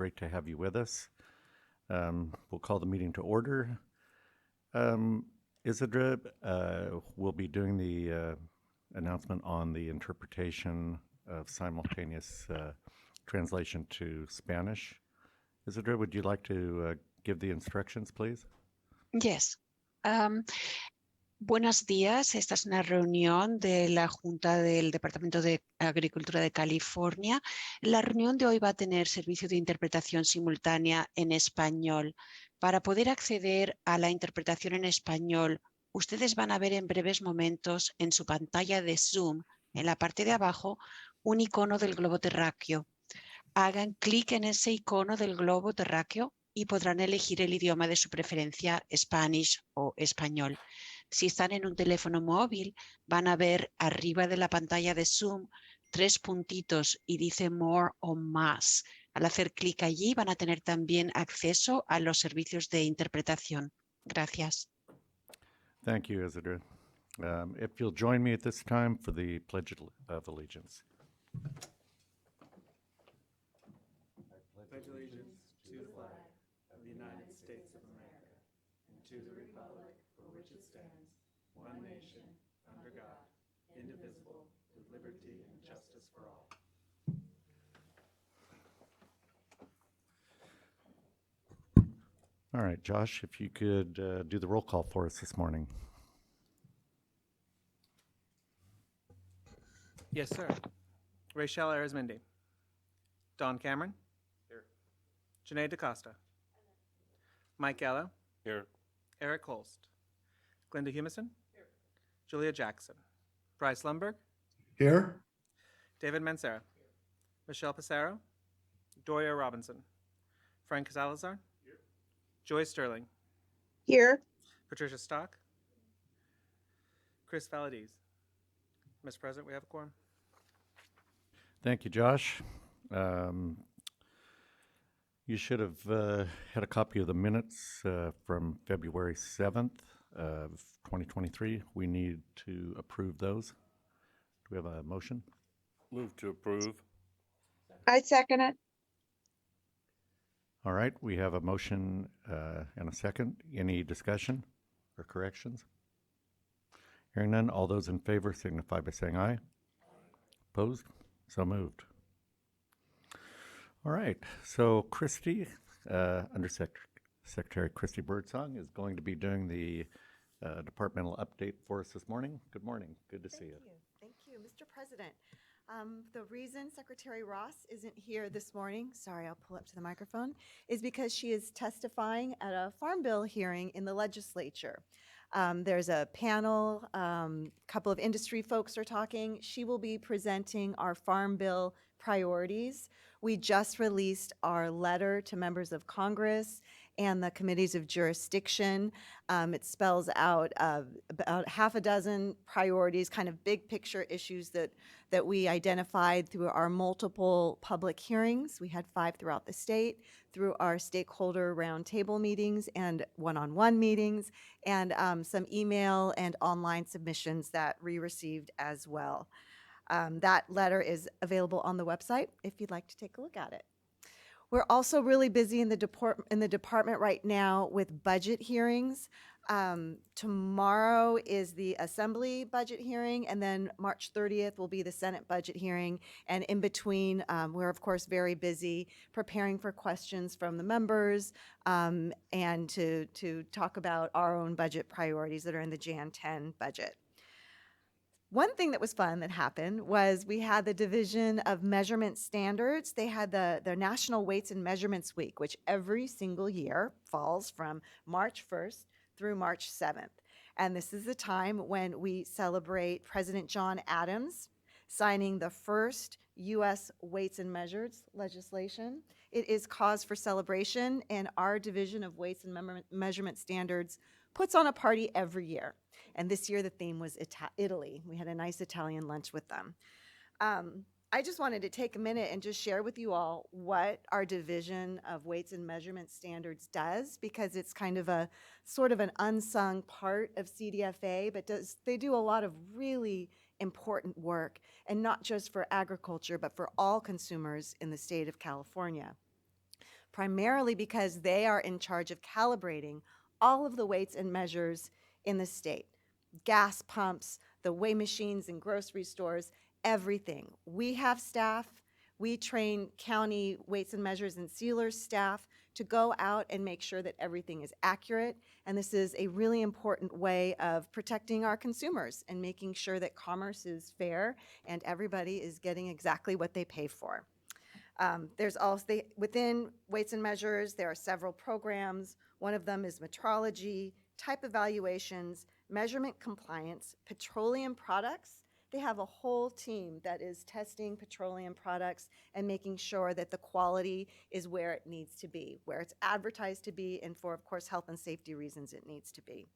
great to have you with us. We'll call the meeting to order. Isidra will be doing the announcement on the interpretation of simultaneous translation to Spanish. Isidra, would you like to give the instructions, please? Yes. Buenos días. Esta es una reunión de la Junta del Departamento de Agricultura de California. La reunión de hoy va a tener servicio de interpretación simultánea en español. Para poder acceder a la interpretación en español, ustedes van a ver en breves momentos en su pantalla de Zoom, en la parte de abajo, un icono del globo terráqueo. Hagan clic en ese icono del globo terráqueo y podrán elegir el idioma de su preferencia, Spanish o español. Si están en un teléfono móvil, van a ver arriba de la pantalla de Zoom 3 puntitos y dice More o Más. Al hacer clic allí van a tener también acceso a los servicios de interpretación. Gracias. Thank you, Isidra. If you'll join me at this time for the Pledge of Allegiance. Pledge allegiance to the flag of the United States of America and to the republic for which it stands, one nation, under God, indivisible, with liberty and justice for all. All right, Josh, if you could do the roll call for us this morning. Yes, sir. Rachel Arizmendi. Don Cameron. Here. Janae DaCosta. Mike Gallo. Here. Eric Holst. Glenda Humison. Here. Julia Jackson. Bryce Lumberg. Here. David Mancera. Here. Michelle Passero. Doria Robinson. Frank Salazar. Here. Joy Sterling. Here. Patricia Stock. Chris Valadez. Mr. President, we have a quorum. Thank you, Josh. You should have had a copy of the minutes from February 7th of 2023. We need to approve those. Do we have a motion? Move to approve. I second it. All right, we have a motion and a second. Any discussion or corrections? Hearing none, all those in favor signify by saying aye. Opposed? So moved. All right, so Christy, Secretary Christy Birdsong is going to be doing the departmental update for us this morning. Good morning, good to see you. Thank you, Mr. President. The reason Secretary Ross isn't here this morning, sorry, I'll pull up to the microphone, is because she is testifying at a Farm Bill hearing in the legislature. There's a panel, couple of industry folks are talking. She will be presenting our Farm Bill priorities. We just released our letter to members of Congress and the committees of jurisdiction. It spells out about half a dozen priorities, kind of big picture issues that we identified through our multiple public hearings. We had 5 throughout the state, through our stakeholder roundtable meetings and one-on-one meetings, and some email and online submissions that we received as well. That letter is available on the website if you'd like to take a look at it. We're also really busy in the department right now with budget hearings. Tomorrow is the Assembly budget hearing, and then March 30th will be the Senate budget hearing. And in between, we're of course very busy preparing for questions from the members and to talk about our own budget priorities that are in the Jan 10 budget. One thing that was fun that happened was we had the Division of Measurement Standards. They had their National Weights and Measurements Week, which every single year falls from March 1st through March 7th. And this is the time when we celebrate President John Adams signing the first U.S. weights and measures legislation. It is cause for celebration, and our Division of Weights and Measurement Standards puts on a party every year. And this year the theme was Italy. We had a nice Italian lunch with them. I just wanted to take a minute and just share with you all what our Division of Weights and Measurement Standards does, because it's kind of a sort of an unsung part of CDFA, but they do a lot of really important work, and not just for agriculture, but for all consumers in the state of California. primarily because they are in charge of calibrating all of the weights and measures in the state. Gas pumps, the weigh machines in grocery stores, everything. We have staff. We train county weights and measures and sealers staff to go out and make sure that everything is accurate. And this is a really important way of protecting our consumers and making sure that commerce is fair and everybody is getting exactly what they pay for. There's also, within weights and measures, there are several programs. One of them is metrology, type evaluations, measurement compliance, petroleum products. They have a whole team that is testing petroleum products and making sure that the quality is where it needs to be, where it's advertised to be, and for, of course, health and safety reasons it needs to be.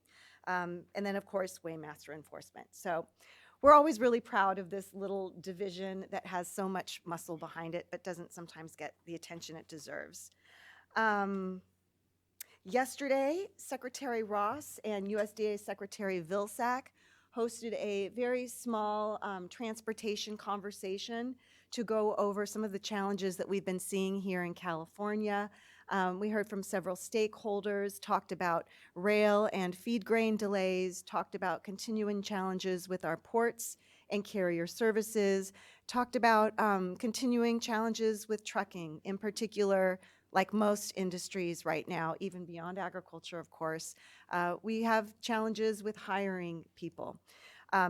And then, of course, weighmaster enforcement. So we're always really proud of this little division that has so much muscle behind it, but doesn't sometimes get the attention it deserves. Yesterday, Secretary Ross and USDA Secretary Vilsack hosted a very small transportation conversation to go over some of the challenges that we've been seeing here in California. We heard from several stakeholders, talked about rail and feed grain delays, talked about continuing challenges with our ports and carrier services, talked about continuing challenges with trucking, in particular, like most industries right now, even beyond agriculture, of course, we have challenges with hiring people.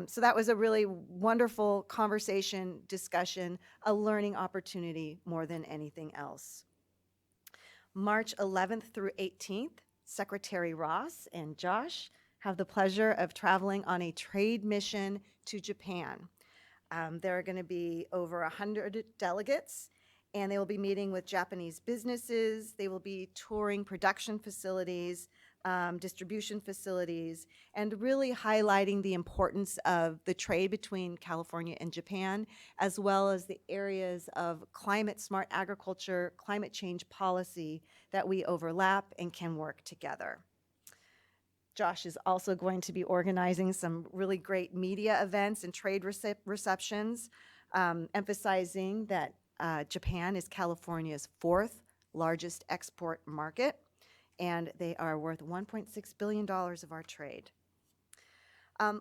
So that was a really wonderful conversation, discussion, a learning opportunity more than anything else. March 11th through 18th, Secretary Ross and Josh have the pleasure of traveling on a trade mission to Japan. There are going to be over 100 delegates, and they will be meeting with Japanese businesses. They will be touring production facilities, distribution facilities, and really highlighting the importance of the trade between California and Japan, as well as the areas of climate smart agriculture, climate change policy that we overlap and can work together. Josh is also going to be organizing some really great media events and trade receptions, emphasizing that Japan is California's 4th largest export market, and they are worth $1.6 billion of our trade.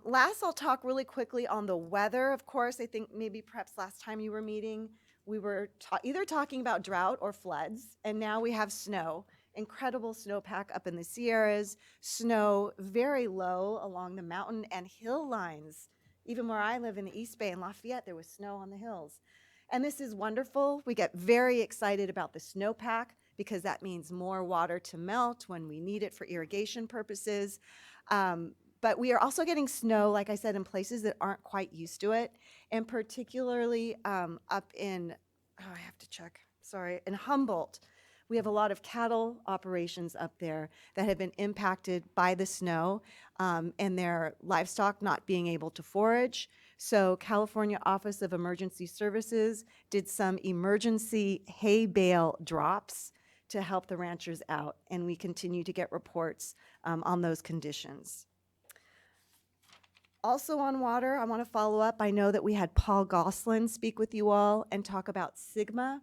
Last, I'll talk really quickly on the weather. Of course, I think maybe perhaps last time you were meeting, we were either talking about drought or floods, and now we have snow. Incredible snowpack up in the Sierras, snow very low along the mountain and hill lines. Even where I live in the East Bay in Lafayette, there was snow on the hills. And this is wonderful. We get very excited about the snowpack because that means more water to melt when we need it for irrigation purposes. But we are also getting snow, like I said, in places that aren't quite used to it, and particularly up in, I have to check, sorry, in Humboldt. We have a lot of cattle operations up there that have been impacted by the snow and their livestock not being able to forage. So California Office of Emergency Services did some emergency hay bale drops to help the ranchers out, and we continue to get reports on those conditions. Also on water, I want to follow up. I know that we had Paul Gosselin speak with you all and talk about SGMA.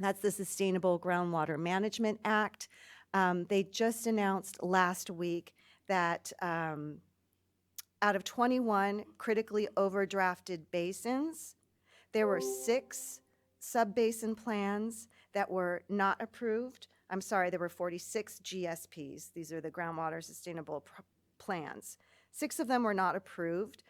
That's the Sustainable Groundwater Management Act. They just announced last week that out of 21 critically overdrafted basins, there were 6 sub-basin plans that were not approved. I'm sorry, there were 46 GSPs. These are the Groundwater Sustainable Plans. 6 of them were not approved.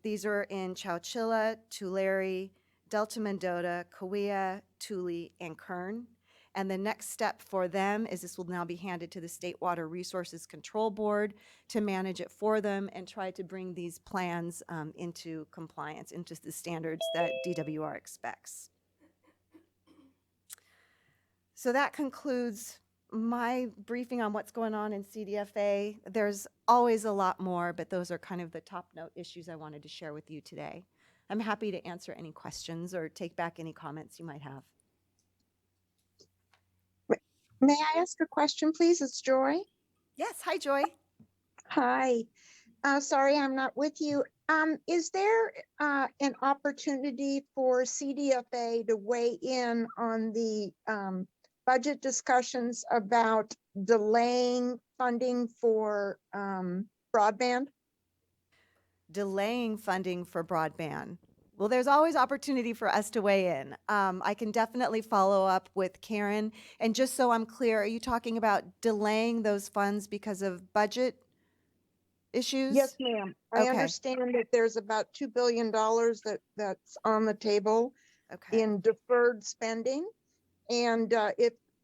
These are in Chowchilla, Tulare, Delta Mendota, Kauai, Tule, and Kern. And the next step for them is this will now be handed to the State Water Resources Control Board to manage it for them and try to bring these plans into compliance, into the standards that DWR expects. So that concludes my briefing on what's going on in CDFA. There's always a lot more, but those are kind of the top note issues I wanted to share with you today. I'm happy to answer any questions or take back any comments you might have. May I ask a question, please? It's Joy. Yes, hi, Joy. Hi. Sorry, I'm not with you. Is there an opportunity for CDFA to weigh in on the budget discussions about delaying funding for broadband? Delaying funding for broadband. Well, there's always opportunity for us to weigh in. I can definitely follow up with Karen. And just so I'm clear, are you talking about delaying those funds because of budget issues? Yes, ma'am. I Okay. understand that there's about $2 billion that's on the table Okay. in deferred spending. And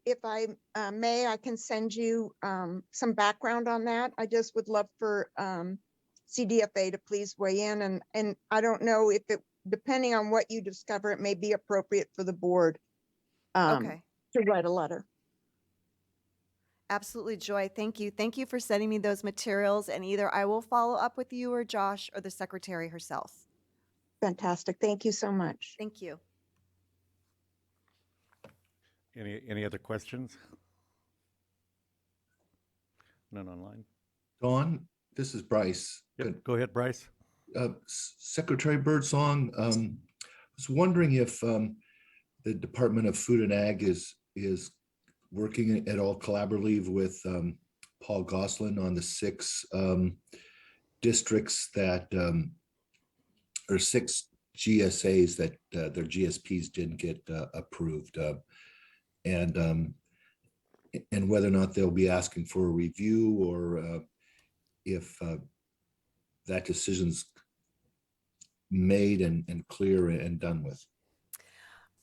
if I may, I can send you some background on that. I just would love for CDFA to please weigh in. And I don't know if it, depending on what you discover, it may be appropriate for the board Okay. to write a letter. Absolutely, Joy. Thank you. Thank you for sending me those materials. And either I will follow up with you or Josh or the secretary herself. Fantastic. Thank you so much. Thank you. Any other questions? None online? Dawn, this is Bryce. Yep, go ahead, Bryce. Secretary Birdsong, I was wondering if the Department of Food and Ag is working at all collaboratively with Paul Goslin on the 6 districts that, or 6 GSAs that their GSPs didn't get approved. And whether or not they'll be asking for a review, or if that decision's made and clear and done with.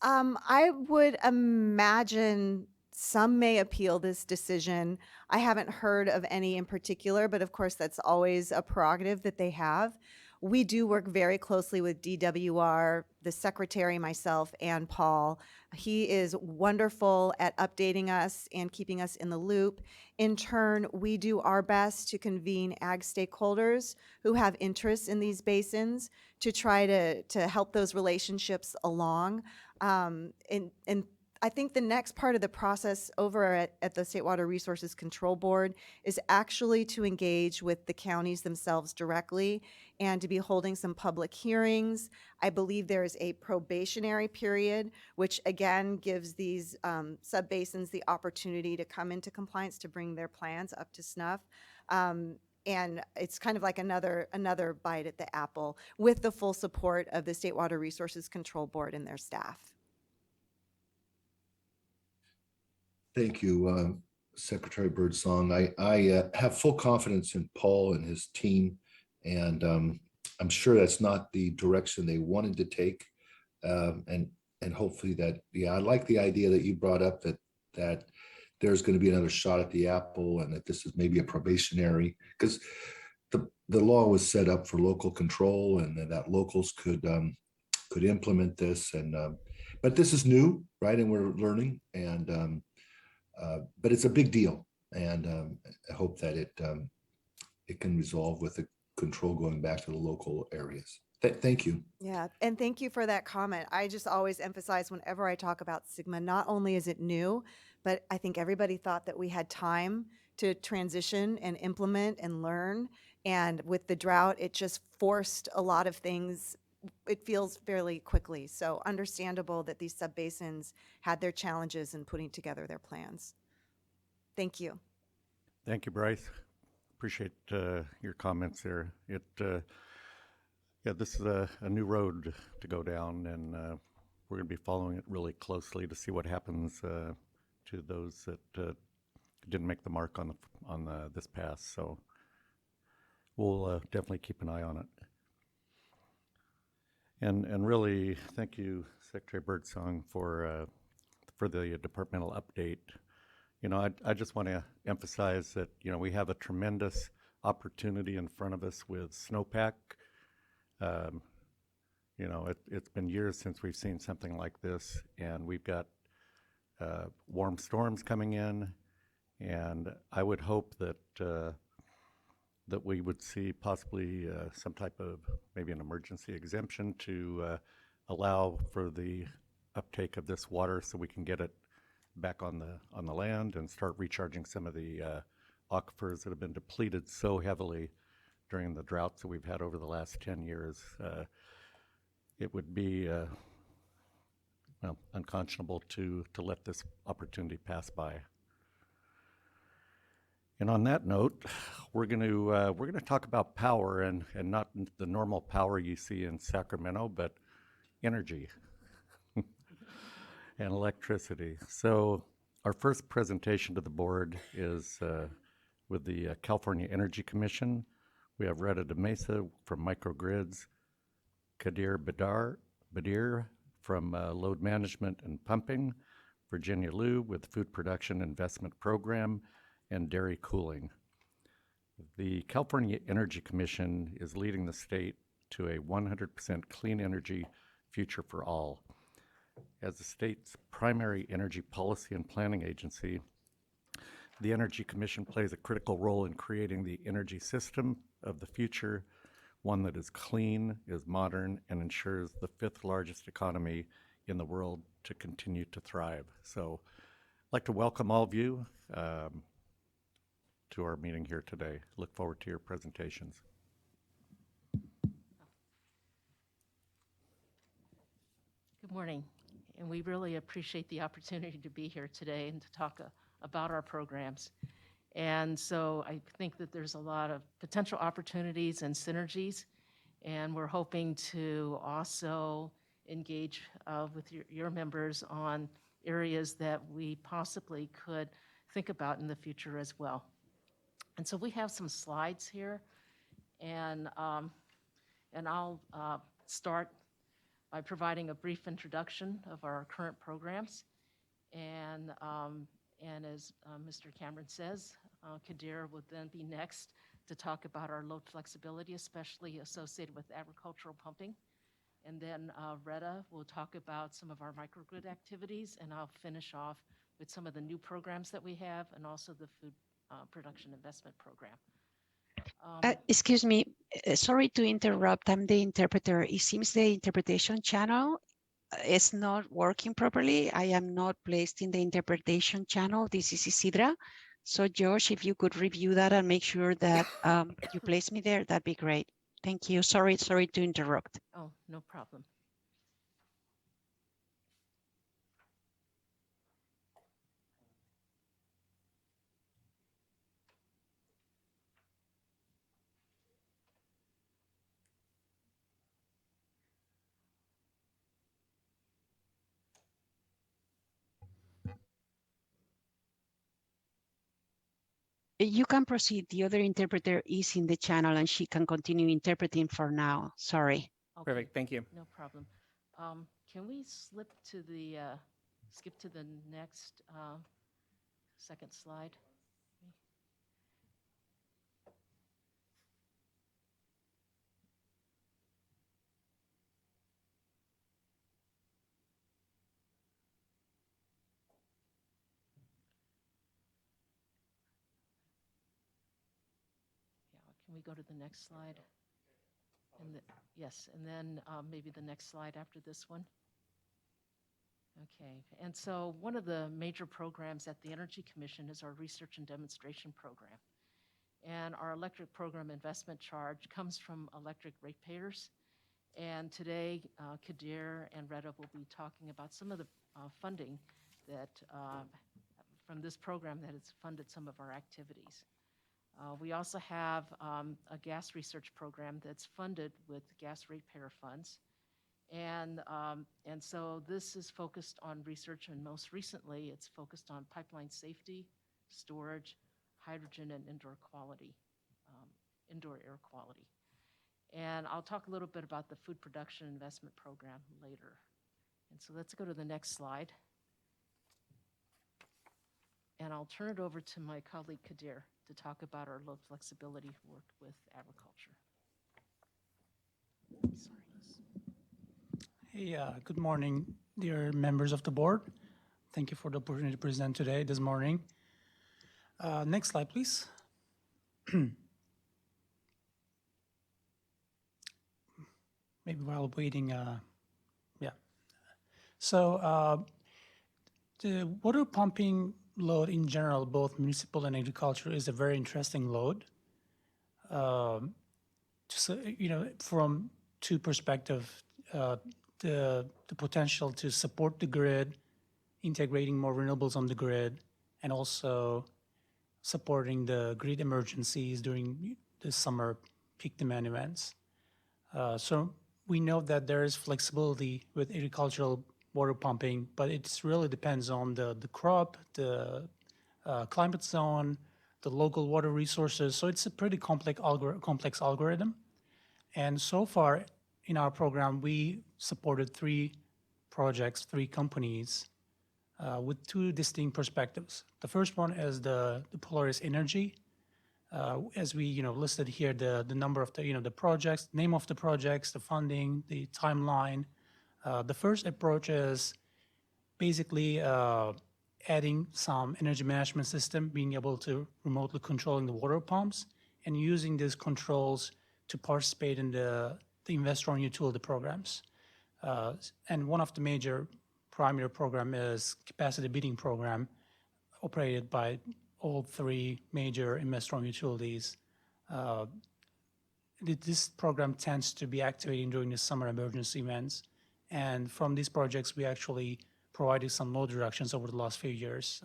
I would imagine some may appeal this decision. I haven't heard of any in particular, but of course that's always a prerogative that they have. We do work very closely with DWR, the secretary, myself, and Paul. He is wonderful at updating us and keeping us in the loop. In turn, we do our best to convene ag stakeholders who have interests in these basins to try to help those relationships along. And I think the next part of the process over at the State Water Resources Control Board is actually to engage with the counties themselves directly and to be holding some public hearings. I believe there is a probationary period, which again gives these subbasins the opportunity to come into compliance to bring their plans up to snuff. And it's kind of like another bite at the apple with the full support of the State Water Resources Control Board and their staff. Thank you, Secretary Birdsong. I have full confidence in Paul and his team, and I'm sure that's not the direction they wanted to take. And hopefully that, yeah, I like the idea that you brought up that there's going to be another shot at the apple, and that this is maybe a probationary, because the law was set up for local control, and that locals could implement this. And but this is new, right? And we're learning, and but it's a big deal, and I hope that it can resolve with the control going back to the local areas. Thank you. Yeah, and thank you for that comment. I just always emphasize whenever I talk about SGMA, not only is it new, but I think everybody thought that we had time to transition and implement and learn. And with the drought, it just forced a lot of things. It feels fairly quickly. So understandable that these subbasins had their challenges in putting together their plans. Thank you. Thank you, Bryce. Appreciate your comments there. Yeah, this is a new road to go down, and we're going to be following it really closely to see what happens to those that didn't make the mark on this pass. So we'll definitely keep an eye on it. And really, thank you, Secretary Birdsong, for the departmental update. You know, I just want to emphasize that, you know, we have a tremendous opportunity in front of us with snowpack. You know, it's been years since we've seen something like this, and we've got warm storms coming in, and I would hope that that we would see possibly some type of maybe an emergency exemption to allow for the uptake of this water so we can get it back on the land and start recharging some of the aquifers that have been depleted so heavily during the droughts that we've had over the last 10 years. It would be well, unconscionable to let this opportunity pass by. And on that note, we're going to talk about power, and not the normal power you see in Sacramento, but energy and electricity. So our first presentation to the board is with the California Energy Commission. We have Retta de Mesa from Microgrids, Kadir Badir from Load Management and Pumping, Virginia Liu with Food Production Investment Program, and Dairy Cooling. The California Energy Commission is leading the state to a 100% clean energy future for all. As the state's primary energy policy and planning agency, the Energy Commission plays a critical role in creating the energy system of the future, one that is clean, is modern, and ensures the fifth largest economy in the world to continue to thrive. So I'd like to welcome all of you to our meeting here today. Look forward to your presentations. Good morning, and we really appreciate the opportunity to be here today and to talk about our programs. And so I think that there's a lot of potential opportunities and synergies, and we're hoping to also engage with your members on areas that we possibly could think about in the future as well. And so we have some slides here, and I'll start by providing a brief introduction of our current programs. And as Mr. Cameron says, Kadir would then be next to talk about our load flexibility, especially associated with agricultural pumping. And then Retta will talk about some of our microgrid activities, and I'll finish off with some of the new programs that we have and also the Food Production Investment Program. Excuse me, sorry to interrupt. I'm the interpreter. It seems the interpretation channel is not working properly. I am not placed in the interpretation channel. This is Isidra. So Josh, if you could review that and make sure that you place me there, that'd be great. Thank you. Sorry to interrupt. Oh, no problem. You can proceed. The other interpreter is in the channel and she can continue interpreting for now. Sorry. Okay, Perfect, thank you. no problem. Can we skip to the next second slide? Can we go to the next slide? Yes, and then maybe the next slide after this one. Okay, and so one of the major programs at the Energy Commission is our Research and Demonstration Program. And our electric program investment charge comes from electric ratepayers. And today, Kadir and Retta will be talking about some of the funding that from this program that has funded some of our activities. We also have a gas research program that's funded with gas ratepayer funds. And so this is focused on research, and most recently, it's focused on pipeline safety, storage, hydrogen, and indoor air quality. And I'll talk a little bit about the Food Production Investment Program later. And so let's go to the next slide. And I'll turn it over to my colleague Kadir to talk about our load flexibility work with agriculture. Sorry. Hey, good morning, dear members of the board. Thank you for the opportunity to present today, this morning. Next slide, please. Maybe while waiting, yeah. So the water pumping load in general, both municipal and agriculture, is a very interesting load. Just, from two perspectives. the potential to support the grid, integrating more renewables on the grid, and also supporting the grid emergencies during the summer peak demand events. So we know that there is flexibility with agricultural water pumping, but it really depends on the crop, the climate zone, the local water resources. So it's a pretty complex algorithm. And so far in our program, we supported 3 projects, 3 companies with 2 distinct perspectives. The first one is the Polaris Energy. As we listed here, the number of the projects, name of the projects, the funding, the timeline. The first approach is basically adding some energy management system, being able to remotely controlling the water pumps and using these controls to participate in the investor-owned utility programs. And one of the major primary program is capacity bidding program operated by all 3 major investor-owned utilities. This program tends to be activating during the summer emergency events. And from these projects, we actually provided some load reductions over the last few years,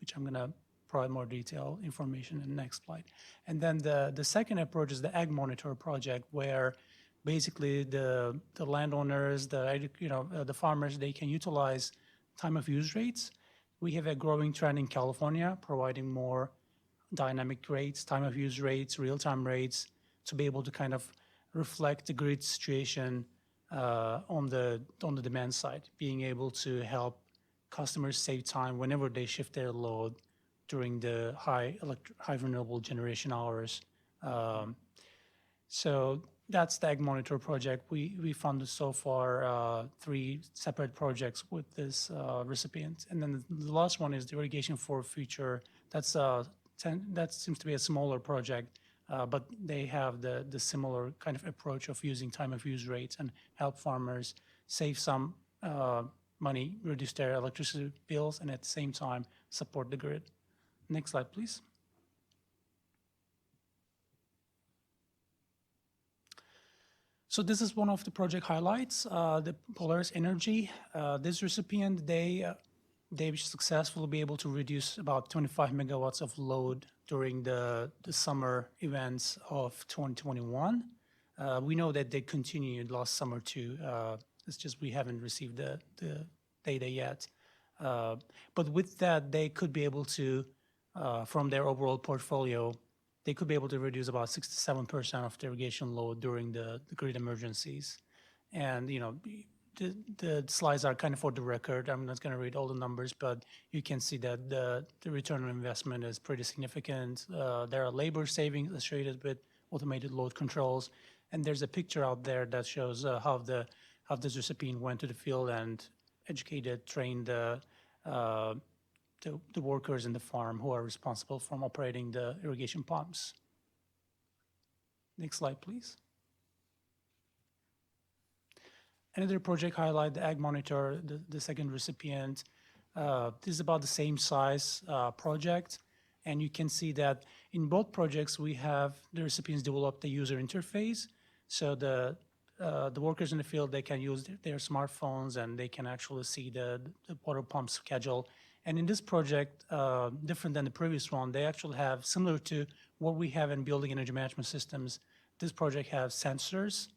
which I'm going to provide more detailed information in the next slide. And then the second approach is the Ag Monitor project, where basically the landowners, the farmers, they can utilize time of use rates. We have a growing trend in California, providing more dynamic rates, time of use rates, real-time rates, to be able to kind of reflect the grid situation on the demand side, being able to help customers save time whenever they shift their load during the high renewable generation hours. So that's the Ag Monitor project. We funded so far 3 separate projects with this recipient. And then the last one is the Irrigation for Future. That seems to be a smaller project, but they have the similar kind of approach of using time of use rates and help farmers save some money, reduce their electricity bills, and at the same time support the grid. Next slide, please. So this is one of the project highlights, the Polaris Energy. This recipient, they successfully be able to reduce about 25 megawatts of load during the summer events of 2021. We know that they continued last summer too. It's just we haven't received the data yet. But with that, they could be able to, from their overall portfolio, they could be able to reduce about 67% of the irrigation load during the grid emergencies. And, the slides are kind of for the record. I'm not going to read all the numbers, but you can see that the return on investment is pretty significant. There are labor savings associated with automated load controls. And there's a picture out there that shows how this recipient went to the field and educated, trained the workers in the farm who are responsible for operating the irrigation pumps. Next slide, please. Another project highlight, the Ag Monitor, the second recipient. This is about the same size project. And you can see that in both projects, we have the recipients develop the user interface. So the workers in the field, they can use their smartphones and they can actually see the water pump schedule. And in this project, different than the previous one, they actually have, similar to what we have in building energy management systems, this project has sensors,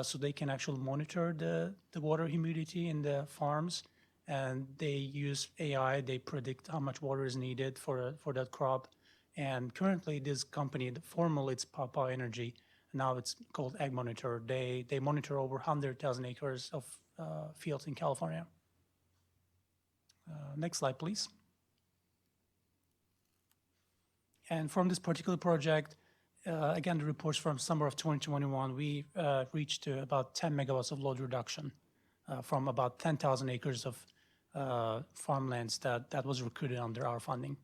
so they can actually monitor the water humidity in the farms. And they use AI, they predict how much water is needed for that crop. And currently this company, formerly it's Papa Energy, now it's called Ag Monitor. They monitor over 100,000 acres of fields in California. Next slide, please. And from this particular project, again, the reports from summer of 2021, we reached to about 10 megawatts of load reduction from about 10,000 acres of farmlands that was recruited under our funding.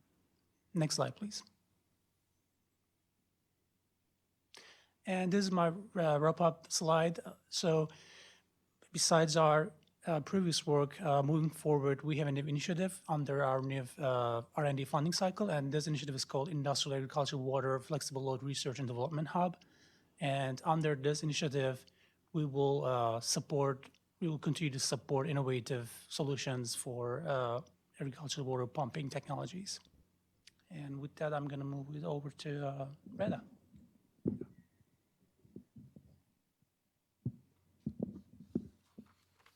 Next slide, please. And this is my wrap-up slide. So besides our previous work, moving forward, we have an initiative under our new R&D funding cycle, and this initiative is called Industrial Agriculture Water Flexible Load Research and Development Hub. And under this initiative, we will support we will continue to support innovative solutions for agricultural water pumping technologies. And with that, I'm going to move it over to Reda.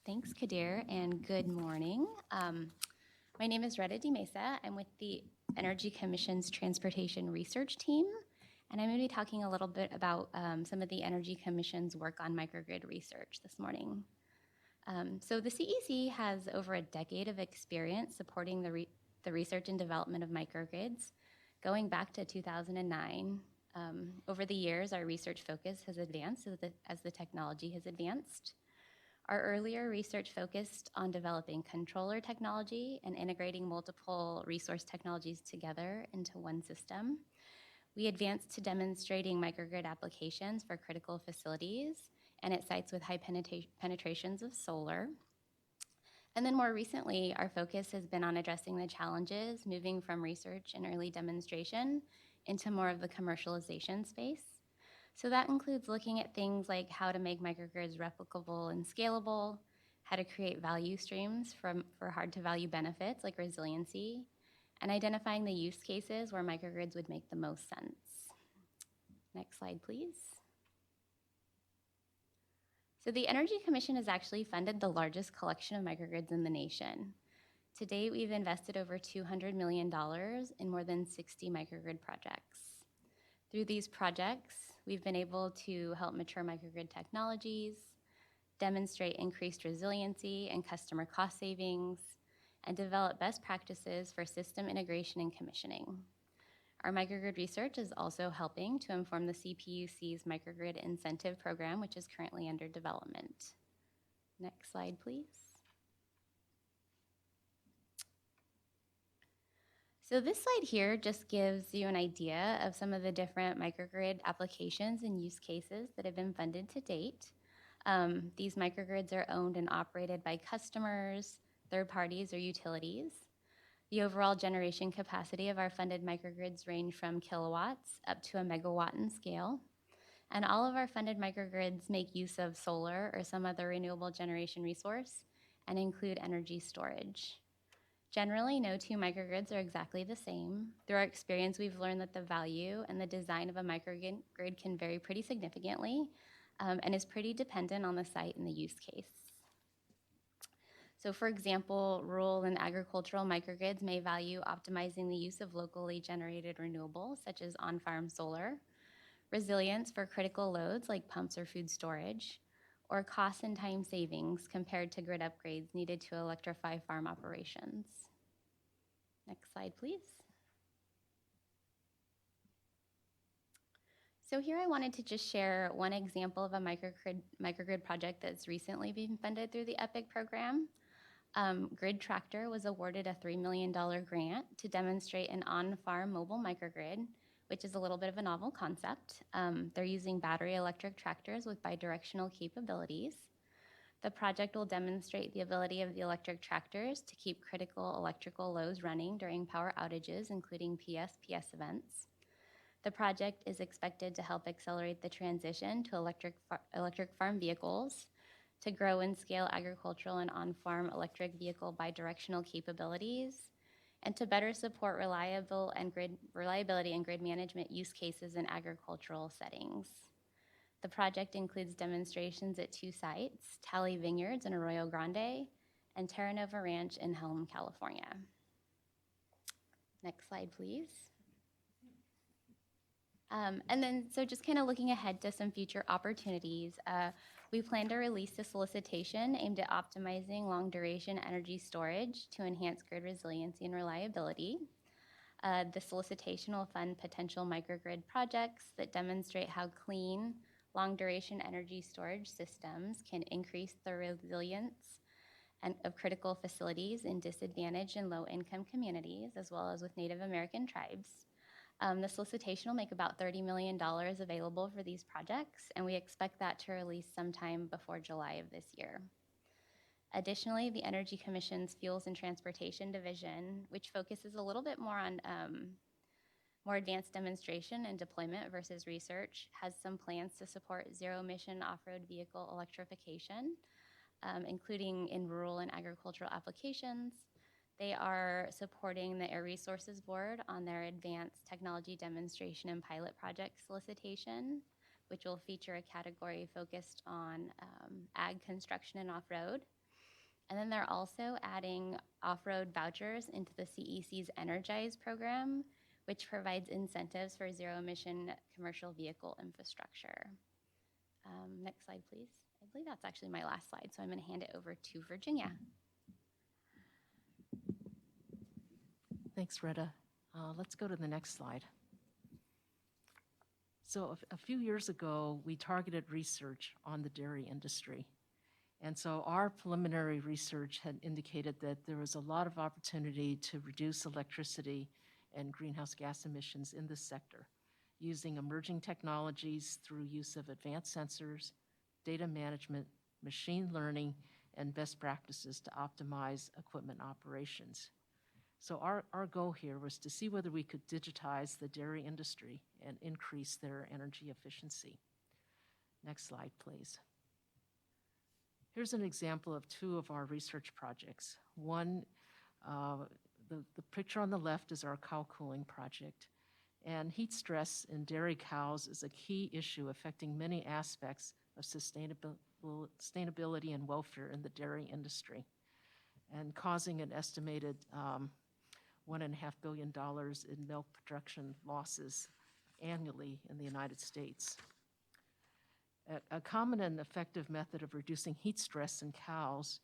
Thanks, Kadir, and good morning. My name is Reda Di Mesa. I'm with the Energy Commission's Transportation Research Team, and I'm going to be talking a little bit about some of the Energy Commission's work on microgrid research this morning. So the CEC has over a decade of experience supporting the research and development of microgrids, going back to 2009. Over the years, our research focus has advanced as the technology has advanced. Our earlier research focused on developing controller technology and integrating multiple resource technologies together into one system. We advanced to demonstrating microgrid applications for critical facilities and at sites with high penetrations of solar. And then more recently, our focus has been on addressing the challenges, moving from research and early demonstration into more of the commercialization space. So that includes looking at things like how to make microgrids replicable and scalable, how to create value streams for hard to value benefits like resiliency, and identifying the use cases where microgrids would make the most sense. Next slide, please. So the Energy Commission has actually funded the largest collection of microgrids in the nation. To date, we've invested over $200 million in more than 60 microgrid projects. Through these projects, we've been able to help mature microgrid technologies, demonstrate increased resiliency and customer cost savings, and develop best practices for system integration and commissioning. Our microgrid research is also helping to inform the CPUC's microgrid incentive program, which is currently under development. Next slide, please. So this slide here just gives you an idea of some of the different microgrid applications and use cases that have been funded to date. These microgrids are owned and operated by customers, third parties, or utilities. The overall generation capacity of our funded microgrids range from kilowatts up to a megawatt in scale. And all of our funded microgrids make use of solar or some other renewable generation resource and include energy storage. Generally, no two microgrids are exactly the same. Through our experience, we've learned that the value and the design of a microgrid can vary pretty significantly and is pretty dependent on the site and the use case. So for example, rural and agricultural microgrids may value optimizing the use of locally generated renewables, such as on-farm solar, resilience for critical loads like pumps or food storage, or cost and time savings compared to grid upgrades needed to electrify farm operations. Next slide, please. So here I wanted to just share one example of a microgrid project that's recently been funded through the EPIC program. Grid Tractor was awarded a $3 million grant to demonstrate an on-farm mobile microgrid, which is a little bit of a novel concept. They're using battery electric tractors with bidirectional capabilities. The project will demonstrate the ability of the electric tractors to keep critical electrical loads running during power outages, including PS events. The project is expected to help accelerate the transition to electric farm vehicles, to grow and scale agricultural and on-farm electric vehicle bidirectional capabilities, and to better support reliability and grid management use cases in agricultural settings. The project includes demonstrations at 2 sites, Tally Vineyards in Arroyo Grande and Terra Nova Ranch in Helm, California. Next slide, please. And then, so just kind of looking ahead to some future opportunities, we plan to release a solicitation aimed at optimizing long-duration energy storage to enhance grid resiliency and reliability. The solicitation will fund potential microgrid projects that demonstrate how clean, long-duration energy storage systems can increase the resilience of critical facilities in disadvantaged and low-income communities, as well as with Native American tribes. The solicitation will make about $30 million available for these projects, and we expect that to release sometime before July of this year. Additionally, the Energy Commission's Fuels and Transportation Division, which focuses a little bit more on more advanced demonstration and deployment versus research, has some plans to support zero-emission off-road vehicle electrification. including in rural and agricultural applications. They are supporting the Air Resources Board on their advanced technology demonstration and pilot project solicitation, which will feature a category focused on ag construction and off-road. And then they're also adding off-road vouchers into the CEC's Energize program, which provides incentives for zero-emission commercial vehicle infrastructure. Next slide, please. I believe that's actually my last slide, so I'm going to hand it over to Virginia. Thanks, Retta. Let's go to the next slide. So a few years ago, we targeted research on the dairy industry. And so our preliminary research had indicated that there was a lot of opportunity to reduce electricity and greenhouse gas emissions in this sector using emerging technologies through use of advanced sensors, data management, machine learning, and best practices to optimize equipment operations. So our goal here was to see whether we could digitize the dairy industry and increase their energy efficiency. Next slide, please. Here's an example of two of our research projects. One, the picture on the left is our cow cooling project. And heat stress in dairy cows is a key issue affecting many aspects of sustainability and welfare in the dairy industry, and causing an estimated $1.5 billion in milk production losses annually in the United States. A common and effective method of reducing heat stress in cows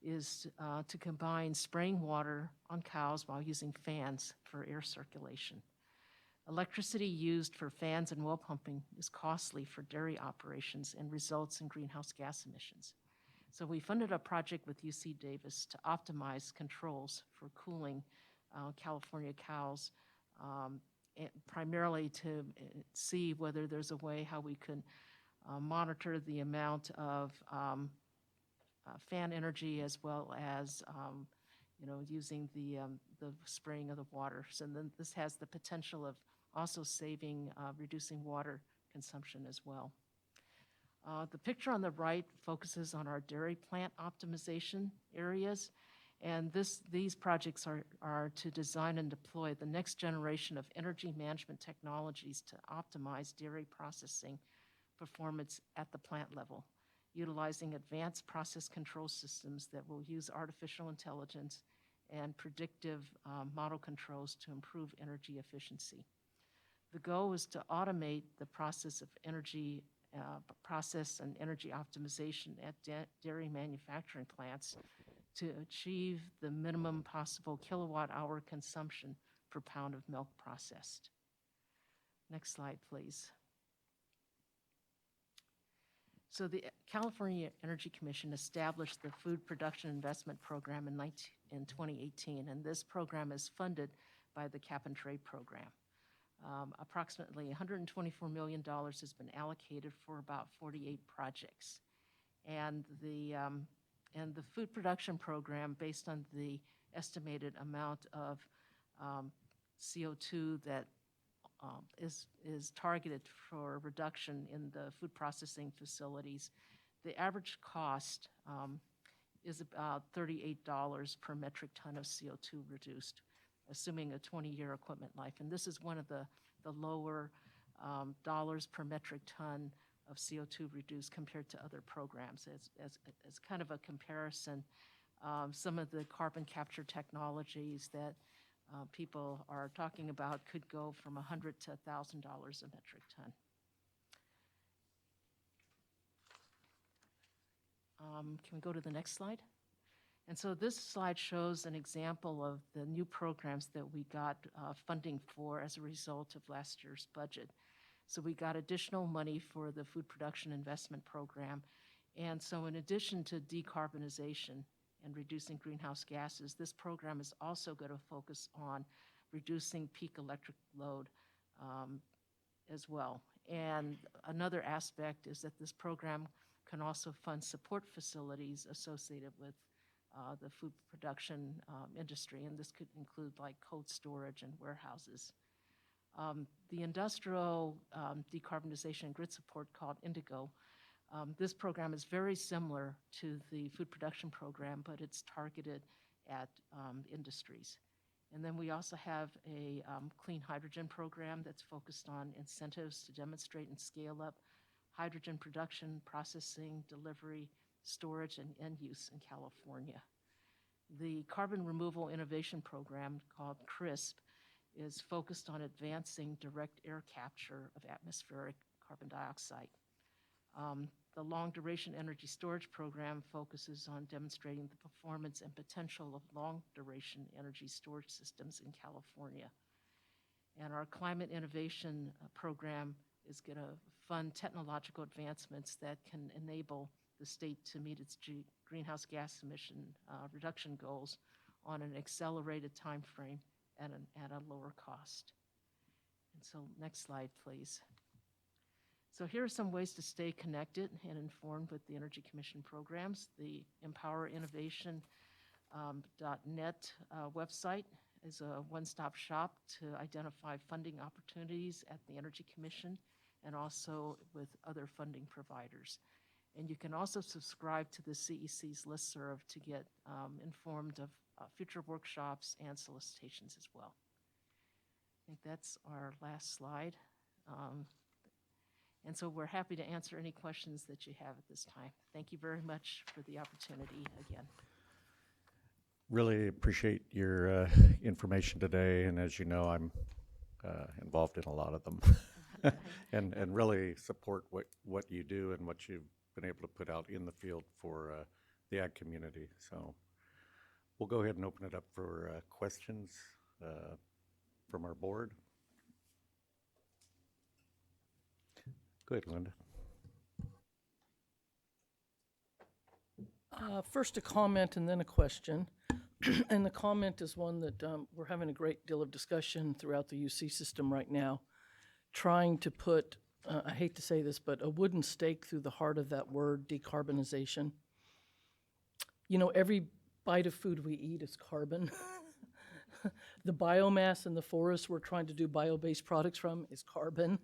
is to combine spraying water on cows while using fans for air circulation. Electricity used for fans and well pumping is costly for dairy operations and results in greenhouse gas emissions. So we funded a project with UC Davis to optimize controls for cooling California cows, primarily to see whether there's a way how we could monitor the amount of fan energy as well as using the spraying of the water. So then this has the potential of also reducing water consumption as well. The picture on the right focuses on our dairy plant optimization areas. And these projects are to design and deploy the next generation of energy management technologies to optimize dairy processing performance at the plant level, utilizing advanced process control systems that will use artificial intelligence and predictive model controls to improve energy efficiency. The goal is to automate the process of energy process and energy optimization at dairy manufacturing plants to achieve the minimum possible kilowatt-hour consumption per pound of milk processed. Next slide, please. So the California Energy Commission established the Food Production Investment Program in 2018, and this program is funded by the Cap and Trade Program. Approximately $124 million has been allocated for about 48 projects. And the food production program, based on the estimated amount of CO2 that is targeted for reduction in the food processing facilities, the average cost is about $38 per metric ton of CO2 reduced, assuming a 20-year equipment life. And this is one of the lower dollars per metric ton of CO2 reduced compared to other programs. As kind of a comparison, some of the carbon capture technologies that people are talking about could go from $100 to $1,000 a metric ton. Can we go to the next slide? And so this slide shows an example of the new programs that we got funding for as a result of last year's budget. So we got additional money for the Food Production Investment Program. And so in addition to decarbonization and reducing greenhouse gases, this program is also going to focus on reducing peak electric load as well. And another aspect is that this program can also fund support facilities associated with the food production industry, and this could include like cold storage and warehouses. The industrial decarbonization and grid support, called Indigo, This program is very similar to the food production program, but it's targeted at industries. And then we also have a clean hydrogen program that's focused on incentives to demonstrate and scale up hydrogen production, processing, delivery, storage, and end use in California. The Carbon Removal Innovation Program, called CRISP, is focused on advancing direct air capture of atmospheric carbon dioxide. The Long Duration Energy Storage Program focuses on demonstrating the performance and potential of long duration energy storage systems in California. And our Climate Innovation Program is going to fund technological advancements that can enable the state to meet its greenhouse gas emission reduction goals on an accelerated time frame at a lower cost. And so next slide, please. So here are some ways to stay connected and informed with the Energy Commission programs. The empowerinnovation.net website is a one-stop shop to identify funding opportunities at the Energy Commission and also with other funding providers. And you can also subscribe to the CEC's listserv to get informed of future workshops and solicitations as well. I think that's our last slide. And so we're happy to answer any questions that you have at this time. Thank you very much for the opportunity again. Really appreciate your information today, and as you know, I'm involved in a lot of them, and really support what you do and what you've been able to put out in the field for the ag community. So we'll go ahead and open it up for questions from our board. Go ahead, Linda. First a comment and then a question. And the comment is one that we're having a great deal of discussion throughout the UC system right now, trying to put, I hate to say this, but a wooden stake through the heart of that word, decarbonization. You know, every bite of food we eat is carbon. The biomass in the forest we're trying to do bio-based products from is carbon.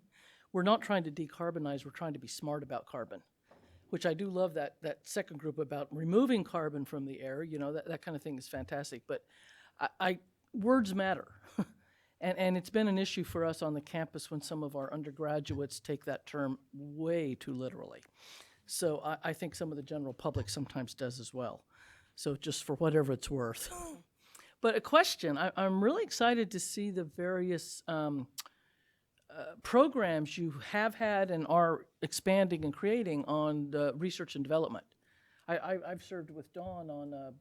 We're not trying to decarbonize, we're trying to be smart about carbon, which I do love that second group about removing carbon from the air. You know, that kind of thing is fantastic. But words matter. and it's been an issue for us on the campus when some of our undergraduates take that term way too literally. So I think some of the general public sometimes does as well. So just for whatever it's worth. But a question, I'm really excited to see the various programs you have had and are expanding and creating on the research and development. I've served with Dawn on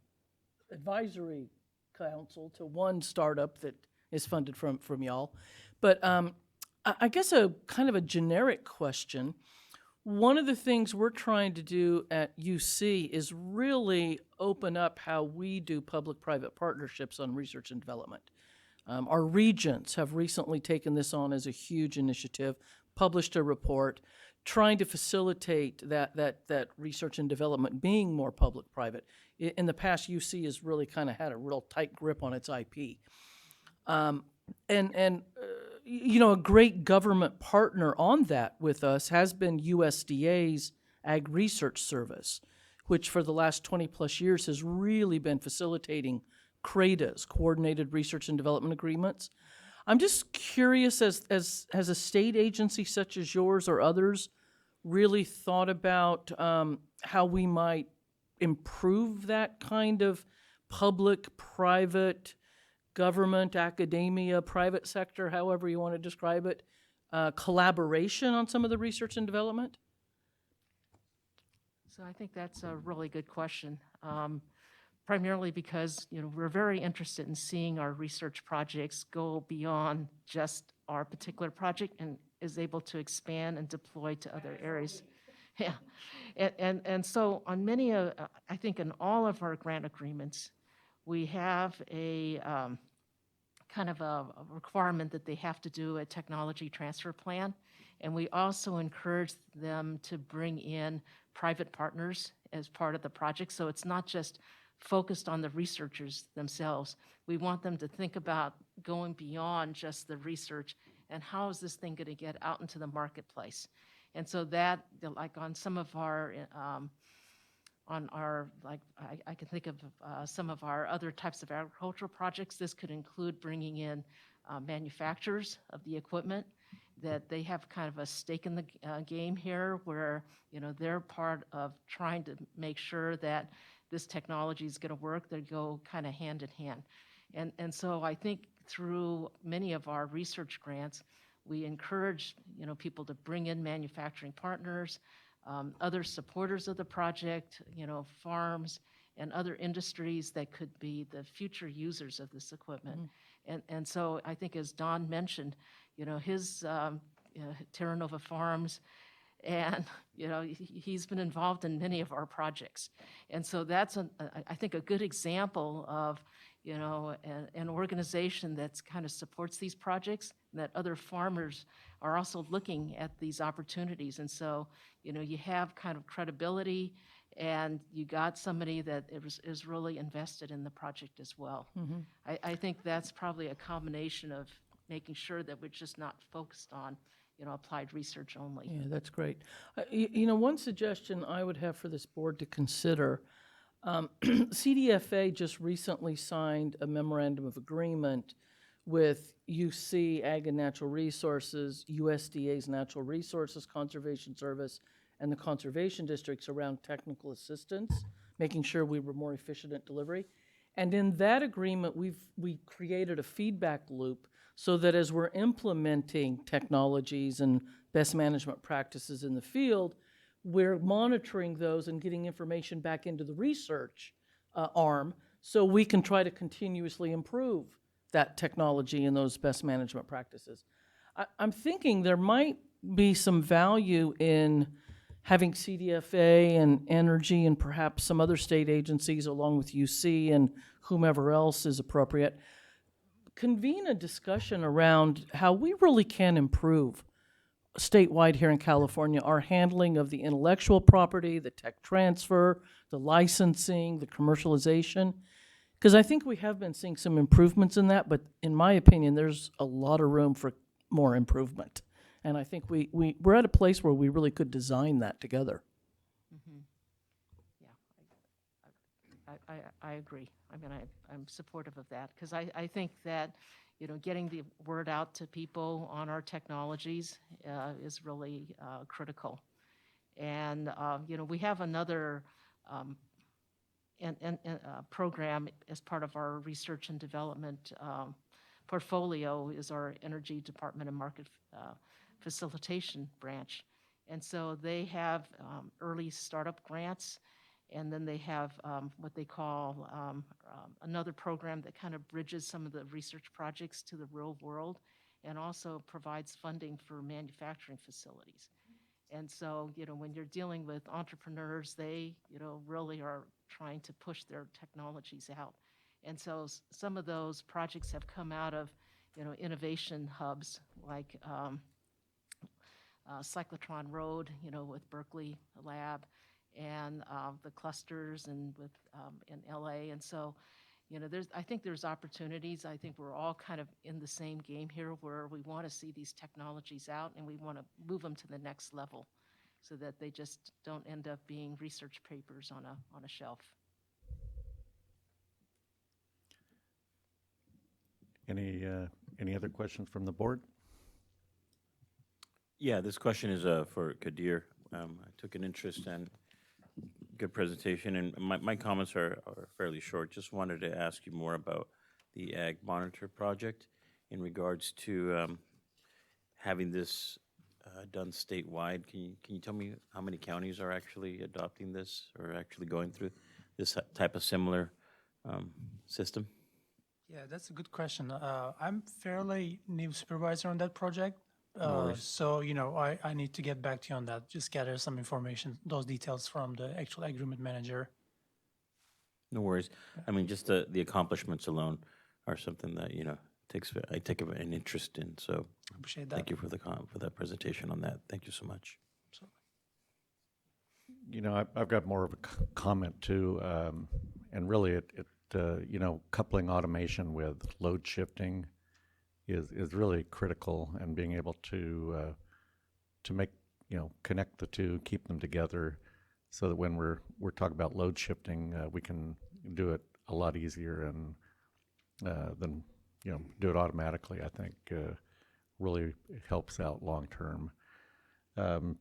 advisory council to one startup that is funded from y'all. But I guess a kind of a generic question. One of the things we're trying to do at UC is really open up how we do public-private partnerships on research and development. Our regents have recently taken this on as a huge initiative, published a report, trying to facilitate that research and development being more public-private. In the past, UC has really kind of had a real tight grip on its IP. You know, a great government partner on that with us has been USDA's Ag Research Service, which for the last 20 plus years has really been facilitating CRADAs, Coordinated Research and Development Agreements. I'm just curious, has a state agency such as yours or others really thought about how we might improve that kind of public-private, government, academia, private sector, however you want to describe it, collaboration on some of the research and development? So I think that's a really good question. Primarily because, you know, we're very interested in seeing our research projects go beyond just our particular project and is able to expand and deploy to other areas. Yeah, and so on many I think in all of our grant agreements, we have a kind of a requirement that they have to do a technology transfer plan. And we also encourage them to bring in private partners as part of the project. So it's not just focused on the researchers themselves. We want them to think about going beyond just the research and how is this thing going to get out into the marketplace. And so that, like on some of our, I can think of some of our other types of agricultural projects. This could include bringing in manufacturers of the equipment, that they have kind of a stake in the game here, where they're part of trying to make sure that this technology is going to work. They go kind of hand in hand, and so I think through many of our research grants, we encourage people to bring in manufacturing partners, other supporters of the project, farms and other industries that could be the future users of this equipment. And so I think, as Don mentioned, his Terra Nova Farms, and he's been involved in many of our projects. And so that's, I think, a good example of an organization that's kind of supports these projects, and that other farmers are also looking at these opportunities. And so you have kind of credibility, and you got somebody that is really invested in the project as well. I think that's probably a combination of making sure that we're just not focused on applied research only. Yeah, that's great. One suggestion I would have for this board to consider, CDFA just recently signed a memorandum of agreement with UC Ag and Natural Resources, USDA's Natural Resources Conservation Service, and the conservation districts around technical assistance, making sure we were more efficient at delivery. And in that agreement, we created a feedback loop so that as we're implementing technologies and best management practices in the field, we're monitoring those and getting information back into the research arm, so we can try to continuously improve that technology and those best management practices. I'm thinking there might be some value in having CDFA and Energy and perhaps some other state agencies, along with UC and whomever else is appropriate, convene a discussion around how we really can improve statewide here in California our handling of the intellectual property, the tech transfer, the licensing, the commercialization. Because I think we have been seeing some improvements in that, but in my opinion, there's a lot of room for more improvement. And I think we're at a place where we really could design that together. Yeah, I agree. I mean, I'm supportive of that, because I think that getting the word out to people on our technologies is really critical. And we have another program as part of our research and development portfolio, is our Energy Department and Market Facilitation branch. And so they have early startup grants, and then they have what they call another program that kind of bridges some of the research projects to the real world, and also provides funding for manufacturing facilities. And so, when you're dealing with entrepreneurs, they, really are trying to push their technologies out. And so some of those projects have come out of, innovation hubs like Cyclotron Road, with Berkeley Lab, and the clusters and with in LA. And so, I think there's opportunities. I think we're all kind of in the same game here, where we want to see these technologies out, and we want to move them to the next level, so that they just don't end up being research papers on a shelf. Any other questions from the board? Yeah, this question is for Kadir. I took an interest and good presentation, and my comments are fairly short. Just wanted to ask you more about the Ag Monitor project in regards to having this done statewide. Can you tell me how many counties are actually adopting this, or actually going through this type of similar system? Yeah, that's a good question. I'm fairly new supervisor on that project. worries. So, I need to get back to you on that, just gather some information, those details from the actual agreement manager. No worries. I mean, just the accomplishments alone are something that, I take an interest in. So Appreciate that. thank you for that presentation on that. Thank you so much. I've got more of a comment too, and really coupling automation with load shifting is really critical, and being able to make connect the two, keep them together, so that when we're talking about load shifting, we can do it a lot easier and than do it automatically. I think really helps out long term. And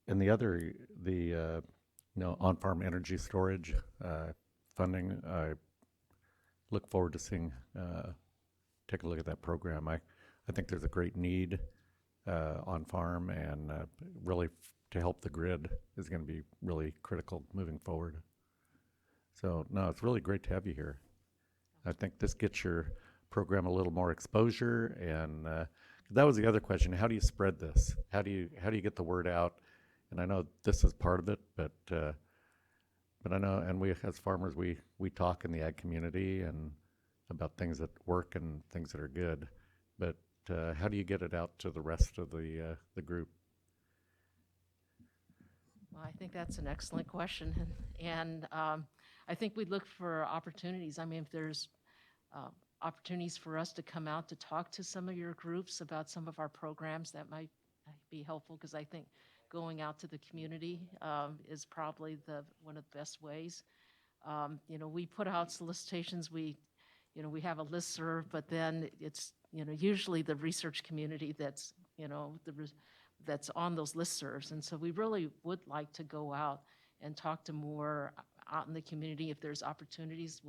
the on-farm energy storage funding, I look forward to seeing, take a look at that program. I think there's a great need on farm, and really to help the grid is going to be really critical moving forward. So no, it's really great to have you here. I think this gets your program a little more exposure, and that was the other question: how do you spread this? How do you get the word out? And I know this is part of it, but I know, and we as farmers, we talk in the ag community and about things that work and things that are good, but how do you get it out to the rest of the group? Well, I think that's an excellent question, and I think we look for opportunities. I mean, if there's opportunities for us to come out to talk to some of your groups about some of our programs, that might be helpful, because I think going out to the community is probably one of the best ways. We put out solicitations. We have a listserv, but then it's usually the research community that's that's on those listservs, and so we really would like to go out and talk to more out in the community. If there's opportunities,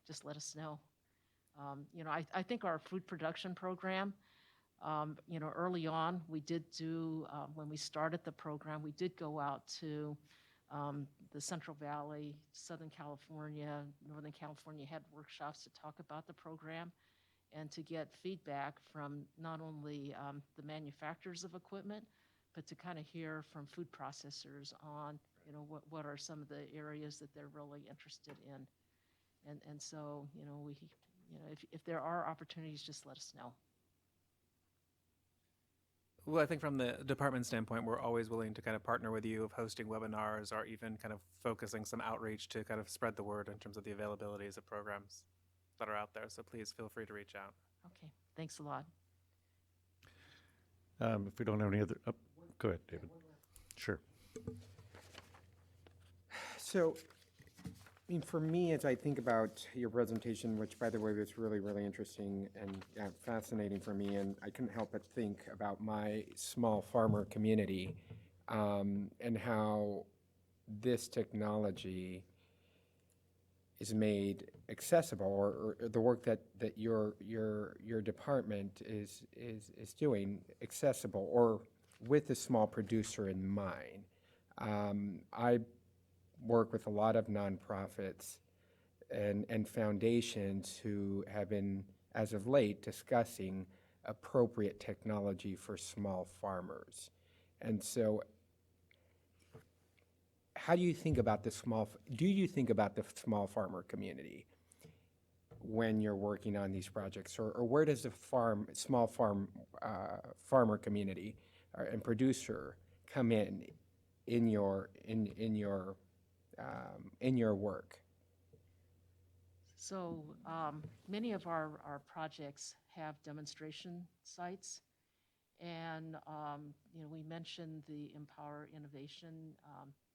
just let us know. I think our food production program, early on, we did do, when we started the program, we did go out to the Central Valley, Southern California, Northern California, had workshops to talk about the program and to get feedback from not only the manufacturers of equipment, but to kind of hear from food processors on, what are some of the areas that they're really interested in. And so, if there are opportunities, just let us know. Well, I think from the department standpoint, we're always willing to kind of partner with you of hosting webinars or even kind of focusing some outreach to kind of spread the word in terms of the availabilities of programs that are out there. So please feel free to reach out. Okay, thanks a lot. If we don't have any other, go ahead, David. Sure. So, I mean, for me, as I think about your presentation, which, by the way, was really, really interesting and fascinating for me, and I couldn't help but think about my small farmer community and how this technology is made accessible, or the work that your department is doing accessible, or with the small producer in mind. I work with a lot of nonprofits and foundations who have been, as of late, discussing appropriate technology for small farmers. And so how do you think about do you think about the small farmer community when you're working on these projects, or where does the small farmer community and producer come in your work? So many of our projects have demonstration sites, and we mentioned the Empower Innovation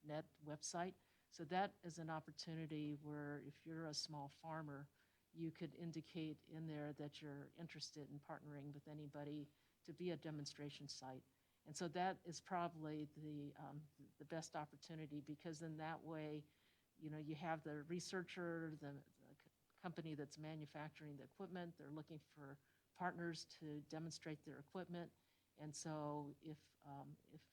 Net website. So that is an opportunity where, if you're a small farmer, you could indicate in there that you're interested in partnering with anybody to be a demonstration site. And so that is probably the best opportunity, because in that way, you have the researcher, the company that's manufacturing the equipment, they're looking for partners to demonstrate their equipment. And so if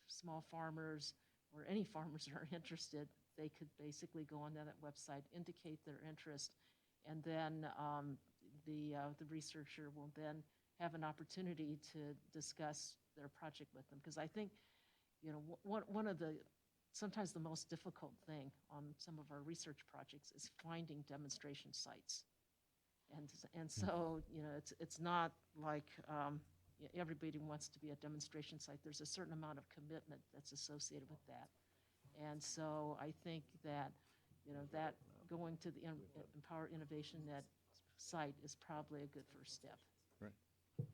small farmers or any farmers are interested, they could basically go on that website, indicate their interest, and then the researcher will then have an opportunity to discuss their project with them. Because I think, one of the sometimes the most difficult thing on some of our research projects is finding demonstration sites. And so, it's not like everybody wants to be a demonstration site. There's a certain amount of commitment that's associated with that. And so I think that, that going to the Empower Innovation Net site is probably a good first step. Right. Thank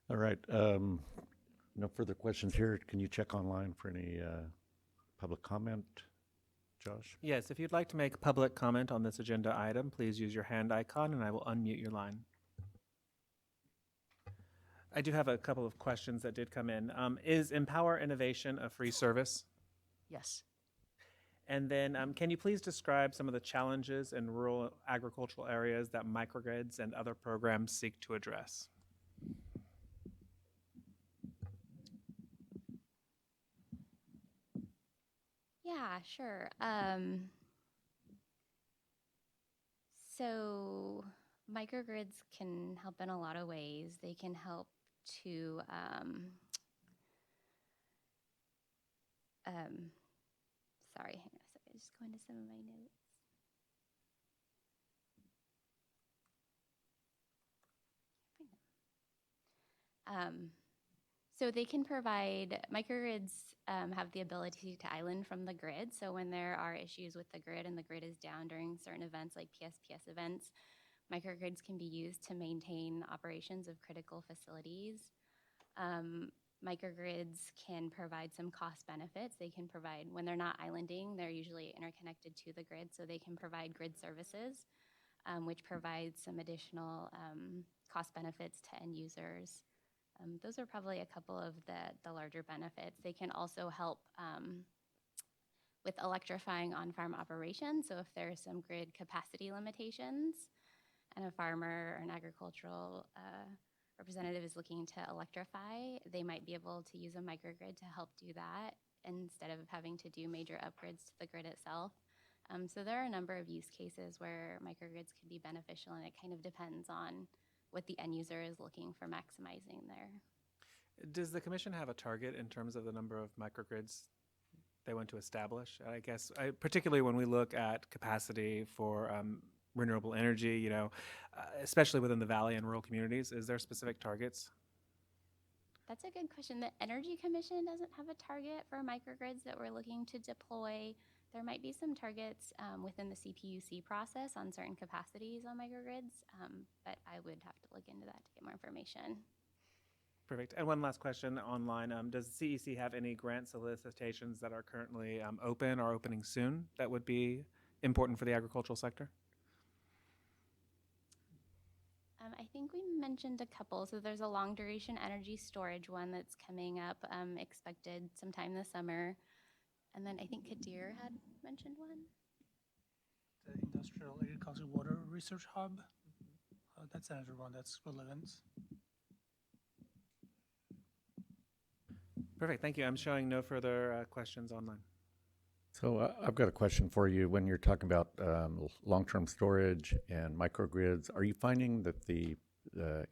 you. All right. No further questions here. Can you check online for any public comment, Josh? Yes, if you'd like to make public comment on this agenda item, please use your hand icon and I will unmute your line. I do have a couple of questions that did come in. Is Empower Innovation a free service? Yes. And then can you please describe some of the challenges in rural agricultural areas that microgrids and other programs seek to address? Yeah, sure. So microgrids can help in a lot of ways. They can help to sorry, hang on a second, just go into some of my notes. So they can provide, microgrids have the ability to island from the grid. So when there are issues with the grid and the grid is down during certain events like PSPS events, microgrids can be used to maintain operations of critical facilities. Microgrids can provide some cost benefits. They can provide, when they're not islanding, they're usually interconnected to the grid, so they can provide grid services, which provides some additional cost benefits to end users. Those are probably a couple of the larger benefits. They can also help with electrifying on-farm operations. So if there's some grid capacity limitations and a farmer or an agricultural representative is looking to electrify, they might be able to use a microgrid to help do that instead of having to do major upgrades to the grid itself. So there are a number of use cases where microgrids could be beneficial, and it kind of depends on what the end user is looking for maximizing there. Does the commission have a target in terms of the number of microgrids they want to establish? I guess, particularly when we look at capacity for renewable energy, you know, especially within the valley and rural communities, is there specific targets? That's a good question. The Energy Commission doesn't have a target for microgrids that we're looking to deploy. There might be some targets within the CPUC process on certain capacities on microgrids, but I would have to look into that to get more information. Perfect. And one last question online. Does CEC have any grant solicitations that are currently open or opening soon that would be important for the agricultural sector? I think we mentioned a couple. So there's a long duration energy storage one that's coming up, expected sometime this summer. And then I think Kadir had mentioned one. The Industrial Agriculture Water Research Hub. That's another one that's relevant. Perfect. Thank you. I'm showing no further questions online. So I've got a question for you. When you're talking about long-term storage and microgrids, are you finding that the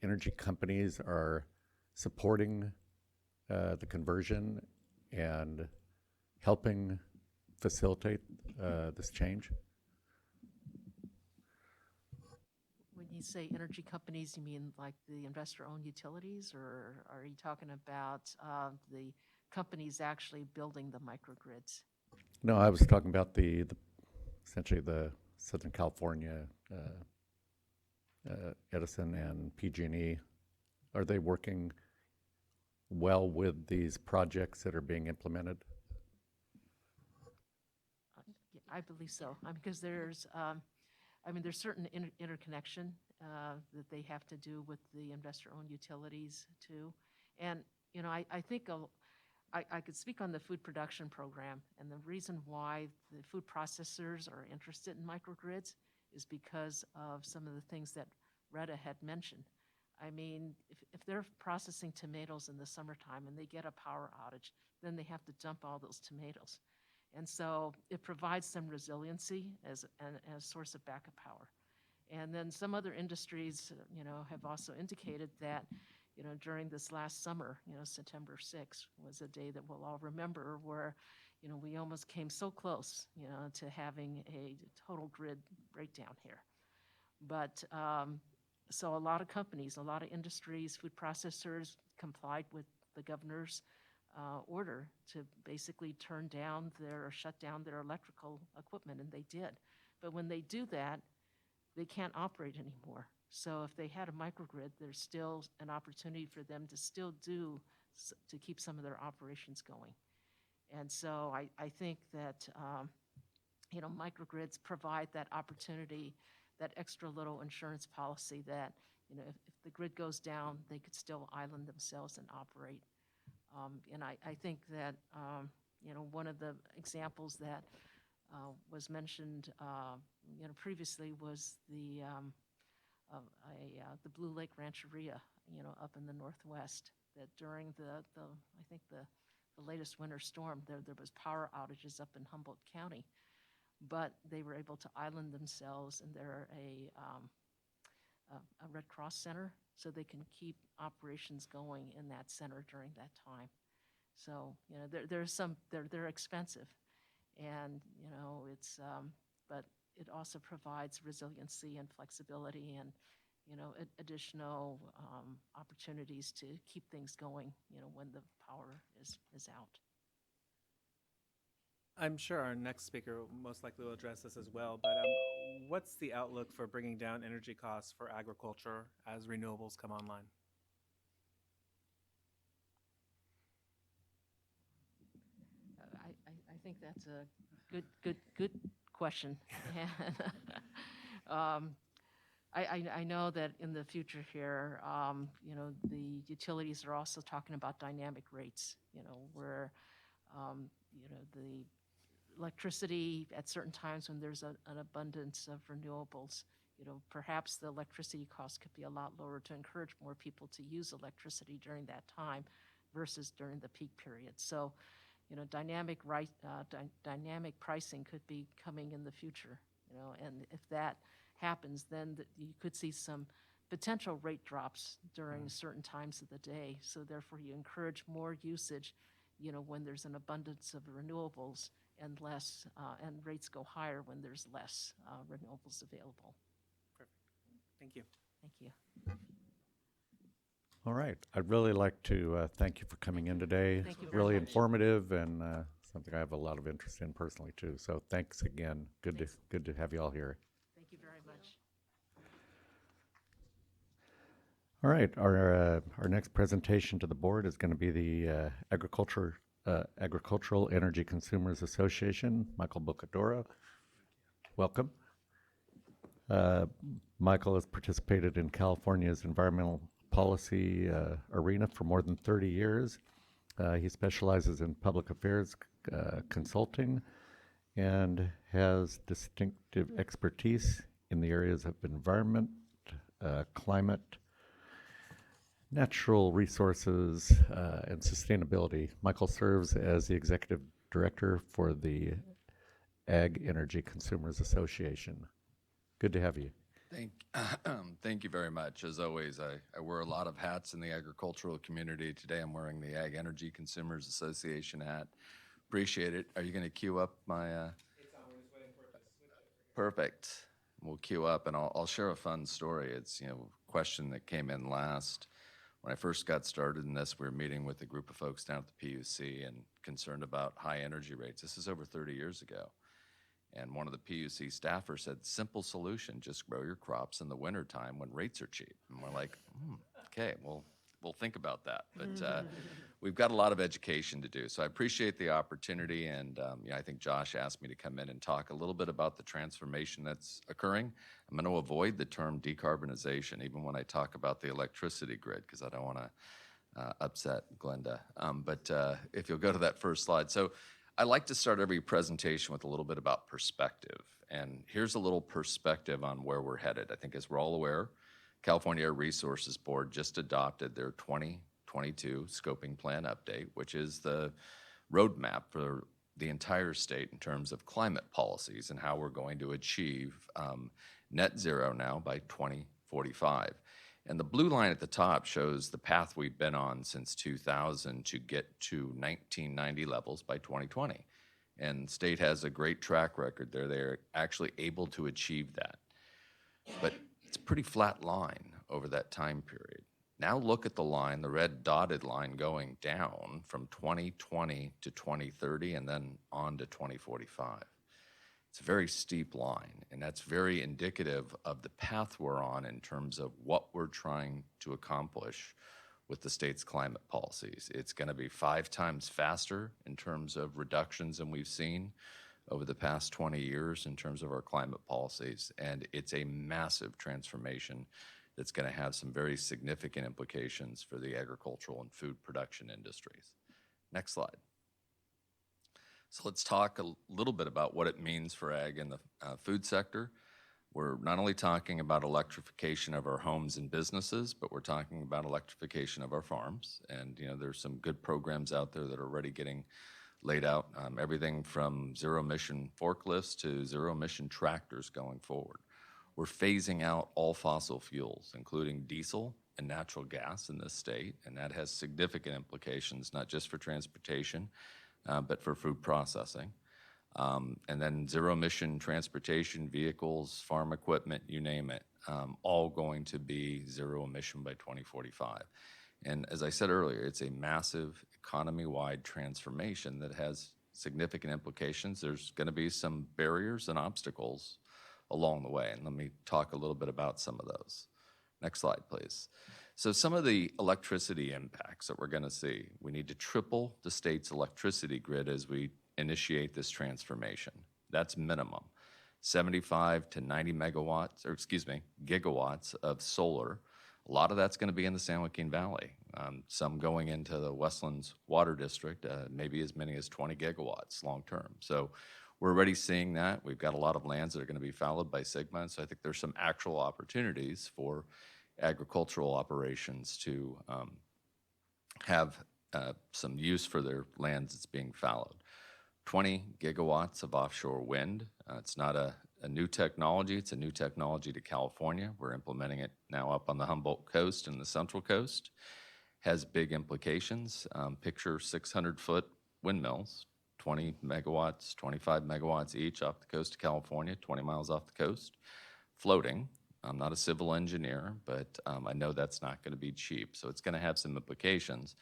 energy companies are supporting the conversion and helping facilitate this change? When you say energy companies, you mean like the investor-owned utilities, or are you talking about the companies actually building the microgrids? No, I was talking about the essentially the Southern California Edison and PG&E. Are they working well with these projects that are being implemented? I believe so, because there's, there's certain interconnection that they have to do with the investor-owned utilities too. And, you know, I think I could speak on the food production program, and the reason why the food processors are interested in microgrids is because of some of the things that Retta had mentioned. I mean, if they're processing tomatoes in the summertime and they get a power outage, then they have to dump all those tomatoes. And so it provides some resiliency as a source of backup power. And then some other industries, you know, have also indicated that, you know, during this last summer, you know, September 6th was a day that we'll all remember where, you know, we almost came so close, you know, to having a total grid breakdown here. But so a lot of companies, a lot of industries, food processors complied with the governor's order to basically turn down or shut down their electrical equipment, and they did. But when they do that, they can't operate anymore So if they had a microgrid, there's still an opportunity for them to still to keep some of their operations going. And so I think that, microgrids provide that opportunity, that extra little insurance policy that, if the grid goes down, they could still island themselves and operate. And I think that, one of the examples that was mentioned, previously was the Blue Lake Rancheria, up in the Northwest, that during I think the latest winter storm, there was power outages up in Humboldt County, but they were able to island themselves, and they're a Red Cross center, so they can keep operations going in that center during that time. So, they're expensive, and, it's, but it also provides resiliency and flexibility and, additional opportunities to keep things going, when the power is out. I'm sure our next speaker most likely will address this as well, but what's the outlook for bringing down energy costs for agriculture as renewables come online? I think that's a good question. I know that in the future here, the utilities are also talking about dynamic rates, where, the electricity at certain times when there's an abundance of renewables, perhaps the electricity cost could be a lot lower to encourage more people to use electricity during that time versus during the peak period. So, dynamic pricing could be coming in the future, and if that happens, then you could see some potential rate drops during certain times of the day. So therefore, you encourage more usage, when there's an abundance of renewables, and less, and rates go higher when there's less renewables available. Perfect. Thank you. Thank you. All right. I'd really like to thank you for coming in today. Thank you very Really much. informative and something I have a lot of interest in personally too. So thanks again. Good to have you all here. Thank you very much. All right. Our next presentation to the board is going to be the Agricultural Energy Consumers Association. Michael Bocadoro, welcome. Michael has participated in California's environmental policy arena for more than 30 years. He specializes in public affairs consulting and has distinctive expertise in the areas of environment, climate, natural resources, and sustainability. Michael serves as the executive director for the Ag Energy Consumers Association. Good to have you. Thank you very much. As always, I wear a lot of hats in the agricultural community. Today I'm wearing the Ag Energy Consumers Association hat. Appreciate it. Are you going to queue up my... It's on. We're just waiting for it to switch it. Perfect. We'll queue up, and I'll share a fun story. It's, a question that came in last. When I first got started in this, we were meeting with a group of folks down at the PUC and concerned about high energy rates. This is over 30 years ago. And one of the PUC staffers said, simple solution, just grow your crops in the wintertime when rates are cheap. And we're like, okay, well, we'll think about that. But we've got a lot of education to do. So I appreciate the opportunity. And I think Josh asked me to come in and talk a little bit about the transformation that's occurring. I'm going to avoid the term decarbonization, even when I talk about the electricity grid, because I don't want to upset Glenda. But if you'll go to that first slide. So I like to start every presentation with a little bit about perspective. And here's a little perspective on where we're headed. I think as we're all aware, California Air Resources Board just adopted their 2022 scoping plan update, which is the roadmap for the entire state in terms of climate policies and how we're going to achieve net zero now by 2045. And the blue line at the top shows the path we've been on since 2000 to get to 1990 levels by 2020. And state has a great track record there. They're actually able to achieve that. But it's a pretty flat line over that time period. Now look at the line, the red dotted line going down from 2020 to 2030 and then on to 2045. It's a very steep line, and that's very indicative of the path we're on in terms of what we're trying to accomplish with the state's climate policies. It's going to be 5 times faster in terms of reductions than we've seen over the past 20 years in terms of our climate policies, and it's a massive transformation that's going to have some very significant implications for the agricultural and food production industries. Next slide. So let's talk a little bit about what it means for ag and the food sector. We're not only talking about electrification of our homes and businesses, but we're talking about electrification of our farms. And there's some good programs out there that are already getting laid out, everything from zero-emission forklifts to zero-emission tractors going forward. We're phasing out all fossil fuels, including diesel and natural gas in this state, and that has significant implications, not just for transportation, but for food processing. And then zero-emission transportation vehicles, farm equipment, you name it, all going to be zero-emission by 2045. And as I said earlier, it's a massive economy-wide transformation that has significant implications. There's going to be some barriers and obstacles along the way, and let me talk a little bit about some of those. Next slide, please. So some of the electricity impacts that we're going to see, we need to triple the state's electricity grid as we initiate this transformation. That's minimum. 75 to 90 megawatts, or gigawatts of solar. A lot of that's going to be in the San Joaquin Valley, some going into the Westlands Water District, maybe as many as 20 gigawatts long term. So we're already seeing that. We've got a lot of lands that are going to be followed by Sigma, and so I think there's some actual opportunities for agricultural operations to have some use for their lands that's being followed. 20 gigawatts of offshore wind. It's not a new technology. It's a new technology to California. We're implementing it now up on the Humboldt Coast and the Central Coast. Has big implications. Picture 600-foot windmills, 20 megawatts, 25 megawatts each off the coast of California, 20 miles off the coast, floating. I'm not a civil engineer, but I know that's not going to be cheap. So it's going to have some implications.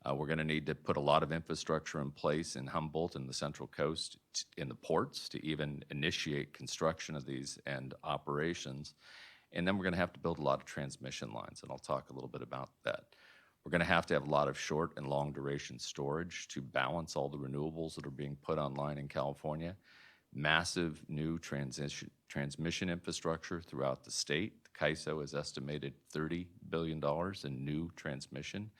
We're going to need to put a lot of infrastructure in place in Humboldt and the Central Coast in the ports to even initiate construction of these and operations. And then we're going to have to build a lot of transmission lines, and I'll talk a little bit about that. We're going to have a lot of short and long duration storage to balance all the renewables that are being put online in California. Massive new transmission infrastructure throughout the state. CAISO has estimated $30 billion in new transmission.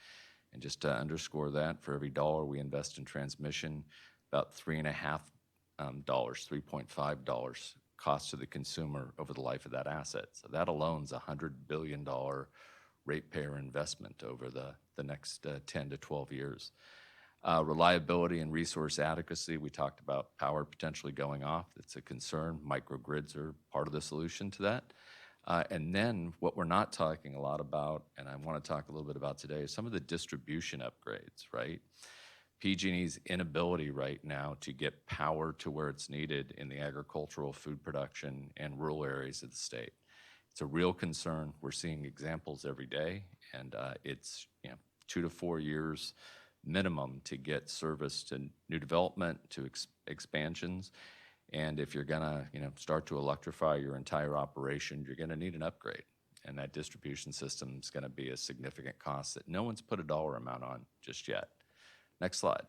And just to underscore that, for every dollar we invest in transmission, about $3.5 cost to the consumer over the life of that asset. So that alone is a $100 billion ratepayer investment over the next 10 to 12 years. Reliability and resource adequacy, we talked about power potentially going off. It's a concern. Microgrids are part of the solution to that. And then what we're not talking a lot about, and I want to talk a little bit about today, is some of the distribution upgrades, right? PG&E's inability right now to get power to where it's needed in the agricultural, food production, and rural areas of the state. It's a real concern. We're seeing examples every day, and it's 2 to 4 years minimum to get service to new development, to expansions. And if you're gonna start to electrify your entire operation, you're gonna need an upgrade. And that distribution system is gonna be a significant cost that no one's put a dollar amount on just yet. Next slide.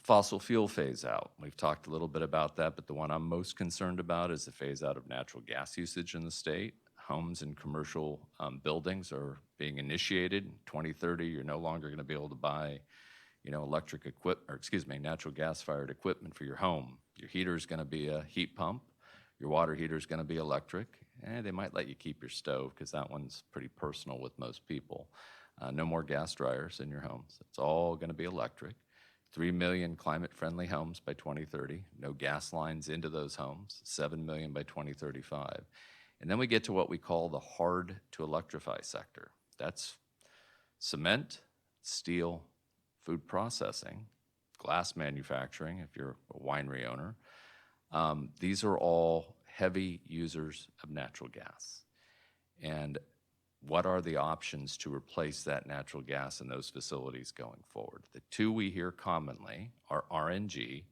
Fossil fuel phase out. We've talked a little bit about that, but the one I'm most concerned about is the phase out of natural gas usage in the state. Homes and commercial buildings are being initiated. In 2030, you're no longer going to be able to buy, natural gas-fired equipment for your home. Your heater is going to be a heat pump. Your water heater is going to be electric. And they might let you keep your stove because that one's pretty personal with most people. No more gas dryers in your homes. It's all going to be electric. 3 million climate-friendly homes by 2030. No gas lines into those homes. 7 million by 2035. And then we get to what we call the hard-to-electrify sector. That's cement, steel, food processing, glass manufacturing, if you're a winery owner. These are all heavy users of natural gas. And what are the options to replace that natural gas in those facilities going forward? The two we hear commonly are RNG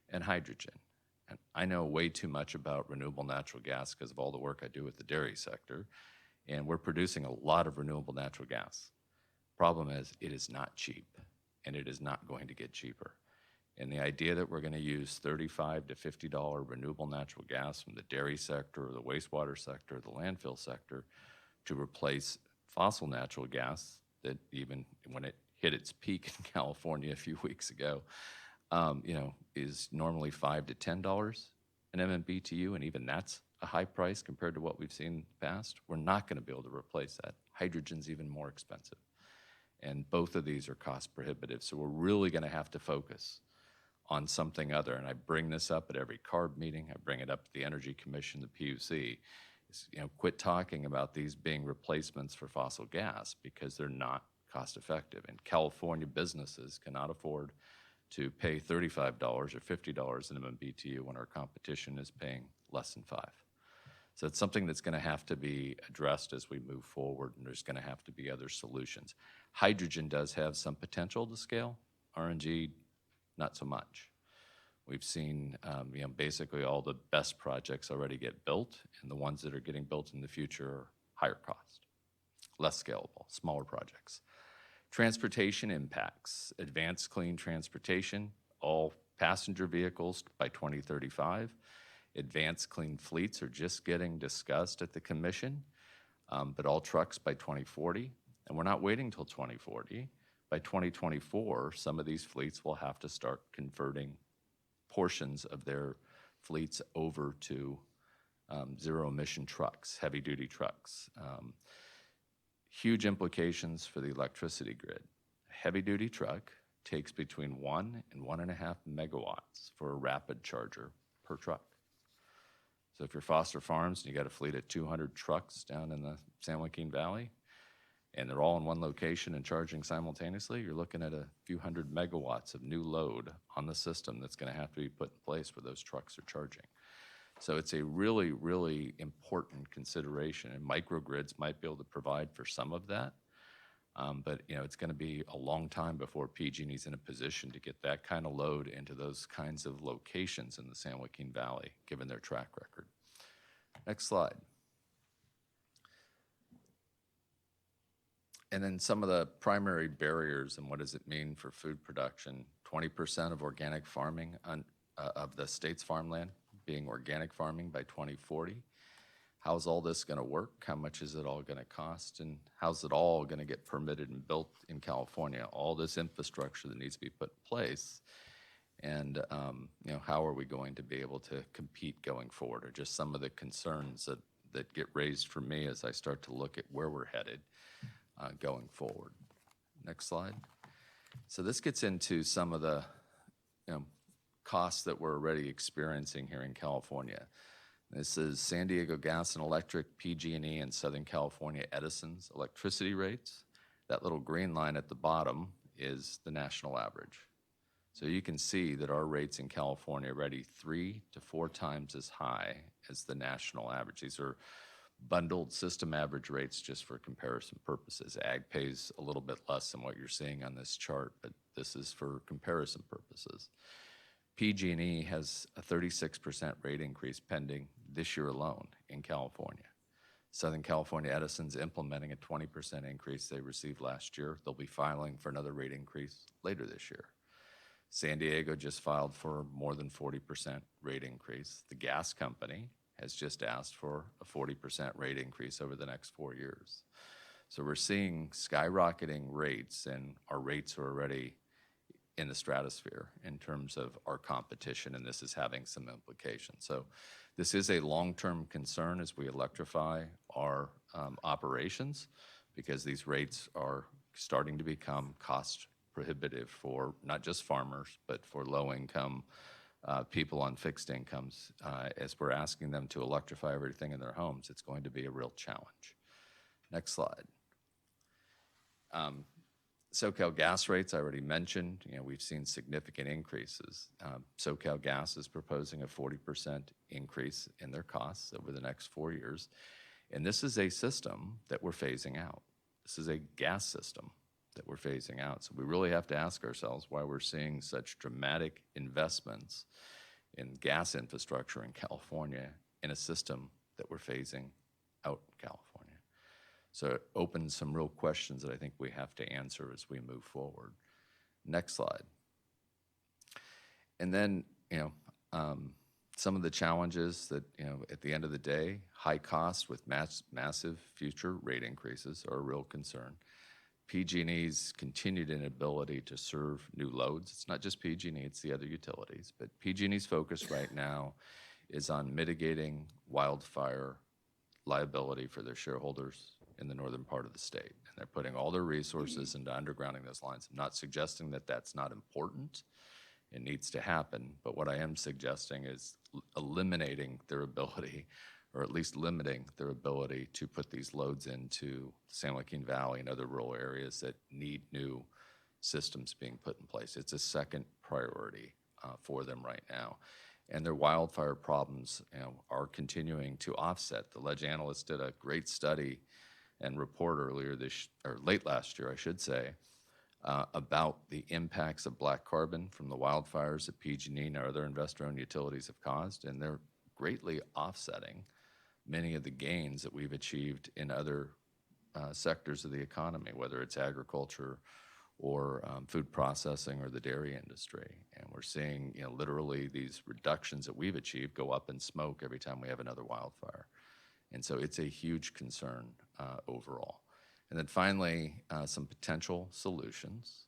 and hydrogen. And I know way too much about renewable natural gas because of all the work I do with the dairy sector. And we're producing a lot of renewable natural gas. Problem is, it is not cheap, and it is not going to get cheaper. And the idea that we're going to use $35 to $50 renewable natural gas from the dairy sector or the wastewater sector or the landfill sector to replace fossil natural gas that even when it hit its peak in California a few weeks ago, is normally $5 to $10 an MMBTU, and even that's a high price compared to what we've seen in the past. We're not going to be able to replace that. Hydrogen's even more expensive. And both of these are cost prohibitive. So we're really going to have to focus on something other. And I bring this up at every CARB meeting. I bring it up at the Energy Commission, the PUC. Is, quit talking about these being replacements for fossil gas because they're not cost effective. And California businesses cannot afford to pay $35 or $50 an MMBTU when our competition is paying less than $5. So it's something that's going to have to be addressed as we move forward, and there's going to have to be other solutions. Hydrogen does have some potential to scale. RNG, not so much. We've seen, basically all the best projects already get built, and the ones that are getting built in the future are higher cost, less scalable, smaller projects. Transportation impacts, advanced clean transportation, all passenger vehicles by 2035. Advanced clean fleets are just getting discussed at the commission, but all trucks by 2040. And we're not waiting till 2040. By 2024, some of these fleets will have to start converting portions of their fleets over to zero-emission trucks, heavy-duty trucks. Huge implications for the electricity grid. A heavy-duty truck takes between 1 and 1.5 megawatts for a rapid charger per truck. So if you're Foster Farms and you got a fleet of 200 trucks down in the San Joaquin Valley, and they're all in one location and charging simultaneously, you're looking at a few hundred megawatts of new load on the system that's going to have to be put in place where those trucks are charging. So it's a really, really important consideration, and microgrids might be able to provide for some of that. But it's going to be a long time before PG&E is in a position to get that kind of load into those kinds of locations in the San Joaquin Valley, given their track record. Next slide. And then some of the primary barriers and what does it mean for food production. 20% of organic farming of the state's farmland being organic farming by 2040. How's all this going to work? How much is it all going to cost? And how's it all going to get permitted and built in California? All this infrastructure that needs to be put in place. And, how are we going to be able to compete going forward? Are just some of the concerns that get raised for me as I start to look at where we're headed going forward. Next slide. So this gets into some of the costs that we're already experiencing here in California. This is San Diego Gas and Electric, PG&E, and Southern California Edison's electricity rates. That little green line at the bottom is the national average. So you can see that our rates in California are already 3 to 4 times as high as the national average. These are bundled system average rates just for comparison purposes. Ag pays a little bit less than what you're seeing on this chart, but this is for comparison purposes. PG&E has a 36% rate increase pending this year alone in California. Southern California Edison's implementing a 20% increase they received last year. They'll be filing for another rate increase later this year. San Diego just filed for more than 40% rate increase. The gas company has just asked for a 40% rate increase over the next 4 years. So we're seeing skyrocketing rates, and our rates are already in the stratosphere in terms of our competition, and this is having some implications. So this is a long-term concern as we electrify our operations, because these rates are starting to become cost prohibitive for not just farmers, but for low-income people on fixed incomes. As we're asking them to electrify everything in their homes, it's going to be a real challenge. Next slide. SoCal gas rates, I already mentioned, we've seen significant increases. SoCal Gas is proposing a 40% increase in their costs over the next 4 years. And this is a system that we're phasing out. This is a gas system that we're phasing out. So we really have to ask ourselves why we're seeing such dramatic investments in gas infrastructure in California in a system that we're phasing out in California. So it opens some real questions that I think we have to answer as we move forward. Next slide. And then, some of the challenges that, at the end of the day, high costs with massive future rate increases are a real concern. PG&E's continued inability to serve new loads. It's not just PG&E, it's the other utilities. But PG&E's focus right now is on mitigating wildfire liability for their shareholders in the northern part of the state. And they're putting all their resources into undergrounding those lines. I'm not suggesting that that's not important. It needs to happen. But what I am suggesting is eliminating their ability, or at least limiting their ability to put these loads into San Joaquin Valley and other rural areas that need new systems being put in place. It's a second priority for them right now. And their wildfire problems are continuing to offset. The Ledge analysts did a great study and report late last year, I should say, about the impacts of black carbon from the wildfires that PG&E and our other investor-owned utilities have caused, and they're greatly offsetting many of the gains that we've achieved in other sectors of the economy, whether it's agriculture or food processing or the dairy industry. And we're seeing, literally these reductions that we've achieved go up in smoke every time we have another wildfire. And so it's a huge concern overall. And then finally, some potential solutions.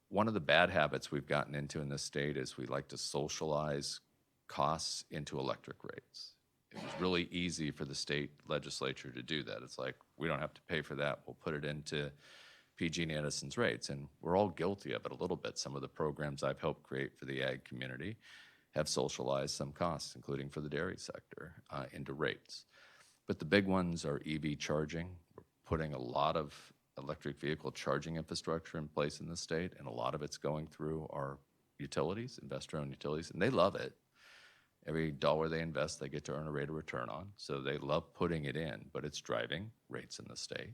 One of the bad habits we've gotten into in this state is we like to socialize costs into electric rates. It was really easy for the state legislature to do that. It's like, we don't have to pay for that. We'll put it into PG&E Edison's rates. And we're all guilty of it a little bit. Some of the programs I've helped create for the ag community have socialized some costs, including for the dairy sector, into rates. But the big ones are EV charging. We're putting a lot of electric vehicle charging infrastructure in place in the state, and a lot of it's going through our utilities, investor-owned utilities, and they love it. Every dollar they invest, they get to earn a rate of return on. So they love putting it in, but it's driving rates in the state.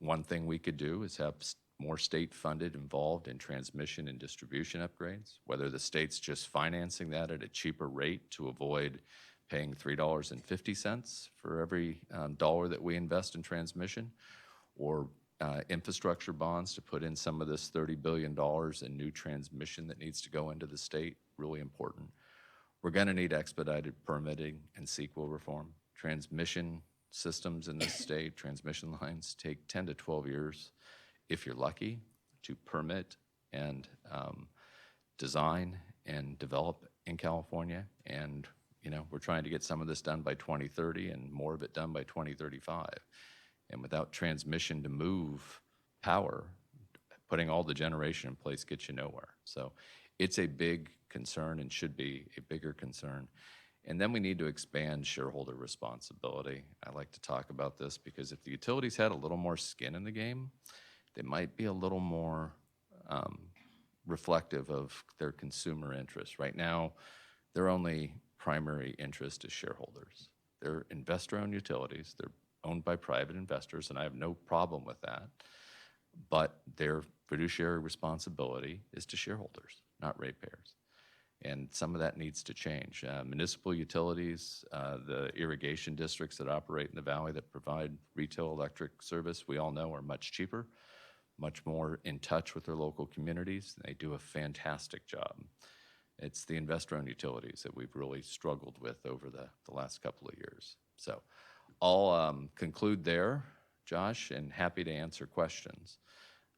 One thing we could do is have more state-funded involved in transmission and distribution upgrades, whether the state's just financing that at a cheaper rate to avoid paying $3.50 for every dollar that we invest in transmission, or infrastructure bonds to put in some of this $30 billion in new transmission that needs to go into the state, really important. We're going to need expedited permitting and CEQA reform. Transmission systems in this state, transmission lines, take 10 to 12 years, if you're lucky, to permit and design and develop in California. And, we're trying to get some of this done by 2030 and more of it done by 2035. And without transmission to move power, putting all the generation in place gets you nowhere. So it's a big concern and should be a bigger concern. And then we need to expand shareholder responsibility. I like to talk about this because if the utilities had a little more skin in the game, they might be a little more reflective of their consumer interests. Right now, their only primary interest is shareholders. They're investor-owned utilities. They're owned by private investors, and I have no problem with that. But their fiduciary responsibility is to shareholders, not ratepayers. And some of that needs to change. Municipal utilities, the irrigation districts that operate in the valley that provide retail electric service, we all know are much cheaper, much more in touch with their local communities. They do a fantastic job. It's the investor-owned utilities that we've really struggled with over the last couple of years. So I'll conclude there, Josh, and happy to answer questions.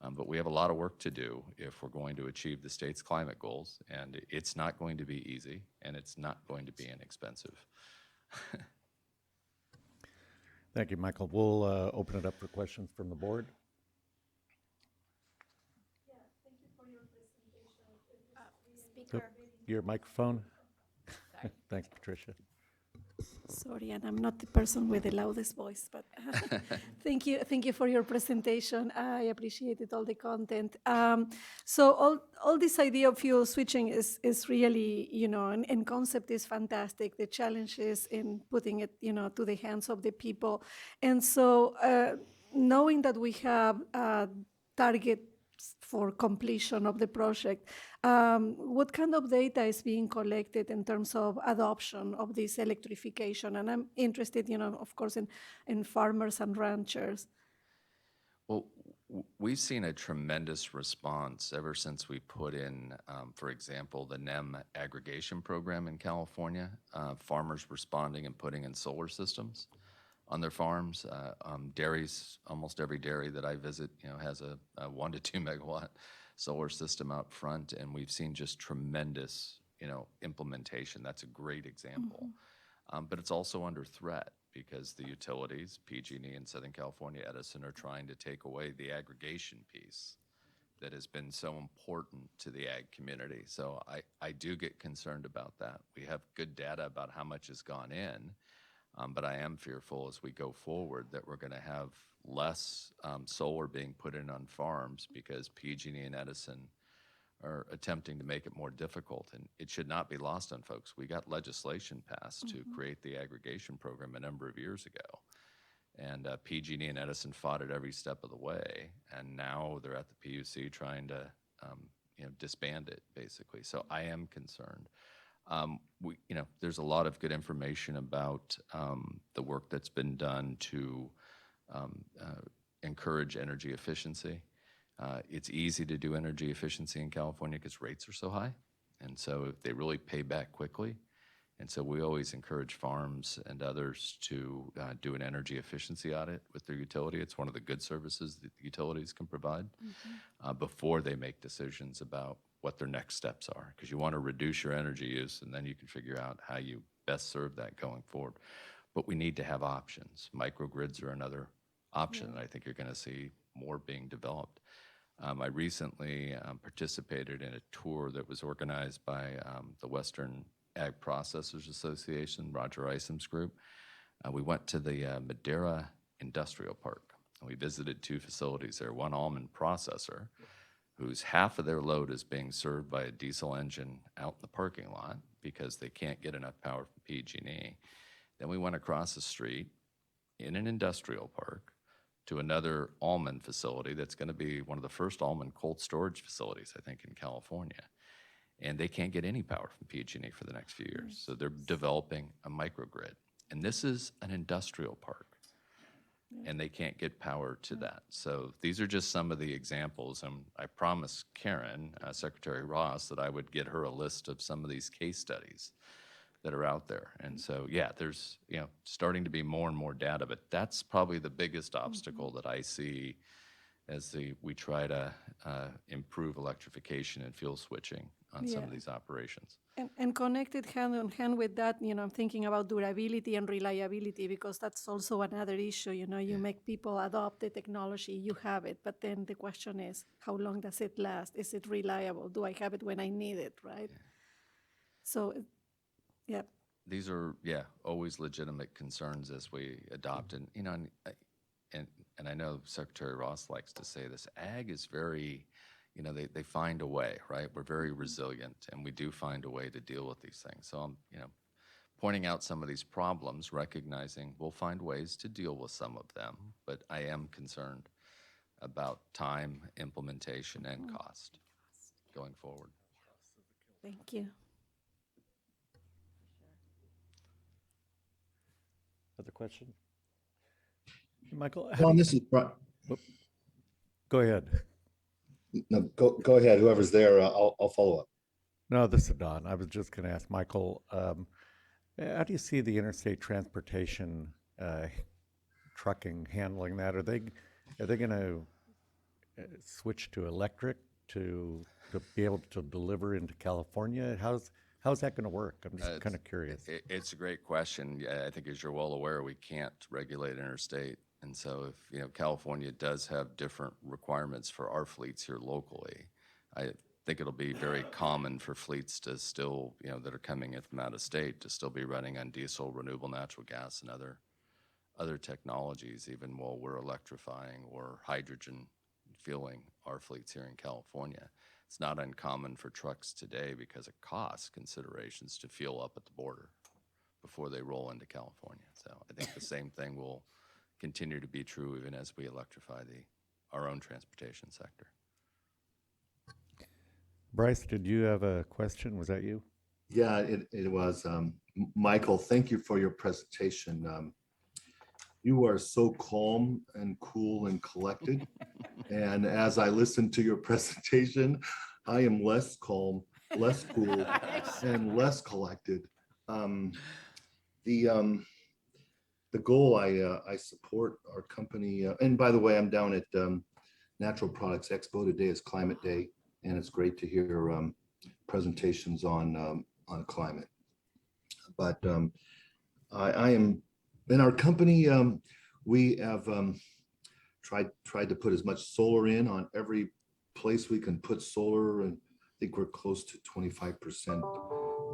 But we have a lot of work to do if we're going to achieve the state's climate goals, and it's not going to be easy, and it's not going to be inexpensive. Thank you, Michael. We'll open it up for questions from the board. Yeah, thank you for your presentation. Speaker. Your microphone. Thanks, Patricia. Sorry, and I'm not the person with the loudest voice, but thank you for your presentation. I appreciated all the content. So all this idea of fuel switching is really, in concept is fantastic. The challenge is in putting it, to the hands of the people. And so knowing that we have target for completion of the project. What kind of data is being collected in terms of adoption of this electrification? And I'm interested, of course, in farmers and ranchers. Well, we've seen a tremendous response ever since we put in, for example, the NEM aggregation program in California, farmers responding and putting in solar systems on their farms. Dairies, almost every dairy that I visit, has a 1 to 2 megawatt solar system out front, and we've seen just tremendous, implementation. That's a great example. But it's also under threat because the utilities, PG&E in Southern California, Edison, are trying to take away the aggregation piece that has been so important to the ag community. So I do get concerned about that. We have good data about how much has gone in, but I am fearful as we go forward that we're going to have less solar being put in on farms because PG&E and Edison are attempting to make it more difficult. And it should not be lost on folks. We got legislation passed to create the aggregation program a number of years ago. And PG&E and Edison fought it every step of the way. And now they're at the PUC trying to disband it, basically. So I am concerned. There's a lot of good information about the work that's been done to encourage energy efficiency. It's easy to do energy efficiency in California because rates are so high, and so they really pay back quickly. And so we always encourage farms and others to do an energy efficiency audit with their utility. It's one of the good services that utilities can provide before they make decisions about what their next steps are, because you want to reduce your energy use, and then you can figure out how you best serve that going forward. But we need to have options. Microgrids are another option that I think you're going to see more being developed. I recently participated in a tour that was organized by the Western Ag Processors Association, Roger Isom's group. We went to the Madera Industrial Park, and we visited 2 facilities there, one almond processor, whose half of their load is being served by a diesel engine out in the parking lot because they can't get enough power from PG&E. Then we went across the street in an industrial park to another almond facility that's going to be one of the first almond cold storage facilities, I think, in California. And they can't get any power from PG&E for the next few years. So they're developing a microgrid. And this is an industrial park. And they can't get power to that. So these are just some of the examples. And I promised Karen, Secretary Ross, that I would get her a list of some of these case studies that are out there. And so, yeah, there's, starting to be more and more data, but that's probably the biggest obstacle that I see as we try to improve electrification and fuel switching on some of these operations. And connected hand in hand with that, I'm thinking about durability and reliability, because that's also another issue. You make people adopt the technology, you have it, but then the question is, how long does it last? Is it reliable? Do I have it when I need it, right? So, yeah. These are, always legitimate concerns as we adopt. And, and I know Secretary Ross likes to say this, ag is very, they find a way, right? We're very resilient, and we do find a way to deal with these things. So I'm, pointing out some of these problems, recognizing we'll find ways to deal with some of them, but I am concerned about time, implementation, and cost going forward. Thank you. Other question? Michael? Don, this is Brian. Go ahead. No, go ahead. Whoever's there, I'll follow up. No, this is Don. I was just going to ask Michael, how do you see the interstate transportation trucking handling that? Are they going to switch to electric to be able to deliver into California? How's that going to work? I'm just kind of curious. It's a great question. I think, as you're well aware, we can't regulate interstate. And so if, California does have different requirements for our fleets here locally, I think it'll be very common for fleets to still, that are coming in from out of state, to still be running on diesel, renewable natural gas, and other technologies, even while we're electrifying or hydrogen fueling our fleets here in California. It's not uncommon for trucks today, because of cost considerations, to fuel up at the border before they roll into California. So I think the same thing will continue to be true even as we electrify our own transportation sector. Bryce, did you have a question? Was that you? Yeah, it was. Michael, thank you for your presentation. You are so calm and cool and collected. And as I listened to your presentation, I am less calm, less cool, and less collected. The goal I support our company. And by the way, I'm down at Natural Products Expo. Today is Climate Day, and it's great to hear presentations on climate. But I am in our company. We have tried to put as much solar in on every place we can put solar, and I think we're close to 25%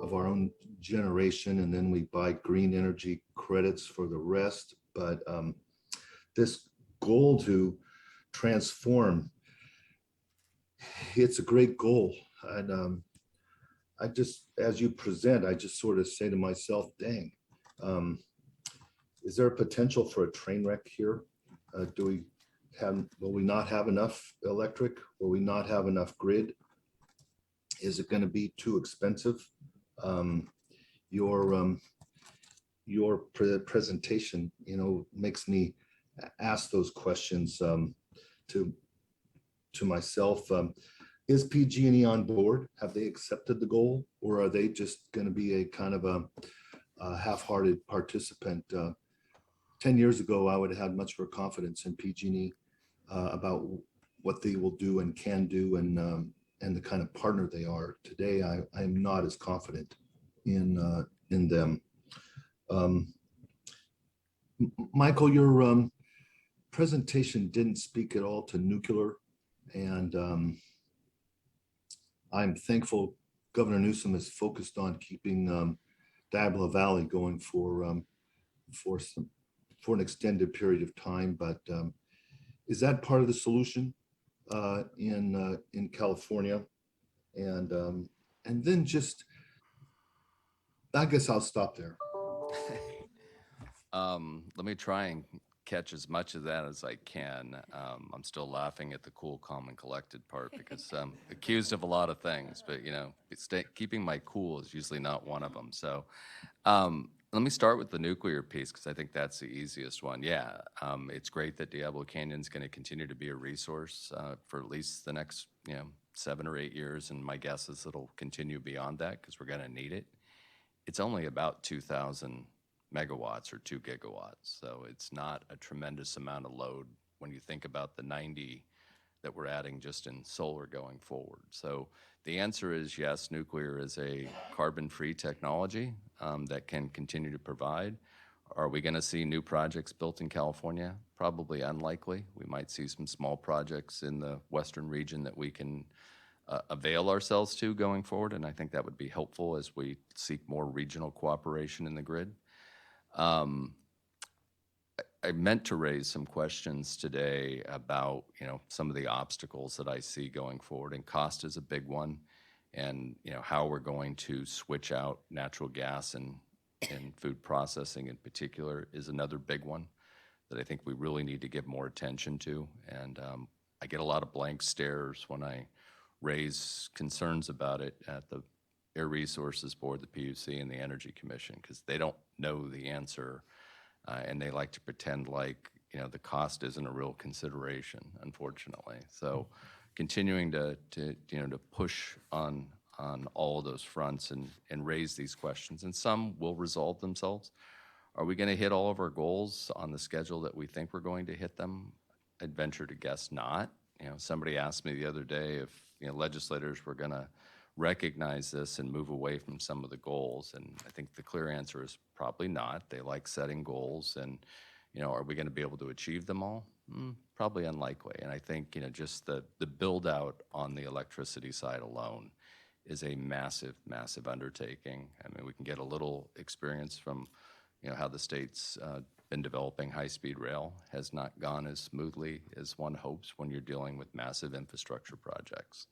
of our own generation, and then we buy green energy credits for the rest. But this goal to transform, it's a great goal. And I just, as you present, I just sort of say to myself, dang, is there a potential for a train wreck here? Will we not have enough electric? Will we not have enough grid? Is it going to be too expensive? Your presentation, makes me ask those questions to myself. Is PG&E on board? Have they accepted the goal, or are they just going to be a kind of a half-hearted participant? 10 years ago, I would have had much more confidence in PG&E about what they will do and can do, and the kind of partner they are. Today, I am not as confident in them. Michael, your presentation didn't speak at all to nuclear, and I'm thankful Governor Newsom is focused on keeping Diablo Valley going for an extended period of time. But is that part of the solution in California? And then just, I guess I'll stop there. Let me try and catch as much of that as I can. I'm still laughing at the cool, calm, and collected part because I'm accused of a lot of things, but keeping my cool is usually not one of them. So let me start with the nuclear piece because I think that's the easiest one. Yeah, it's great that Diablo Canyon is going to continue to be a resource for at least the next 7 or 8 years, and my guess is it'll continue beyond that because we're going to need it. It's only about 2,000 megawatts or 2 gigawatts. So it's not a tremendous amount of load when you think about the 90 that we're adding just in solar going forward. So the answer is yes, nuclear is a carbon-free technology that can continue to provide. Are we going to see new projects built in California? Probably unlikely. We might see some small projects in the western region that we can avail ourselves to going forward, and I think that would be helpful as we seek more regional cooperation in the grid. I meant to raise some questions today about, some of the obstacles that I see going forward, and cost is a big one, and, how we're going to switch out natural gas and food processing in particular is another big one that I think we really need to give more attention to. And I get a lot of blank stares when I raise concerns about it at the Air Resources Board, the PUC, and the Energy Commission, because they don't know the answer, and they like to pretend like the cost isn't a real consideration, unfortunately. So, continuing to push on all of those fronts and raise these questions, and some will resolve themselves. Are we going to hit all of our goals on the schedule that we think we're going to hit them? I'd venture to guess not. Somebody asked me the other day if legislators were going to recognize this and move away from some of the goals, and I think the clear answer is probably not. They like setting goals, and are we going to be able to achieve them all? Probably unlikely. And I think just the build out on the electricity side alone is a massive undertaking. I mean, we can get a little experience from how the state's been developing. High-speed rail has not gone as smoothly as one hopes when you're dealing with massive infrastructure projects.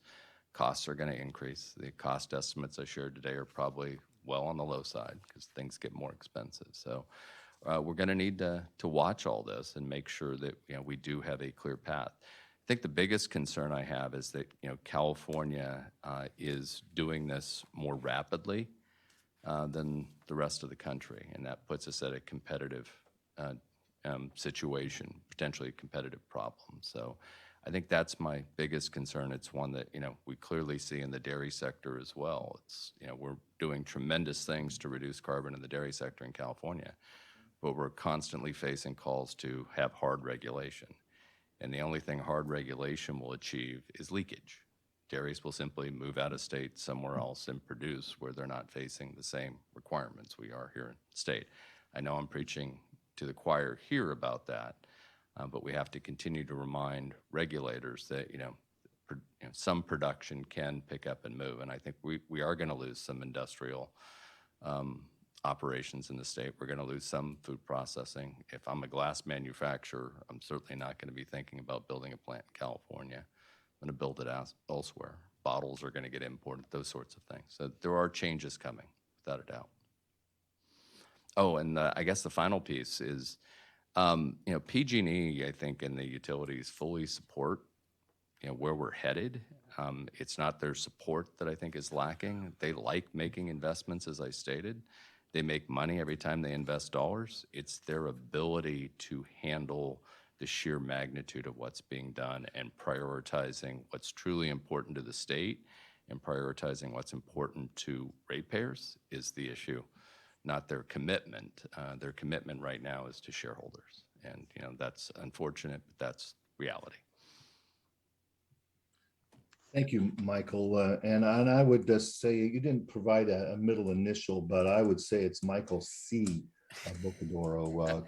Costs are going to increase. The cost estimates I shared today are probably well on the low side because things get more expensive. So we're going to need to watch all this and make sure that we do have a clear path. think the biggest concern I have is that, California is doing this more rapidly than the rest of the country, and that puts us at a competitive situation, potentially a competitive problem. So I think that's my biggest concern. It's one that, we clearly see in the dairy sector as well. It's, we're doing tremendous things to reduce carbon in the dairy sector in California, but we're constantly facing calls to have hard regulation. And the only thing hard regulation will achieve is leakage. Dairies will simply move out of state somewhere else and produce where they're not facing the same requirements we are here in state. I know I'm preaching to the choir here about that, but we have to continue to remind regulators that, some production can pick up and move. And I think we are going to lose some industrial operations in the state. We're going to lose some food processing. If I'm a glass manufacturer, I'm certainly not going to be thinking about building a plant in California. I'm going to build it elsewhere. Bottles are going to get imported, those sorts of things. So there are changes coming, without a doubt. Oh, and I guess the final piece is, PG&E, I think, and the utilities fully support, where we're headed. It's not their support that I think is lacking. They like making investments, as I stated. They make money every time they invest dollars. It's their ability to handle the sheer magnitude of what's being done and prioritizing what's truly important to the state and prioritizing what's important to ratepayers is the issue, not their commitment. Their commitment right now is to shareholders. And, that's unfortunate, but that's reality. Thank you, Michael. And I would just say, you didn't provide a middle initial, but I would say it's Michael C. Bocadoro.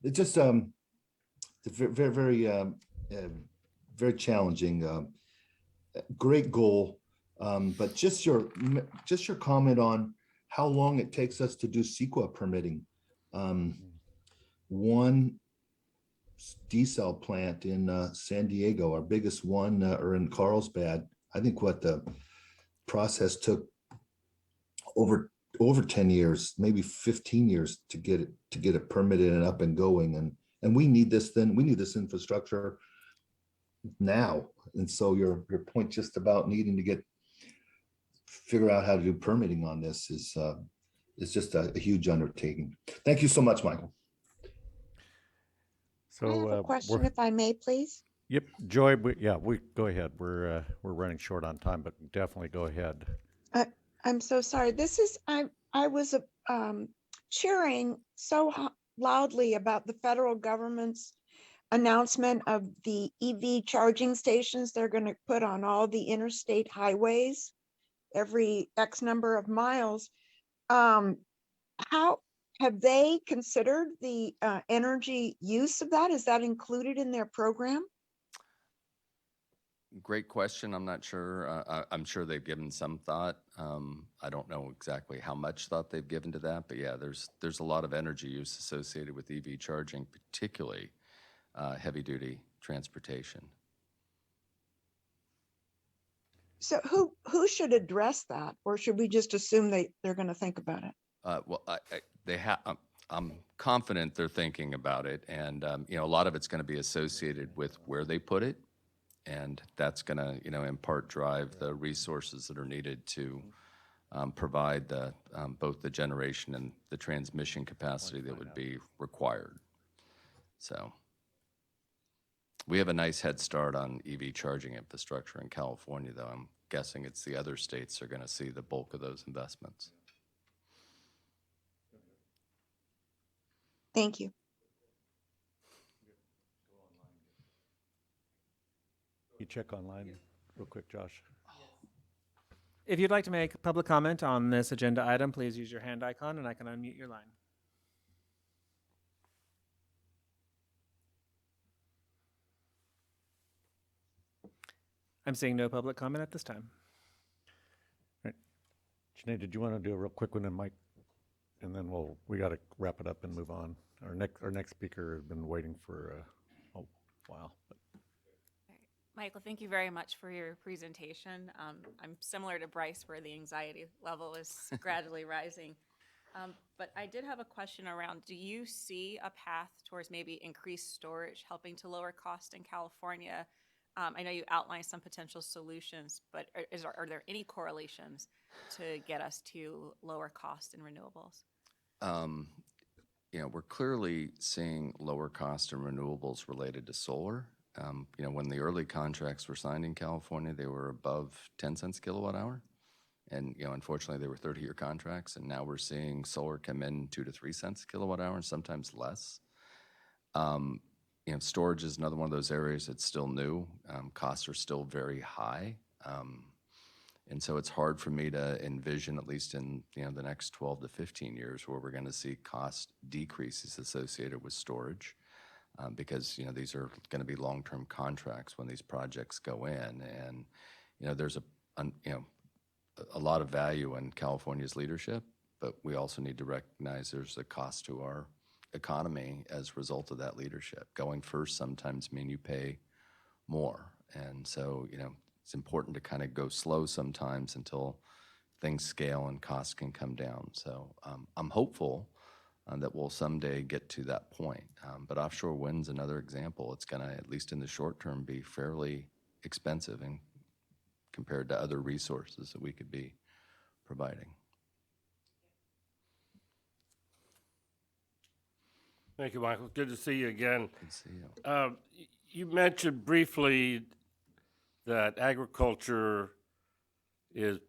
It's just it's very challenging. Great goal, but just your comment on how long it takes us to do CEQA permitting. One desal plant in San Diego, our biggest one, or in Carlsbad, I think what the process took over 10 years, maybe 15 years to get it permitted and up and going. And we need this infrastructure now. And so your point just about needing to figure out how to do permitting on this is just a huge undertaking. Thank you so much, Michael. So I have a question, if I may, please. Yep, Joy. We go ahead. We're running short on time, but definitely go ahead. I'm so sorry. I was cheering so loudly about the federal government's announcement of the EV charging stations they're going to put on all the interstate highways every X number of miles. How have they considered the energy use of that? Is that included in their program? Great question. I'm not sure. I'm sure they've given some thought. I don't know exactly how much thought they've given to that, but yeah, there's a lot of energy use associated with EV charging, particularly heavy duty transportation. So who should address that, or should we just assume they're going to think about it? Well, I'm confident they're thinking about it, and a lot of it's going to be associated with where they put it, and that's going to, in part drive the resources that are needed to provide both the generation and the transmission capacity that would be required. So we have a nice head start on EV charging infrastructure in California, though. I'm guessing it's the other states are going to see the bulk of those investments. Thank you. You check online real quick, Josh. If you'd like to make public comment on this agenda item, please use your hand icon and I can unmute your line. I'm seeing no public comment at this time. All right. Sinead, did you want to do a real quick one, and Mike? And then we got to wrap it up and move on. Our next speaker has been waiting for a while. But. Michael, thank you very much for your presentation. I'm similar to Bryce, where the anxiety level is gradually rising. But I did have a question around, do you see a path towards maybe increased storage helping to lower cost in California? I know you outlined some potential solutions, but are there any correlations to get us to lower cost in renewables? You know, we're clearly seeing lower cost in renewables related to solar. You know, when the early contracts were signed in California, they were above 10 cents kilowatt hour. And, you know, unfortunately, they were 30-year contracts. And now we're seeing solar come in 2 to 3 cents kilowatt hour, and sometimes less. You know, storage is another one of those areas that's still new. Costs are still very high. And so it's hard for me to envision, at least in, you know, the next 12 to 15 years, where we're going to see cost decreases associated with storage. Because, you know, these are going to be long-term contracts when these projects go in. And, you know, there's a lot of value in California's leadership, but we also need to recognize there's a cost to our economy as a result of that leadership. Going first sometimes mean you pay more. And so, you know, it's important to kind of go slow sometimes until things scale and costs can come down. So I'm hopeful that we'll someday get to that point. But offshore wind's another example. It's going to, at least in the short term, be fairly expensive and compared to other resources that we could be providing. Thank you, Michael. Good to see you again. Good to see you. You mentioned briefly that agriculture is,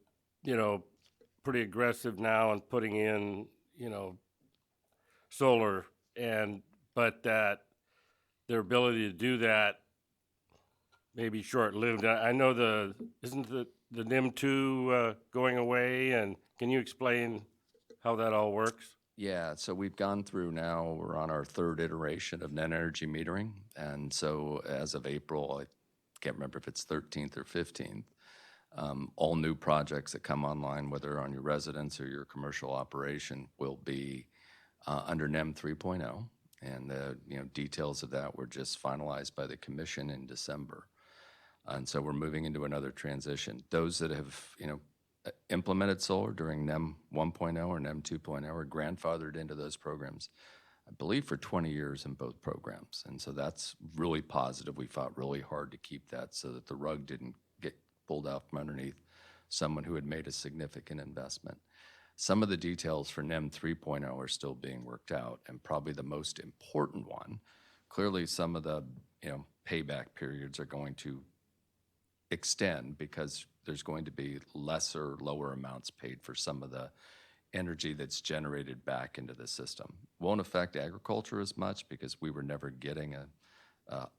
you know, pretty aggressive now in putting in, you know, solar, but that their ability to do that may be short-lived. I know isn't the NIM 2 going away, and can you explain how that all works? Yeah, so we've gone through now, we're on our third iteration of net energy metering. And so as of April, I can't remember if it's 13th or 15th, all new projects that come online, whether on your residence or your commercial operation, will be under NEM 3.0. And the details of that were just finalized by the commission in December. And so we're moving into another transition. Those that have, implemented solar during NEM 1.0 or NEM 2.0 are grandfathered into those programs, I believe, for 20 years in both programs. And so that's really positive. We fought really hard to keep that so that the rug didn't get pulled out from underneath someone who had made a significant investment. Some of the details for NEM 3.0 are still being worked out, and probably the most important one, clearly some of the payback periods are going to extend because there's going to be lower amounts paid for some of the energy that's generated back into the system. Won't affect agriculture as much because we were never getting a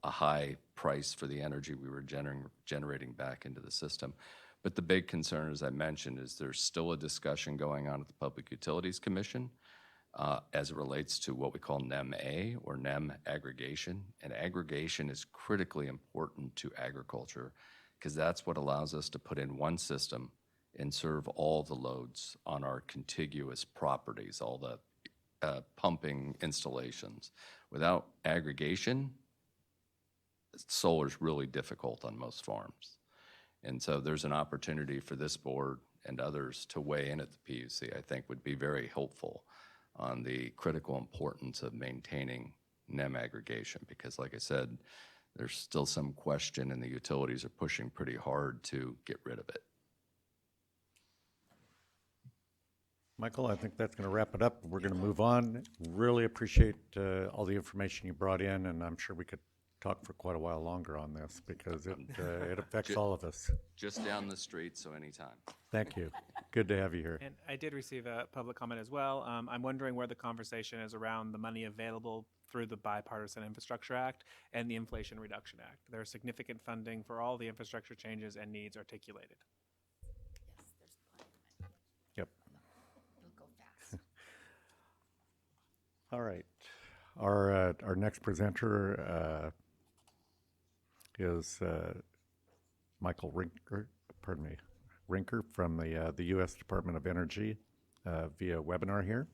high price for the energy we were generating back into the system. But the big concern, as I mentioned, is there's still a discussion going on at the Public Utilities Commission as it relates to what we call NEM-A or NEM aggregation. And aggregation is critically important to agriculture because that's what allows us to put in one system and serve all the loads on our contiguous properties, all the pumping installations. Without aggregation, solar is really difficult on most farms. And so there's an opportunity for this board and others to weigh in at the PUC, I think would be very helpful on the critical importance of maintaining NEM aggregation. Because like I said, there's still some question and the utilities are pushing pretty hard to get rid of it. Michael, I think that's going to wrap it up. We're going to move on. Really appreciate all the information you brought in, and I'm sure we could talk for quite a while longer on this because it affects all of us. Just down the street, so anytime. Thank you. Good to have you here. And I did receive a public comment as well. I'm wondering where the conversation is around the money available through the Bipartisan Infrastructure Act and the Inflation Reduction Act. There's significant funding for all the infrastructure changes and needs articulated. Yes, there's plenty of money. Yep. It'll go fast. All right. Our next presenter is Michael Rinker from the U.S. Department of Energy via webinar here.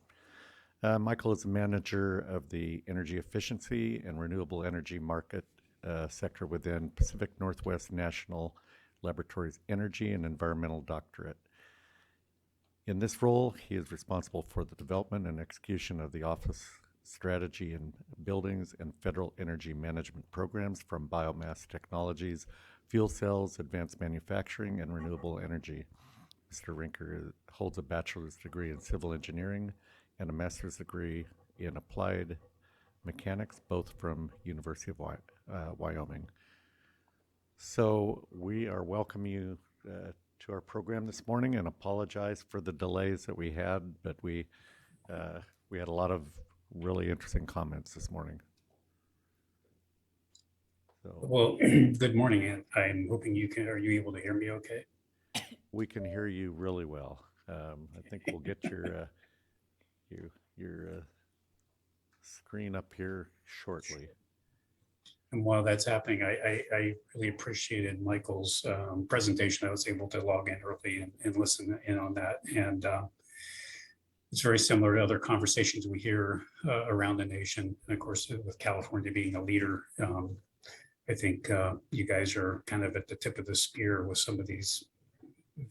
Michael is the manager of the energy efficiency and renewable energy market sector within Pacific Northwest National Laboratories Energy and Environmental Doctorate. In this role, he is responsible for the development and execution of the office strategy and buildings and federal energy management programs from biomass technologies, fuel cells, advanced manufacturing, and renewable energy. Mr. Rinker holds a bachelor's degree in civil engineering and a master's degree in applied mechanics, both from University of Wyoming. So we are welcoming you to our program this morning and apologize for the delays that we had, but we had a lot of really interesting comments this morning. So Well, good morning, and I'm hoping are you able to hear me okay? we can hear you really well. I think we'll get your screen up here shortly. And while that's happening, I really appreciated Michael's presentation. I was able to log in early and listen in on that. And it's very similar to other conversations we hear around the nation. And of course, with California being a leader, I think you guys are kind of at the tip of the spear with some of these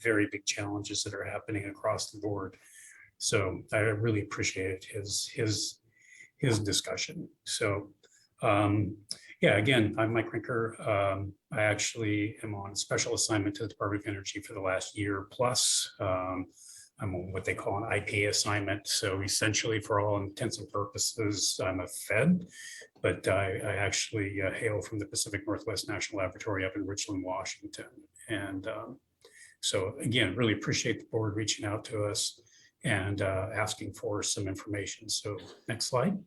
very big challenges that are happening across the board. So I really appreciated his discussion. So yeah, again, I'm Mike Rinker. I actually am on special assignment to the Department of Energy for the last year plus. I'm on what they call an IP assignment. So essentially, for all intents and purposes, I'm a Fed, but I actually hail from the Pacific Northwest National Laboratory up in Richland, Washington. And so again, really appreciate the board reaching out to us and asking for some information. So next slide.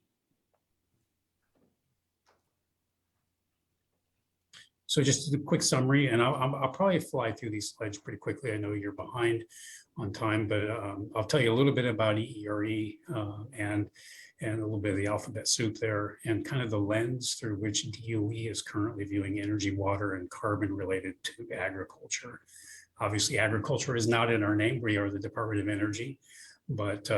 So just a quick summary, and I'll probably fly through these slides pretty quickly. I know you're behind on time, but I'll tell you a little bit about EERE and a little bit of the alphabet soup there, and kind of the lens through which DOE is currently viewing energy, water, and carbon related to agriculture. Obviously, agriculture is not in our name. We are the Department of Energy, but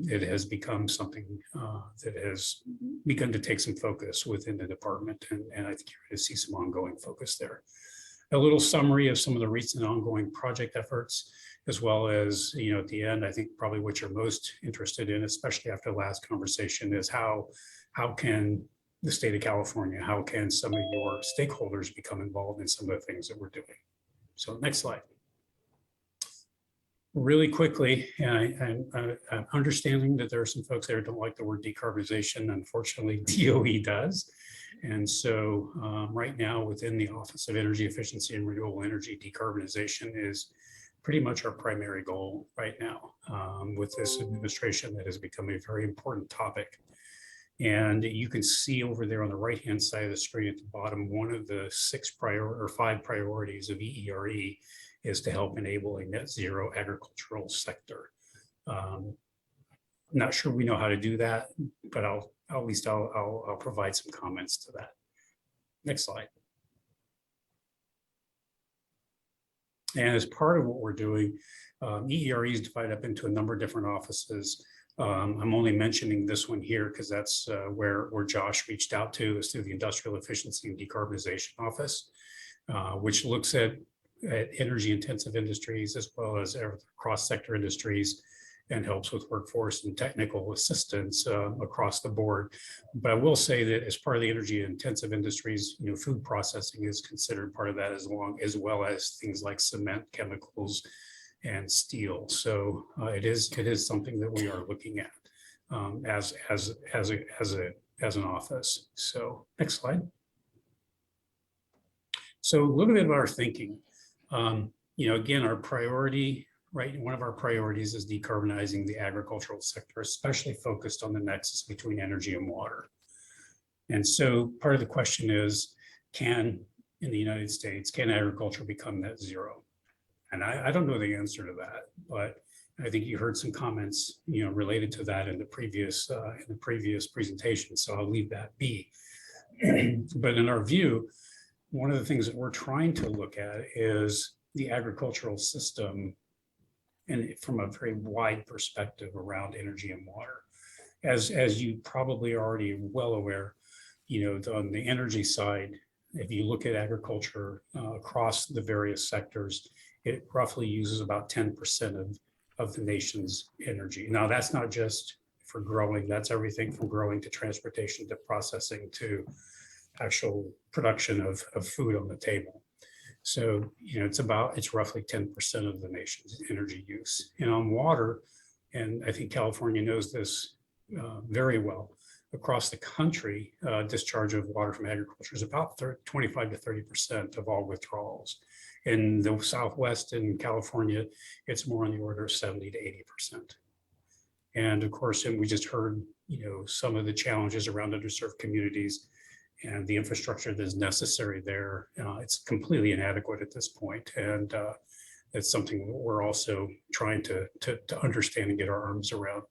it has become something that has begun to take some focus within the department, and I think you're going to see some ongoing focus there. A little summary of some of the recent ongoing project efforts, as well as, you know, at the end, I think probably what you're most interested in, especially after the last conversation, is how can the state of California, how can some of your stakeholders become involved in some of the things that we're doing? So next slide. Really quickly, and I'm understanding that there are some folks there who don't like the word decarbonization. Unfortunately, DOE does. And so right now within the Office of Energy Efficiency and Renewable Energy, decarbonization is pretty much our primary goal right now with this administration that has become a very important topic. And you can see over there on the right-hand side of the screen at the bottom, one of the 5 priorities of EERE is to help enable a net zero agricultural sector. Not sure we know how to do that, but I'll provide some comments to that. Next slide. And as part of what we're doing, EERE is divided up into a number of different offices. I'm only mentioning this one here because that's where Josh reached out to, is through the Industrial Efficiency and Decarbonization Office, which looks at energy intensive industries as well as cross-sector industries and helps with workforce and technical assistance across the board. But I will say that as part of the energy intensive industries, you know, food processing is considered part of that, as well as things like cement, chemicals, and steel. So it is something that we are looking at as an office. So next slide. So a little bit of our thinking. You know, again, our priority, right? One of our priorities is decarbonizing the agricultural sector, especially focused on the nexus between energy and water. And so part of the question is, in the United States, can agriculture become net zero? And I don't know the answer to that, but I think you heard some comments, you know, related to that in the previous presentation. So I'll leave that be. But in our view, one of the things that we're trying to look at is the agricultural system, and from a very wide perspective around energy and water. As you probably are already well aware, you know, on the energy side, if you look at agriculture across the various sectors, it roughly uses about 10% of of the nation's energy. Now, that's not just for growing, that's everything from growing to transportation to processing to actual production of food on the table. So, it's roughly 10% of the nation's energy use. And on water, and I think California knows this very well, across the country, discharge of water from agriculture is about 25 to 30% of all withdrawals. In the Southwest in California, it's more on the order of 70 to 80%. And of course, and we just heard, some of the challenges around underserved communities and the infrastructure that is necessary there. It's completely inadequate at this point. And it's something we're also trying to understand and get our arms around.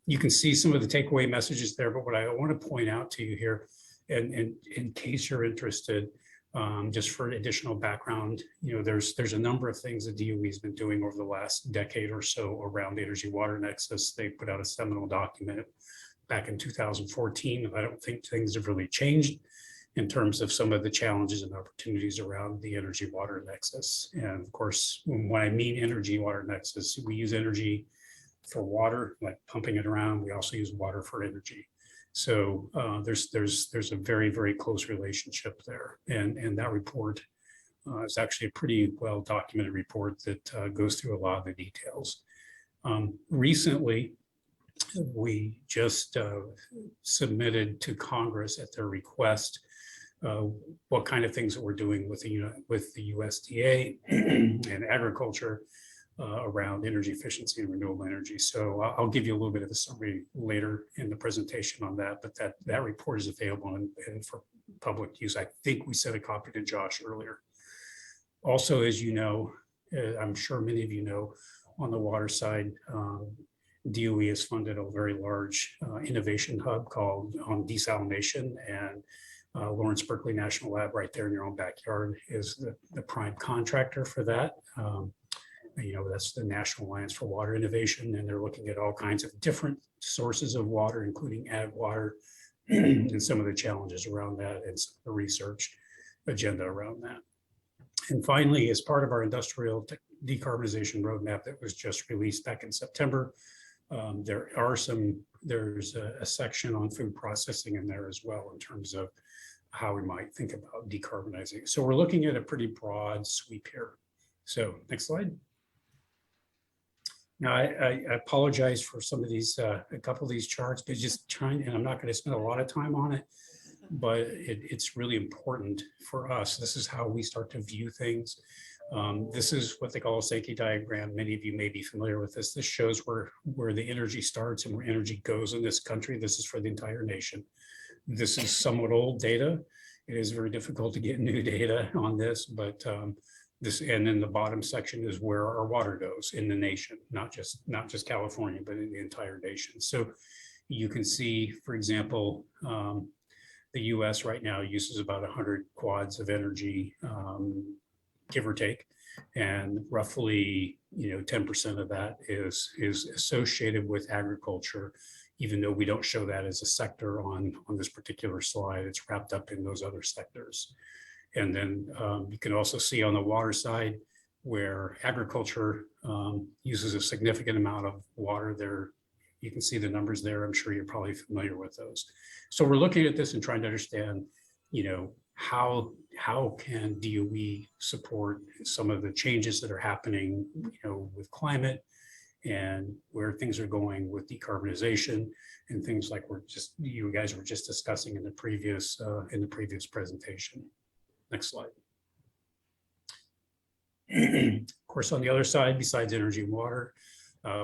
You can see some of the takeaway messages there, but what I want to point out to you here, and in case you're interested, just for additional background, there's a number of things that DOE has been doing over the last decade or so around the energy water nexus. They put out a seminal document back in 2014. I don't think things have really changed in terms of some of the challenges and opportunities around the energy water nexus. And of course, when I mean energy water nexus, we use energy for water, like pumping it around. We also use water for energy. So there's a very, very close relationship there. And that report is actually a pretty well documented report that goes through a lot of the details. Recently, we just submitted to Congress at their request what kind of things that we're doing with the USDA and agriculture around energy efficiency and renewable energy. So I'll give you a little bit of a summary later in the presentation on that, but that report is available and for public use. I think we sent a copy to Josh earlier. Also, as you know, I'm sure many of you know, on the water side, DOE has funded a very large innovation hub called on desalination, and Lawrence Berkeley National Lab right there in your own backyard is the prime contractor for that. That's the National Alliance for Water Innovation, and they're looking at all kinds of different sources of water, including ag water, and some of the challenges around that and some of the research agenda around that. And finally, as part of our industrial decarbonization roadmap that was just released back in September, there's a section on food processing in there as well in terms of how we might think about decarbonizing. So we're looking at a pretty broad sweep here. So next slide. Now, I apologize for some of these, a couple of these charts, but just trying, and I'm not going to spend a lot of time on it, but it's really important for us. This is how we start to view things. This is what they call a Sankey diagram. Many of you may be familiar with this. This shows where the energy starts and where energy goes in this country. This is for the entire nation. This is somewhat old data. It is very difficult to get new data on this, but and then the bottom section is where our water goes in the nation, not just California, but in the entire nation. So you can see, for example, the US right now uses about 100 quads of energy, give or take, and roughly 10% of that is associated with agriculture, even though we don't show that as a sector on this particular slide. It's wrapped up in those other sectors. And then you can also see on the water side where agriculture uses a significant amount of water there. You can see the numbers there. I'm sure you're probably familiar with those. So we're looking at this and trying to understand, how can DOE support some of the changes that are happening, with climate and where things are going with decarbonization and things like you guys were just discussing in the previous presentation. Next slide. Of course, on the other side, besides energy and water,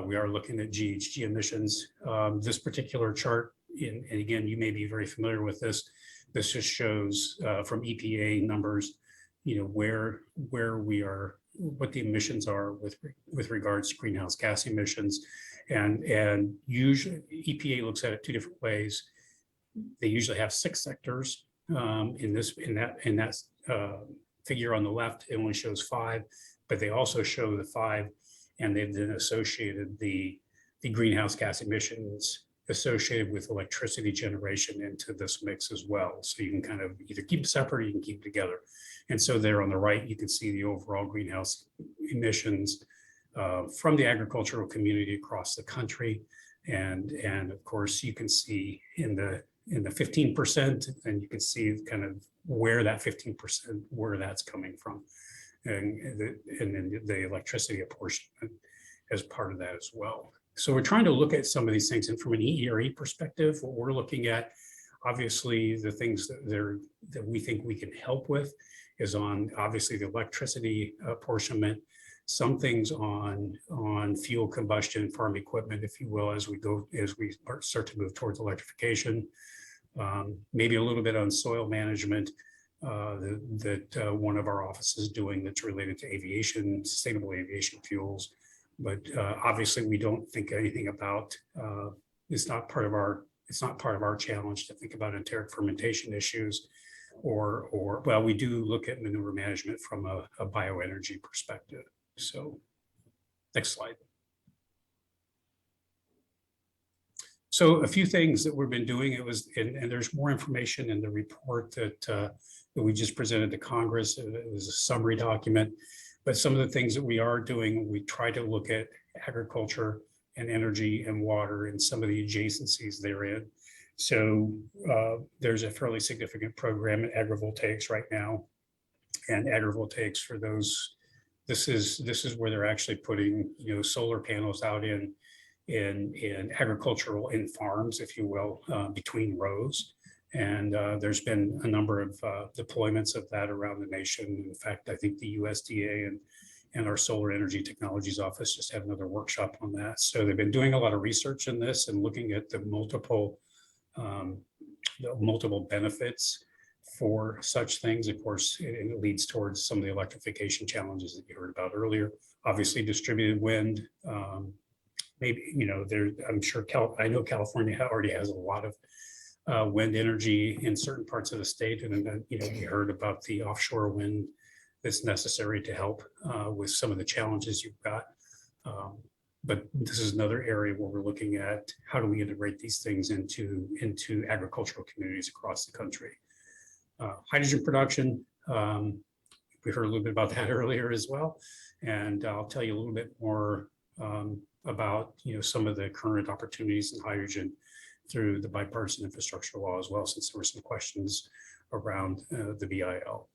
we are looking at GHG emissions. This particular chart, and again, you may be very familiar with this. This just shows from EPA numbers, where we are, what the emissions are with regards to greenhouse gas emissions, and usually EPA looks at it two different ways. They usually have 6 sectors. In that figure on the left, it only shows 5, but they also show the 5, and they've then associated the greenhouse gas emissions associated with electricity generation into this mix as well. So you can kind of either keep it separate or you can keep it together. And so there on the right, you can see the overall greenhouse emissions from the agricultural community across the country. And of course, you can see in the 15%, and you can see kind of where that 15%, where that's coming from. And then the electricity apportionment as part of that as well. So we're trying to look at some of these things, and from an EERE perspective, what we're looking at, obviously the things that we think we can help with is on obviously the electricity apportionment, some things on fuel combustion, farm equipment, if you will, as we start to move towards electrification, maybe a little bit on soil management that one of our offices is doing that's related to aviation, sustainable aviation fuels. But obviously we don't think anything about, it's not part of our challenge to think about enteric fermentation issues or well, we do look at manure management from a bioenergy perspective. So next slide. So a few things that we've been doing, and there's more information in the report that we just presented to Congress. It was a summary document, but some of the things that we are doing, we try to look at agriculture and energy and water and some of the adjacencies therein. So there's a fairly significant program in agrivoltaics right now, and agrivoltaics for those, this is where they're actually putting, solar panels out in agricultural, in farms, if you will, between rows. And there's been a number of deployments of that around the nation. In fact, I think the USDA and our Solar Energy Technologies Office just had another workshop on that. So they've been doing a lot of research in this and looking at the multiple benefits for such things. Of course, it leads towards some of the electrification challenges that you heard about earlier. Obviously, distributed wind. Maybe, I'm sure, I know California already has a lot of wind energy in certain parts of the state. And then, we heard about the offshore wind that's necessary to help with some of the challenges you've got. But this is another area where we're looking at how do we integrate these things into agricultural communities across the country. Hydrogen production, we heard a little bit about that earlier as well. And I'll tell you a little bit more about some of the current opportunities in hydrogen through the bipartisan infrastructure law as well, since there were some questions around the BIL.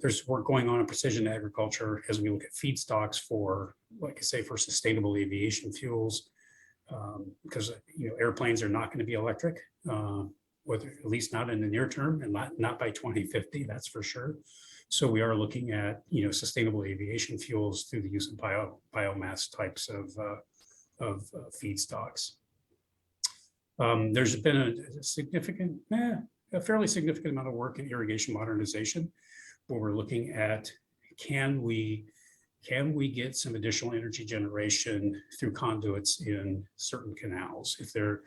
There's work going on in precision agriculture as we look at feedstocks for, like I say, for sustainable aviation fuels, because airplanes are not going to be electric, whether at least not in the near term, and not by 2050, that's for sure. So we are looking at sustainable aviation fuels through the use of biomass types of feedstocks. There's been a fairly significant amount of work in irrigation modernization, where we're looking at can we get some additional energy generation through conduits in certain canals. If they're,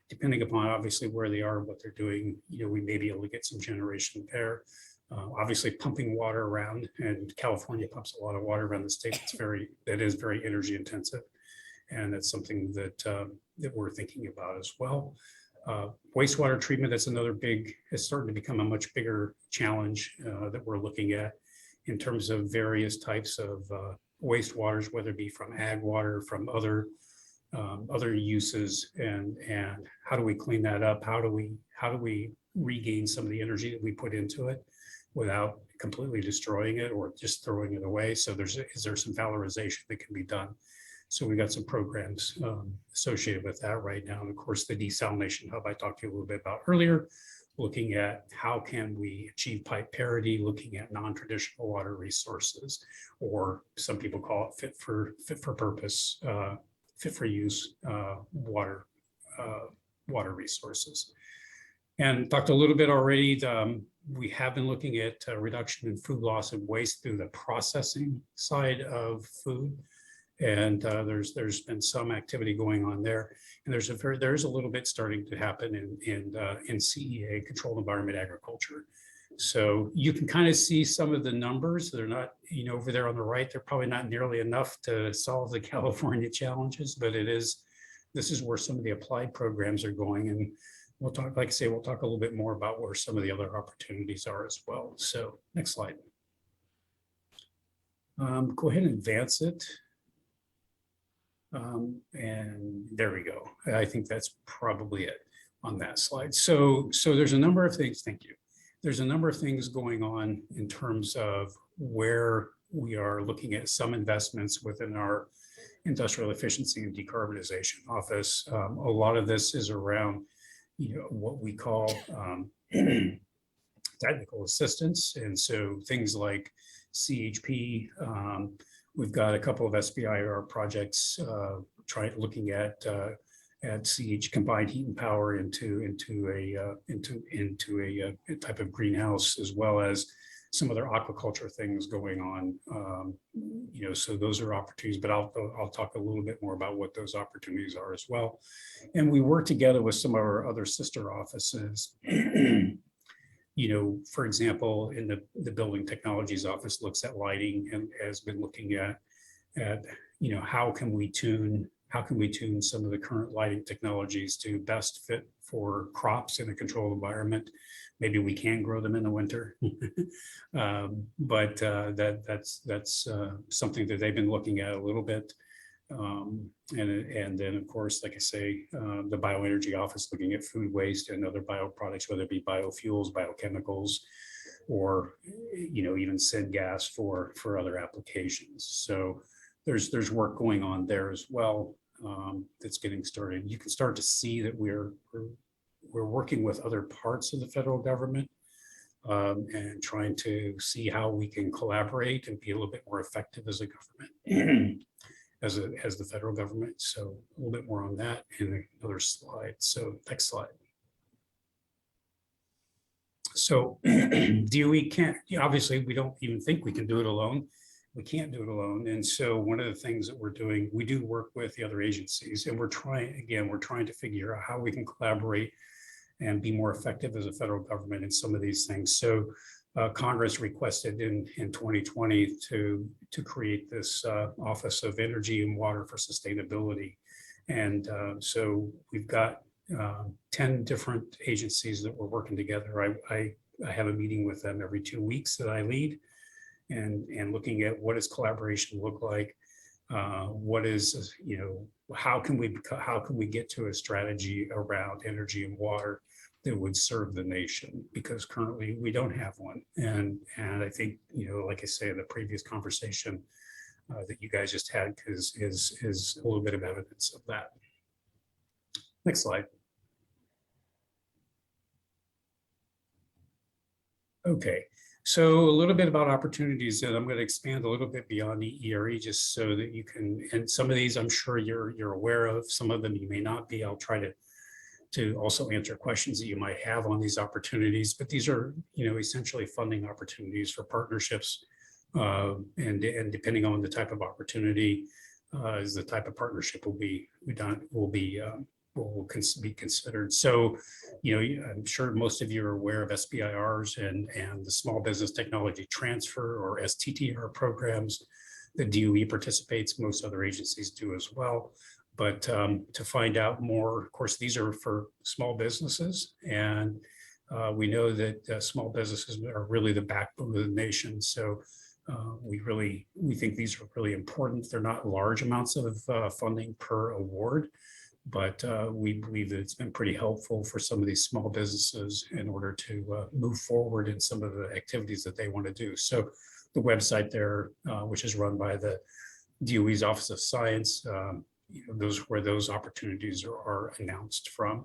depending upon obviously where they are and what they're doing, we may be able to get some generation there. Obviously pumping water around, and California pumps a lot of water around the state. That is very energy intensive. And that's something that we're thinking about as well. Wastewater treatment, that's another it's starting to become a much bigger challenge that we're looking at in terms of various types of wastewaters, whether it be from ag water, from other uses, and how do we clean that up? How do we regain some of the energy that we put into it without completely destroying it or just throwing it away? So is there some valorization that can be done? So we got some programs associated with that right now. And of course, the desalination hub I talked to you a little bit about earlier, looking at how can we achieve pipe parity, looking at non-traditional water resources, or some people call it fit for purpose, fit for use water resources. And talked a little bit already, we have been looking at reduction in food loss and waste through the processing side of food. And there's been some activity going on there, and there's a little bit starting to happen in CEA, controlled environment agriculture. So you can kind of see some of the numbers. They're not, over there on the right, they're probably not nearly enough to solve the California challenges, but this is where some of the applied programs are going. And we'll talk, like I say, we'll talk a little bit more about where some of the other opportunities are as well. So next slide. Go ahead and advance it. And there we go. I think that's probably it on that slide. So there's a number of things, thank you. There's a number of things going on in terms of where we are looking at some investments within our industrial efficiency and decarbonization office. A lot of this is around, what we call technical assistance. And so things like CHP, we've got a couple of SBIR projects looking at combined heat and power into a type of greenhouse, as well as some other aquaculture things going on. So those are opportunities, but I'll talk a little bit more about what those opportunities are as well. And we work together with some of our other sister offices. For example, in the building technologies office looks at lighting and has been looking at how can we tune some of the current lighting technologies to best fit for crops in a controlled environment. Maybe we can grow them in the winter, but that's something that they've been looking at a little bit. And then, of course, like I say, the bioenergy office looking at food waste and other bioproducts, whether it be biofuels, biochemicals, or even syngas for other applications. So there's work going on there as well that's getting started. You can start to see that we're working with other parts of the federal government and trying to see how we can collaborate and be a little bit more effective as a government. As the federal government. So a little bit more on that in another slide. So next slide. So DOE can't, obviously we don't even think we can do it alone. We can't do it alone. And so one of the things that we're doing, we do work with the other agencies, and we're trying to figure out how we can collaborate and be more effective as a federal government in some of these things. So Congress requested in 2020 to create this Office of Energy and Water for Sustainability. And so we've got 10 different agencies that we're working together. I have a meeting with them every 2 weeks that I lead, and looking at what does collaboration look like? What is, how can we get to a strategy around energy and water that would serve the nation, because currently we don't have one. And I think, like I say, in the previous conversation that you guys just had is a little bit of evidence of that. Next slide. Okay, so a little bit about opportunities, and I'm going to expand a little bit beyond the ERE just so that you can, and some of these I'm sure you're aware of, some of them you may not be. I'll try to also answer questions that you might have on these opportunities, but these are, essentially funding opportunities for partnerships, and depending on the type of opportunity, is the type of partnership will be considered. So, I'm sure most of you are aware of SBIRs and the Small Business Technology Transfer, or STTR programs. The DOE participates, most other agencies do as well. But to find out more, of course, these are for small businesses, and we know that small businesses are really the backbone of the nation. So we think these are really important. They're not large amounts of funding per award, but we believe that it's been pretty helpful for some of these small businesses in order to move forward in some of the activities that they want to do. So the website there, which is run by the DOE's Office of Science, those where those opportunities are announced from.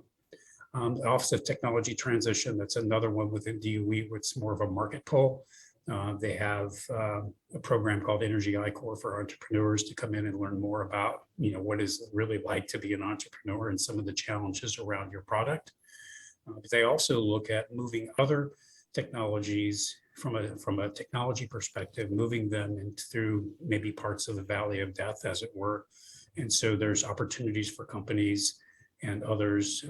The Office of Technology Transition, that's another one within DOE, it's more of a market pull. They have a program called Energy I-Core for entrepreneurs to come in and learn more about, what is it really like to be an entrepreneur and some of the challenges around your product. But they also look at moving other technologies from a technology perspective, moving them through maybe parts of the valley of death, as it were. And so there's opportunities for companies and others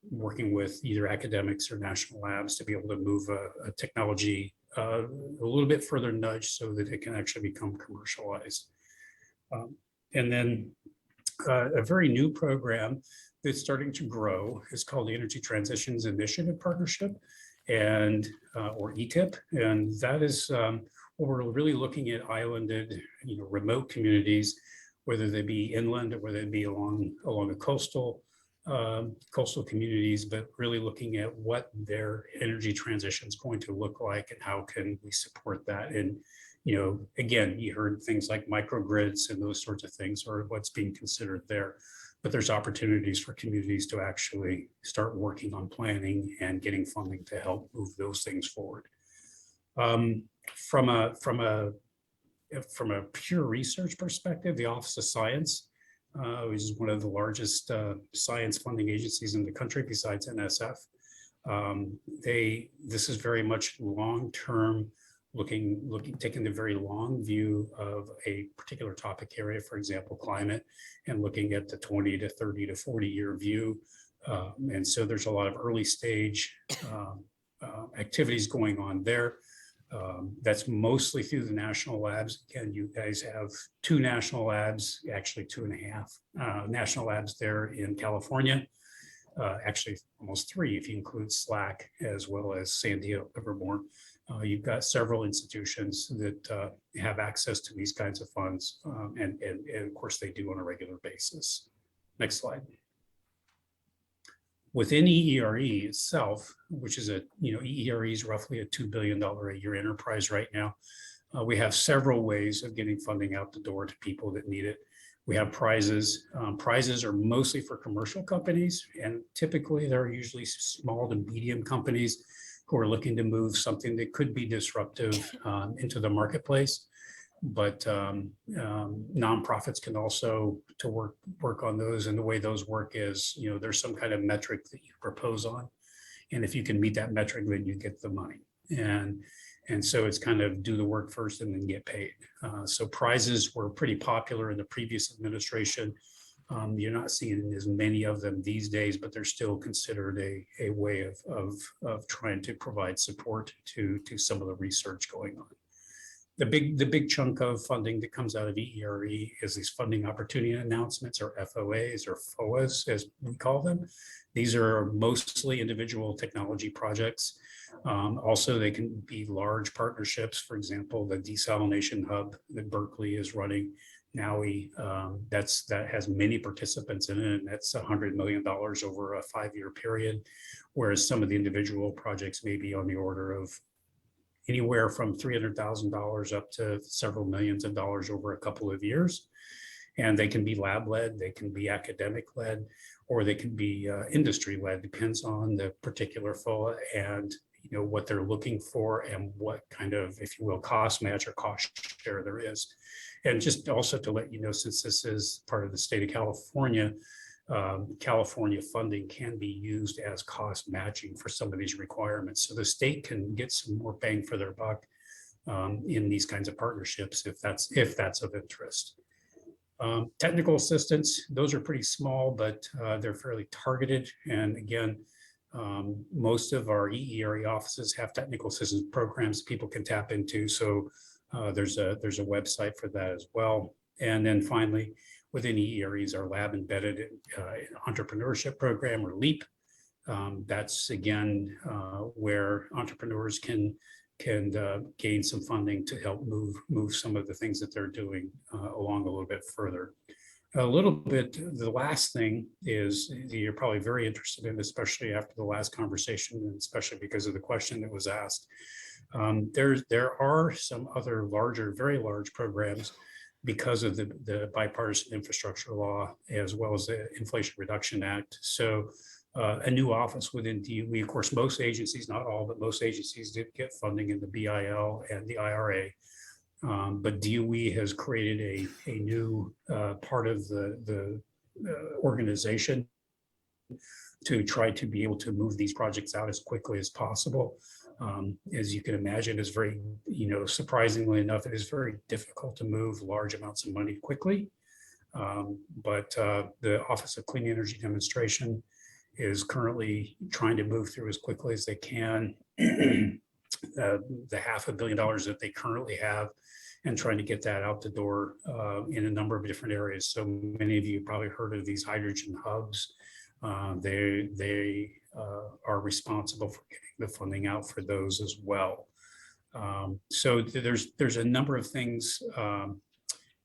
working with either academics or national labs to be able to move a technology a little bit further nudge so that it can actually become commercialized. And then a very new program that's starting to grow is called the Energy Transitions Initiative Partnership, and or ETIP. And that is what we're really looking at islanded, remote communities whether they be inland or whether they be along the coastal communities, but really looking at what their energy transition is going to look like and how can we support that. And, again, you heard things like microgrids and those sorts of things are what's being considered there. But there's opportunities for communities to actually start working on planning and getting funding to help move those things forward. From a pure research perspective, the Office of Science, which is one of the largest science funding agencies in the country besides NSF, this is very much long-term taking the very long view of a particular topic area, for example, climate, and looking at the 20 to 30 to 40-year view. And so there's a lot of early stage activities going on there. That's mostly through the national labs. Again, you guys have 2 national labs, actually 2.5 national labs there in California. Actually, almost 3 if you include SLAC as well as San Diego Livermore. You've got several institutions that have access to these kinds of funds, and of course they do on a regular basis. Next slide. Within EERE itself, which is EERE is roughly a $2 billion a year enterprise right now. We have several ways of getting funding out the door to people that need it. We have prizes. Prizes are mostly for commercial companies, and typically they're usually small to medium companies who are looking to move something that could be disruptive into the marketplace. But nonprofits can also work on those, and the way those work is, there's some kind of metric that you propose on, and if you can meet that metric, then you get the money. And so it's kind of do the work first and then get paid. So prizes were pretty popular in the previous administration. You're not seeing as many of them these days, but they're still considered a way of trying to provide support to some of the research going on. The big chunk of funding that comes out of EERE is these funding opportunity announcements, or FOAs, or FOAs as we call them. These are mostly individual technology projects. Also, they can be large partnerships. For example, the desalination hub that Berkeley is running now, that has many participants in it, and that's $100 million over a 5-year period, whereas some of the individual projects may be on the order of anywhere from $300,000 up to several millions of dollars over a couple of years. And they can be lab-led, they can be academic-led, or they can be industry-led, depends on the particular FOA and what they're looking for and what kind of, if you will, cost match or cost share there is. And just also to let you know, since this is part of the state of California, California funding can be used as cost matching for some of these requirements. So the state can get some more bang for their buck in these kinds of partnerships if that's of interest. Technical assistance, those are pretty small, but they're fairly targeted. And again, most of our EERE offices have technical assistance programs people can tap into. So there's a website for that as well. And then finally, within EERE is our lab embedded entrepreneurship program, or LEAP. That's again where entrepreneurs can gain some funding to help move some of the things that they're doing along a little bit further. A little bit, the last thing is you're probably very interested in, especially after the last conversation, and especially because of the question that was asked. There are some other larger, very large programs because of the bipartisan infrastructure law, as well as the Inflation Reduction Act. So a new office within DOE, of course, most agencies, not all, but most agencies did get funding in the BIL and the IRA. But DOE has created a new part of the organization to try to be able to move these projects out as quickly as possible. As you can imagine, it's very, surprisingly enough, it is very difficult to move large amounts of money quickly. But the Office of Clean Energy Demonstration is currently trying to move through as quickly as they can the $500 million that they currently have, and trying to get that out the door in a number of different areas. So many of you probably heard of these hydrogen hubs. They are responsible for getting the funding out for those as well. So there's a number of things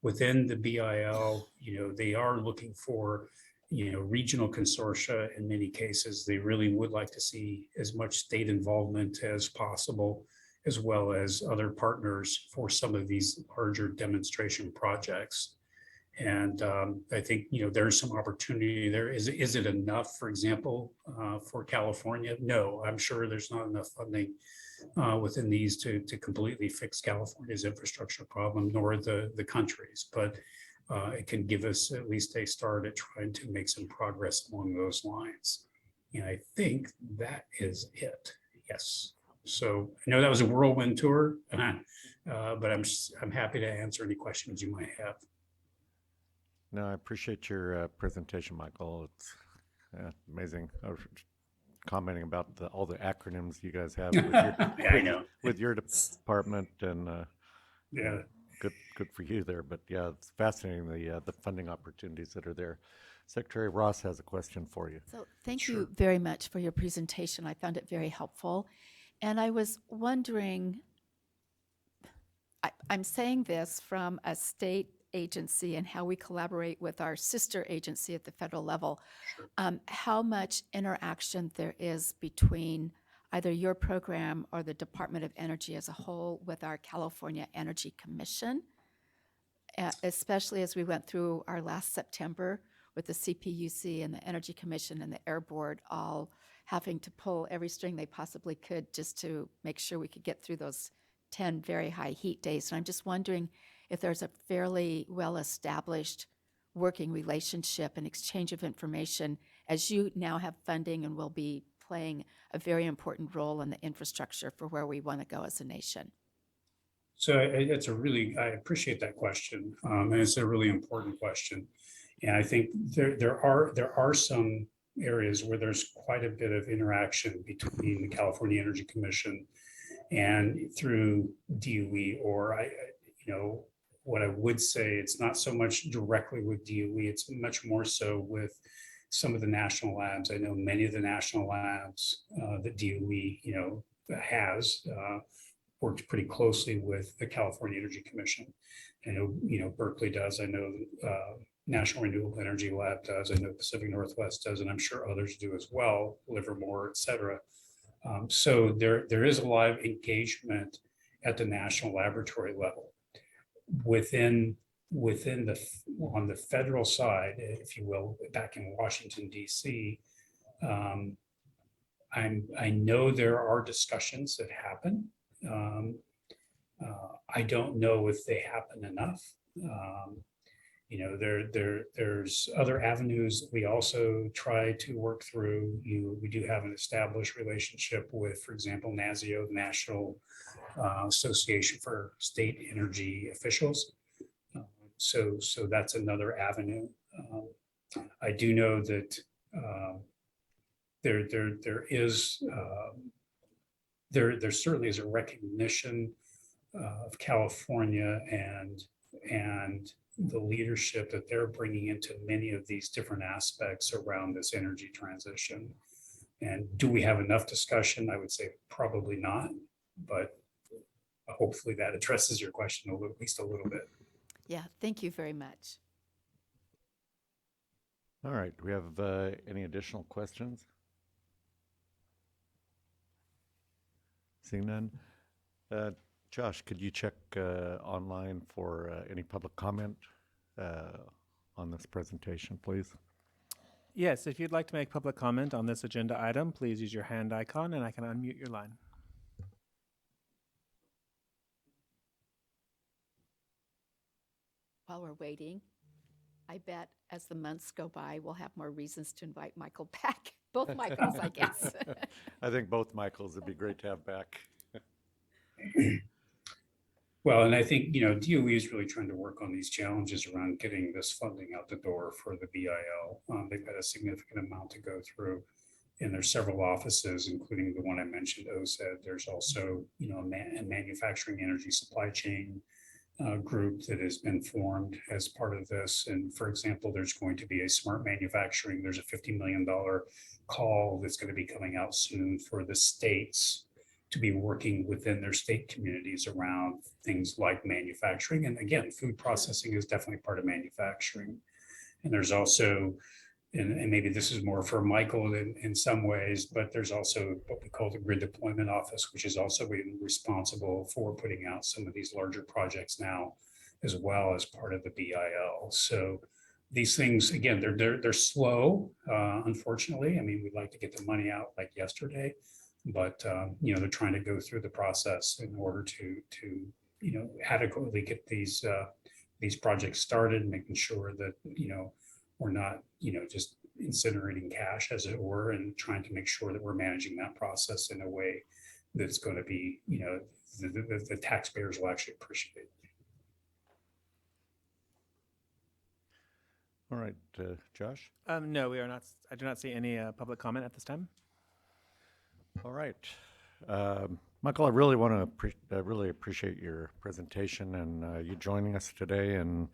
within the BIL, they are looking for, regional consortia in many cases. They really would like to see as much state involvement as possible, as well as other partners for some of these larger demonstration projects. And I think, there's some opportunity there. Is it enough, for example, for California? No, I'm sure there's not enough funding within these to completely fix California's infrastructure problem, nor the country's. But it can give us at least a start at trying to make some progress along those lines. And I think that is it. Yes. So I know that was a whirlwind tour, but I'm happy to answer any questions you might have. No, I appreciate your presentation, Michael. It's amazing. I was commenting about all the acronyms you guys have with your, Yeah, I know. with your department, and yeah, good for you there. But yeah, it's fascinating the funding opportunities that are there. Secretary Ross has a question for you. So thank you very much for your presentation. I found it very helpful. And I was wondering, I'm saying this from a state agency and how we collaborate with our sister agency at the federal level, how much interaction there is between either your program or the Department of Energy as a whole with our California Energy Commission, especially as we went through our last September with the CPUC and the Energy Commission and the Air Board all having to pull every string they possibly could just to make sure we could get through those 10 very high heat days. And I'm just wondering if there's a fairly well-established working relationship and exchange of information as you now have funding and will be playing a very important role in the infrastructure for where we want to go as a nation. So I appreciate that question. And it's a really important question. And I think there are some areas where there's quite a bit of interaction between the California Energy Commission and through DOE, or what I would say, it's not so much directly with DOE, it's much more so with some of the national labs. I know many of the national labs that DOE, has worked pretty closely with the California Energy Commission. I know, Berkeley does. I know National Renewable Energy Lab does. I know Pacific Northwest does, and I'm sure others do as well, Livermore, et cetera. So there is a lot of engagement at the national laboratory level. On the federal side, if you will, back in Washington, D.C., I know there are discussions that happen. I don't know if they happen enough. There's other avenues we also try to work through. We do have an established relationship with, for example, NASIO, the National Association for State Energy Officials. So that's another avenue. I do know that there certainly is a recognition of California and the leadership that they're bringing into many of these different aspects around this energy transition. And do we have enough discussion? I would say probably not, but hopefully that addresses your question at least a little bit. Yeah, thank you very much. All right, do we have any additional questions? Seeing none. Josh, could you check online for any public comment on this presentation, please? Yes, if you'd like to make public comment on this agenda item, please use your hand icon and I can unmute your line. While we're waiting, I bet as the months go by, we'll have more reasons to invite Michael back. Both Michaels, I guess. I think both Michaels would be great to have back. Well, and I think, DOE is really trying to work on these challenges around getting this funding out the door for the BIL. They've got a significant amount to go through. And there's several offices, including the one I mentioned, OSED. There's also, a manufacturing energy supply chain group that has been formed as part of this. And for example, there's going to be a smart manufacturing. There's a $50 million call that's going to be coming out soon for the states to be working within their state communities around things like manufacturing. And again, food processing is definitely part of manufacturing. And there's also, and maybe this is more for Michael in some ways, but there's also what we call the Grid Deployment Office, which is also being responsible for putting out some of these larger projects now, as well as part of the BIL. So these things, again, they're slow, unfortunately. I mean, we'd like to get the money out like yesterday, but you know, they're trying to go through the process in order to you know, adequately get these projects started, making sure that, you know, we're not, you know, just incinerating cash, as it were, and trying to make sure that we're managing that process in a way that's going to be, you know, the taxpayers will actually appreciate. All right, Josh? No, we are not. I do not see any public comment at this time. All right. Michael, I really want to really appreciate your presentation and you joining us today. And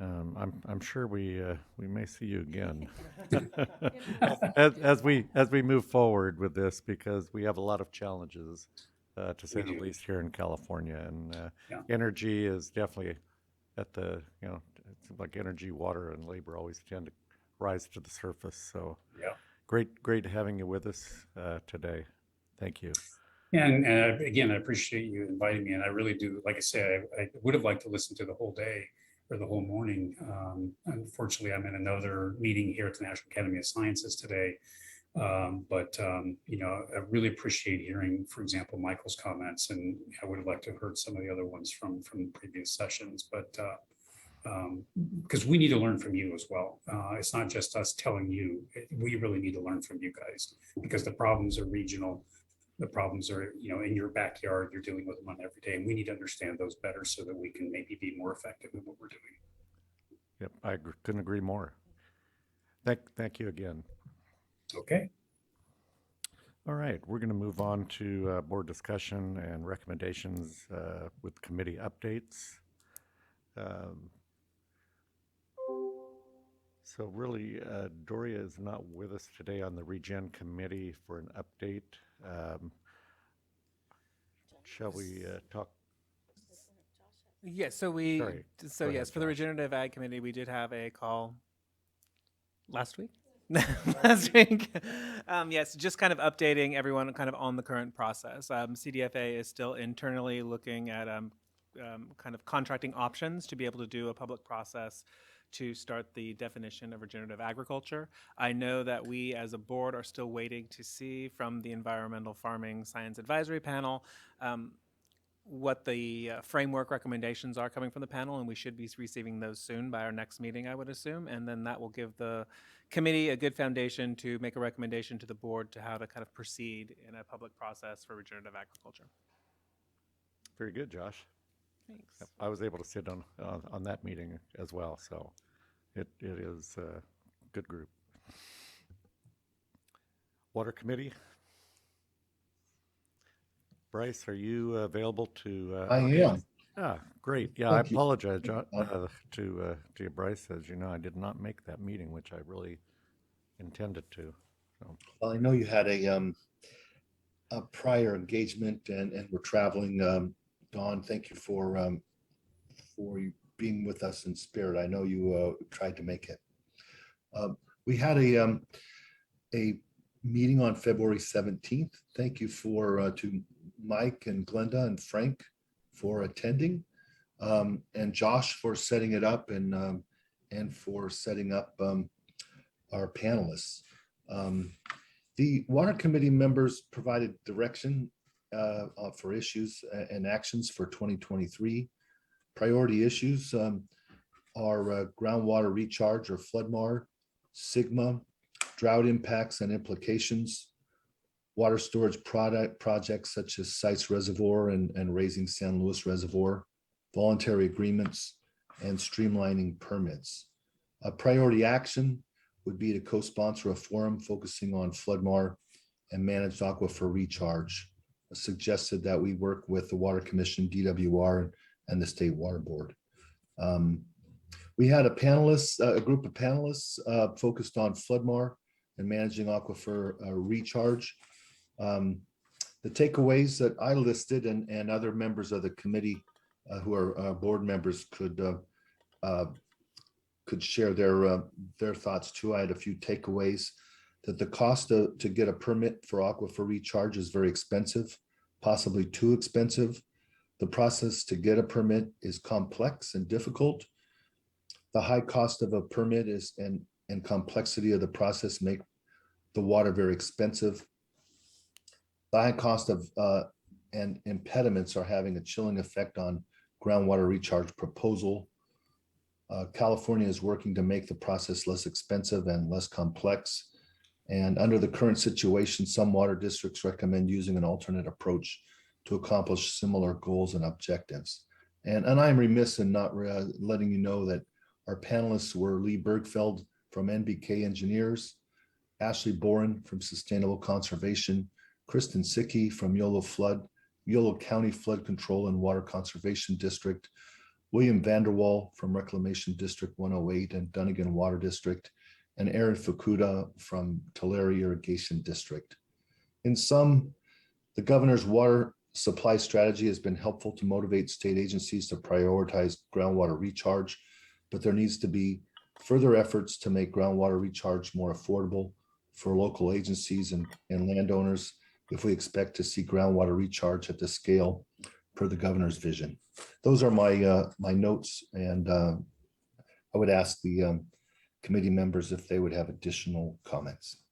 I'm sure we may see you again as we move forward with this, because we have a lot of challenges, to say the least, here in California. And energy is definitely at the, you know, it's like energy, water, and labor always tend to rise to the surface. So great having you with us today. Thank you. And again, I appreciate you inviting me, and I really do. Like I said, I would have liked to listen to the whole day or the whole morning. Unfortunately, I'm in another meeting here at the National Academy of Sciences today. But you know, I really appreciate hearing, for example, Michael's comments, and I would have liked to have heard some of the other ones from previous sessions. But because we need to learn from you as well. It's not just us telling you, we really need to learn from you guys, because the problems are regional. The problems are, you know, in your backyard, you're dealing with them on every day, and we need to understand those better so that we can maybe be more effective in what we're doing. Yep, I couldn't agree more. Thank you again. Okay. All right, we're going to move on to board discussion and recommendations with committee updates. So really, Doria is not with us today on the Regen Committee for an update. Shall we talk? Yes, so yes, for the Regenerative Ag Committee, we did have a call last week. Last week. Yes, just kind of updating everyone kind of on the current process. CDFA is still internally looking at kind of contracting options to be able to do a public process to start the definition of regenerative agriculture. I know that we as a board are still waiting to see from the Environmental Farming Science Advisory Panel what the framework recommendations are coming from the panel, and we should be receiving those soon by our next meeting, I would assume, and then that will give the committee a good foundation to make a recommendation to the board to how to kind of proceed in a public process for regenerative agriculture. Very good, Josh. Thanks. Yep, I was able to sit on that meeting as well, so it is a good group. Water Committee. Bryce, are you available to? I am. Ah, great. Yeah, Thank I you. apologize, John, to you, Bryce. As you know, I did not make that meeting, which I really intended to. So. Well, I know you had a prior engagement and we're traveling. Dawn, thank you for you being with us in spirit. I know you tried to make it. We had a meeting on February 17th. Thank you to Mike and Glenda and Frank for attending, and Josh for setting it up, and for setting up our panelists. The Water Committee members provided direction for issues and actions for 2023. Priority issues are groundwater recharge or FloodMAR, SGMA, drought impacts and implications, water storage projects such as Sites Reservoir and Raising San Luis Reservoir, voluntary agreements, and streamlining permits. A priority action would be to co-sponsor a forum focusing on FloodMAR and managed aquifer recharge. Suggested that we work with the Water Commission, DWR, and the State Water Board. We had a group of panelists focused on FloodMAR and managing aquifer recharge. The takeaways that I listed and other members of the committee who are board members could share their thoughts too. I had a few takeaways that the cost to get a permit for aquifer recharge is very expensive, possibly too expensive. The process to get a permit is complex and difficult. The high cost of a permit and complexity of the process make the water very expensive. The high cost of and impediments are having a chilling effect on groundwater recharge proposal. California is working to make the process less expensive and less complex. And under the current situation, some water districts recommend using an alternate approach to accomplish similar goals and objectives. And I'm remiss in not letting you know that our panelists were Lee Bergfeld from NBK Engineers, Ashley Boren from Sustainable Conservation, Kristen Sickey from Yolo County Flood Control and Water Conservation District, William Vanderwall from Reclamation District 108 and Dunnigan Water District, and Aaron Fukuda from Tulare Irrigation District. In sum, the governor's water supply strategy has been helpful to motivate state agencies to prioritize groundwater recharge, but there needs to be further efforts to make groundwater recharge more affordable for local agencies and landowners if we expect to see groundwater recharge at the scale per the governor's vision. Those are my notes, and I would ask the committee members if they would have additional comments.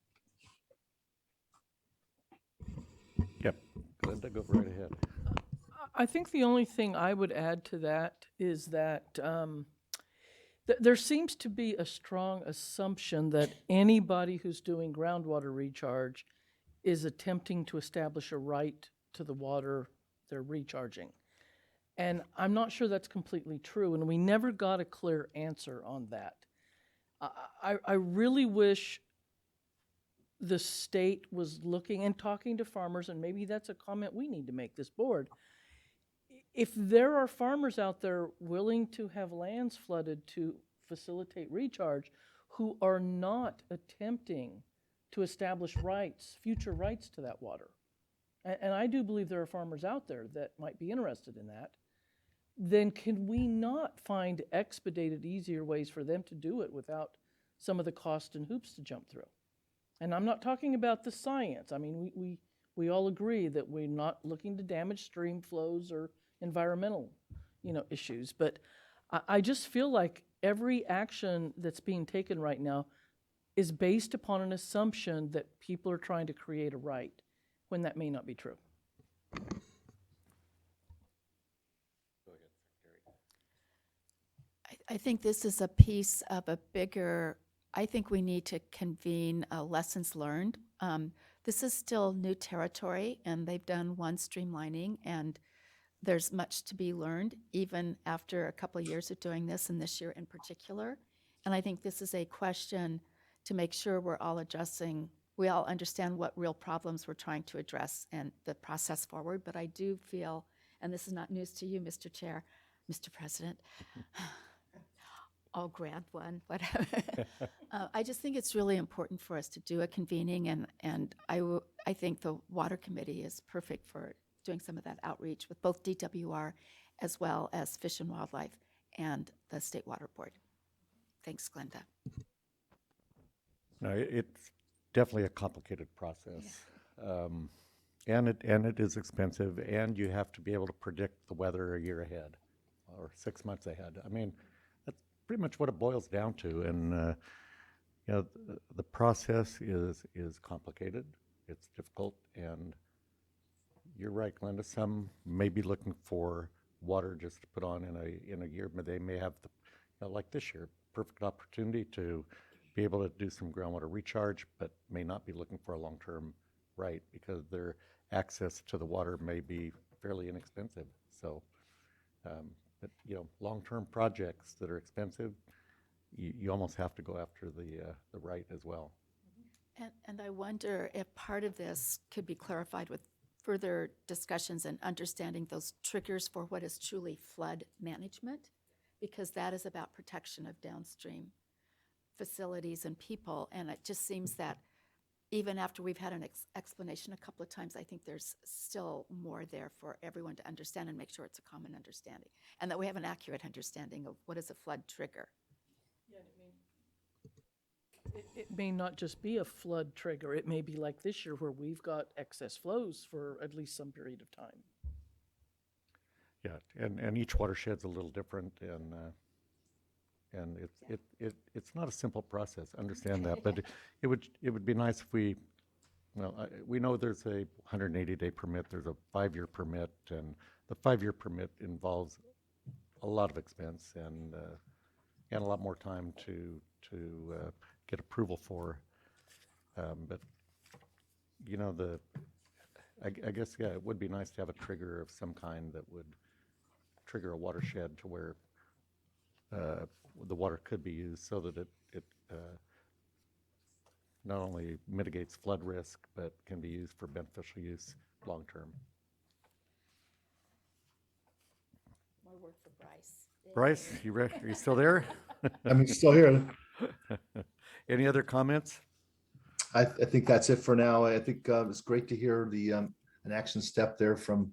Yep, Glenda, go right ahead. I think the only thing I would add to that is that there seems to be a strong assumption that anybody who's doing groundwater recharge is attempting to establish a right to the water they're recharging. And I'm not sure that's completely true, and we never got a clear answer on that. I really wish the state was looking and talking to farmers, and maybe that's a comment we need to make, this board. If there are farmers out there willing to have lands flooded to facilitate recharge who are not attempting to establish rights, future rights to that water, and I do believe there are farmers out there that might be interested in that, then can we not find expedited, easier ways for them to do it without some of the cost and hoops to jump through? And I'm not talking about the science. I mean, we all agree that we're not looking to damage stream flows or environmental, issues. But I just feel like every action that's being taken right now is based upon an assumption that people are trying to create a right, when that may not be true. I think this is a piece of a bigger, I think we need to convene lessons learned. This is still new territory, and they've done one streamlining, and there's much to be learned, even after a couple of years of doing this, and this year in particular. And I think this is a question to make sure we're all addressing, we all understand what real problems we're trying to address and the process forward. But I do feel, and this is not news to you, Mr. Chair, Mr. President, I'll grant one, but I just think it's really important for us to do a convening, and I think the Water Committee is perfect for doing some of that outreach with both DWR as well as Fish and Wildlife and the State Water Board. Thanks, Glenda. No, it's definitely a complicated process. And it is expensive, and you have to be able to predict the weather a year ahead or 6 months ahead. I mean, that's pretty much what it boils down to. And the process is complicated. It's difficult, and you're right, Glenda. Some may be looking for water just to put on in a year, but they may have like this year, perfect opportunity to be able to do some groundwater recharge, but may not be looking for a long-term right because their access to the water may be fairly inexpensive. So, but long-term projects that are expensive, you almost have to go after the right as well. And I wonder if part of this could be clarified with further discussions and understanding those triggers for what is truly flood management, because that is about protection of downstream facilities and people. And it just seems that even after we've had an explanation a couple of times, I think there's still more there for everyone to understand and make sure it's a common understanding, and that we have an accurate understanding of what is a flood trigger. It may not just be a flood trigger. It may be like this year where we've got excess flows for at least some period of time. Yeah, and each watershed's a little different, and it's not a simple process. Understand that, but it would be nice if we, well, we know there's a 180-day permit, there's a 5-year permit, and the 5-year permit involves a lot of expense and a lot more time to get approval for. But you know, I guess, yeah, it would be nice to have a trigger of some kind that would trigger a watershed to where the water could be used so that it not only mitigates flood risk, but can be used for beneficial use long term. More work for Bryce. Bryce, are you still there? I'm still here. Any other comments? I think that's it for now. I think it's great to hear the an action step there from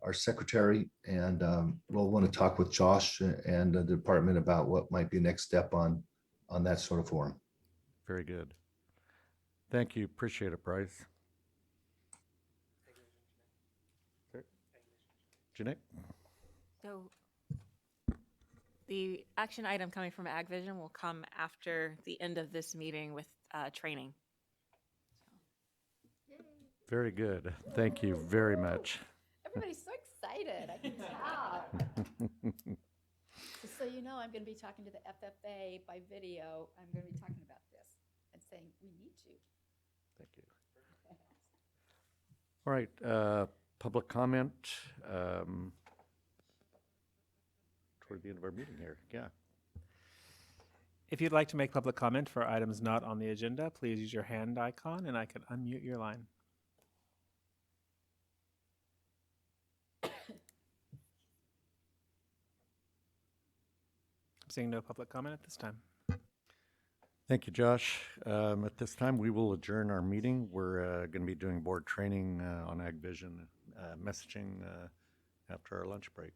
our secretary, and we'll want to talk with Josh and the department about what might be next step on that sort of forum. Very good. Thank you. Appreciate it, Bryce. Jeanette? So the action item coming from Ag Vision will come after the end of this meeting with training. Very good. Thank you very much. Everybody's so excited, I can tell. Just so you know, I'm going to be talking to the FFA by video. I'm going to be talking about this and saying, we need you. Thank you. All right, public comment toward the end of our meeting here. Yeah. If you'd like to make public comment for items not on the agenda, please use your hand icon and I can unmute your line. I'm seeing no public comment at this time. Thank you, Josh. At this time, we will adjourn our meeting. We're going to be doing board training on Ag Vision messaging after our lunch break.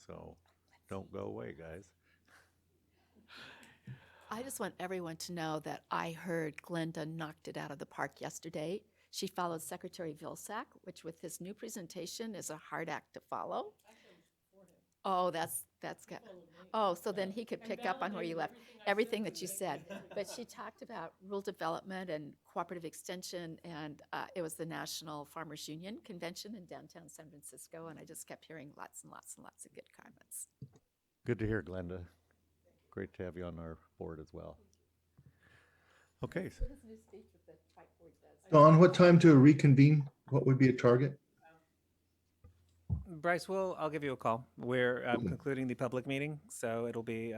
So don't go away, guys. I just want everyone to know that I heard Glenda knocked it out of the park yesterday. She followed Secretary Vilsack, which with his new presentation is a hard act to follow. Oh, that's good. Oh, so then he could pick up on where you left, everything that you said. But she talked about rural development and cooperative extension, and it was the National Farmers Union Convention in downtown San Francisco, and I just kept hearing lots and lots and lots of good comments. Good to hear, Glenda. Great to have you on our board as well. Okay. Don, what time to reconvene? What would be a target? Bryce, I'll give you a call. We're concluding the public meeting, so it'll be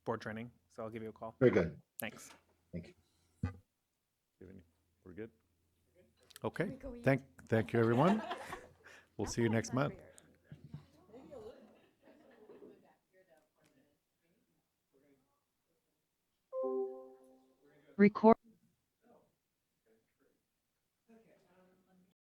board training. So I'll give you a call. Very good. Thanks. Thank you. We're good? Okay. Thank you, everyone. We'll see you next month. Record.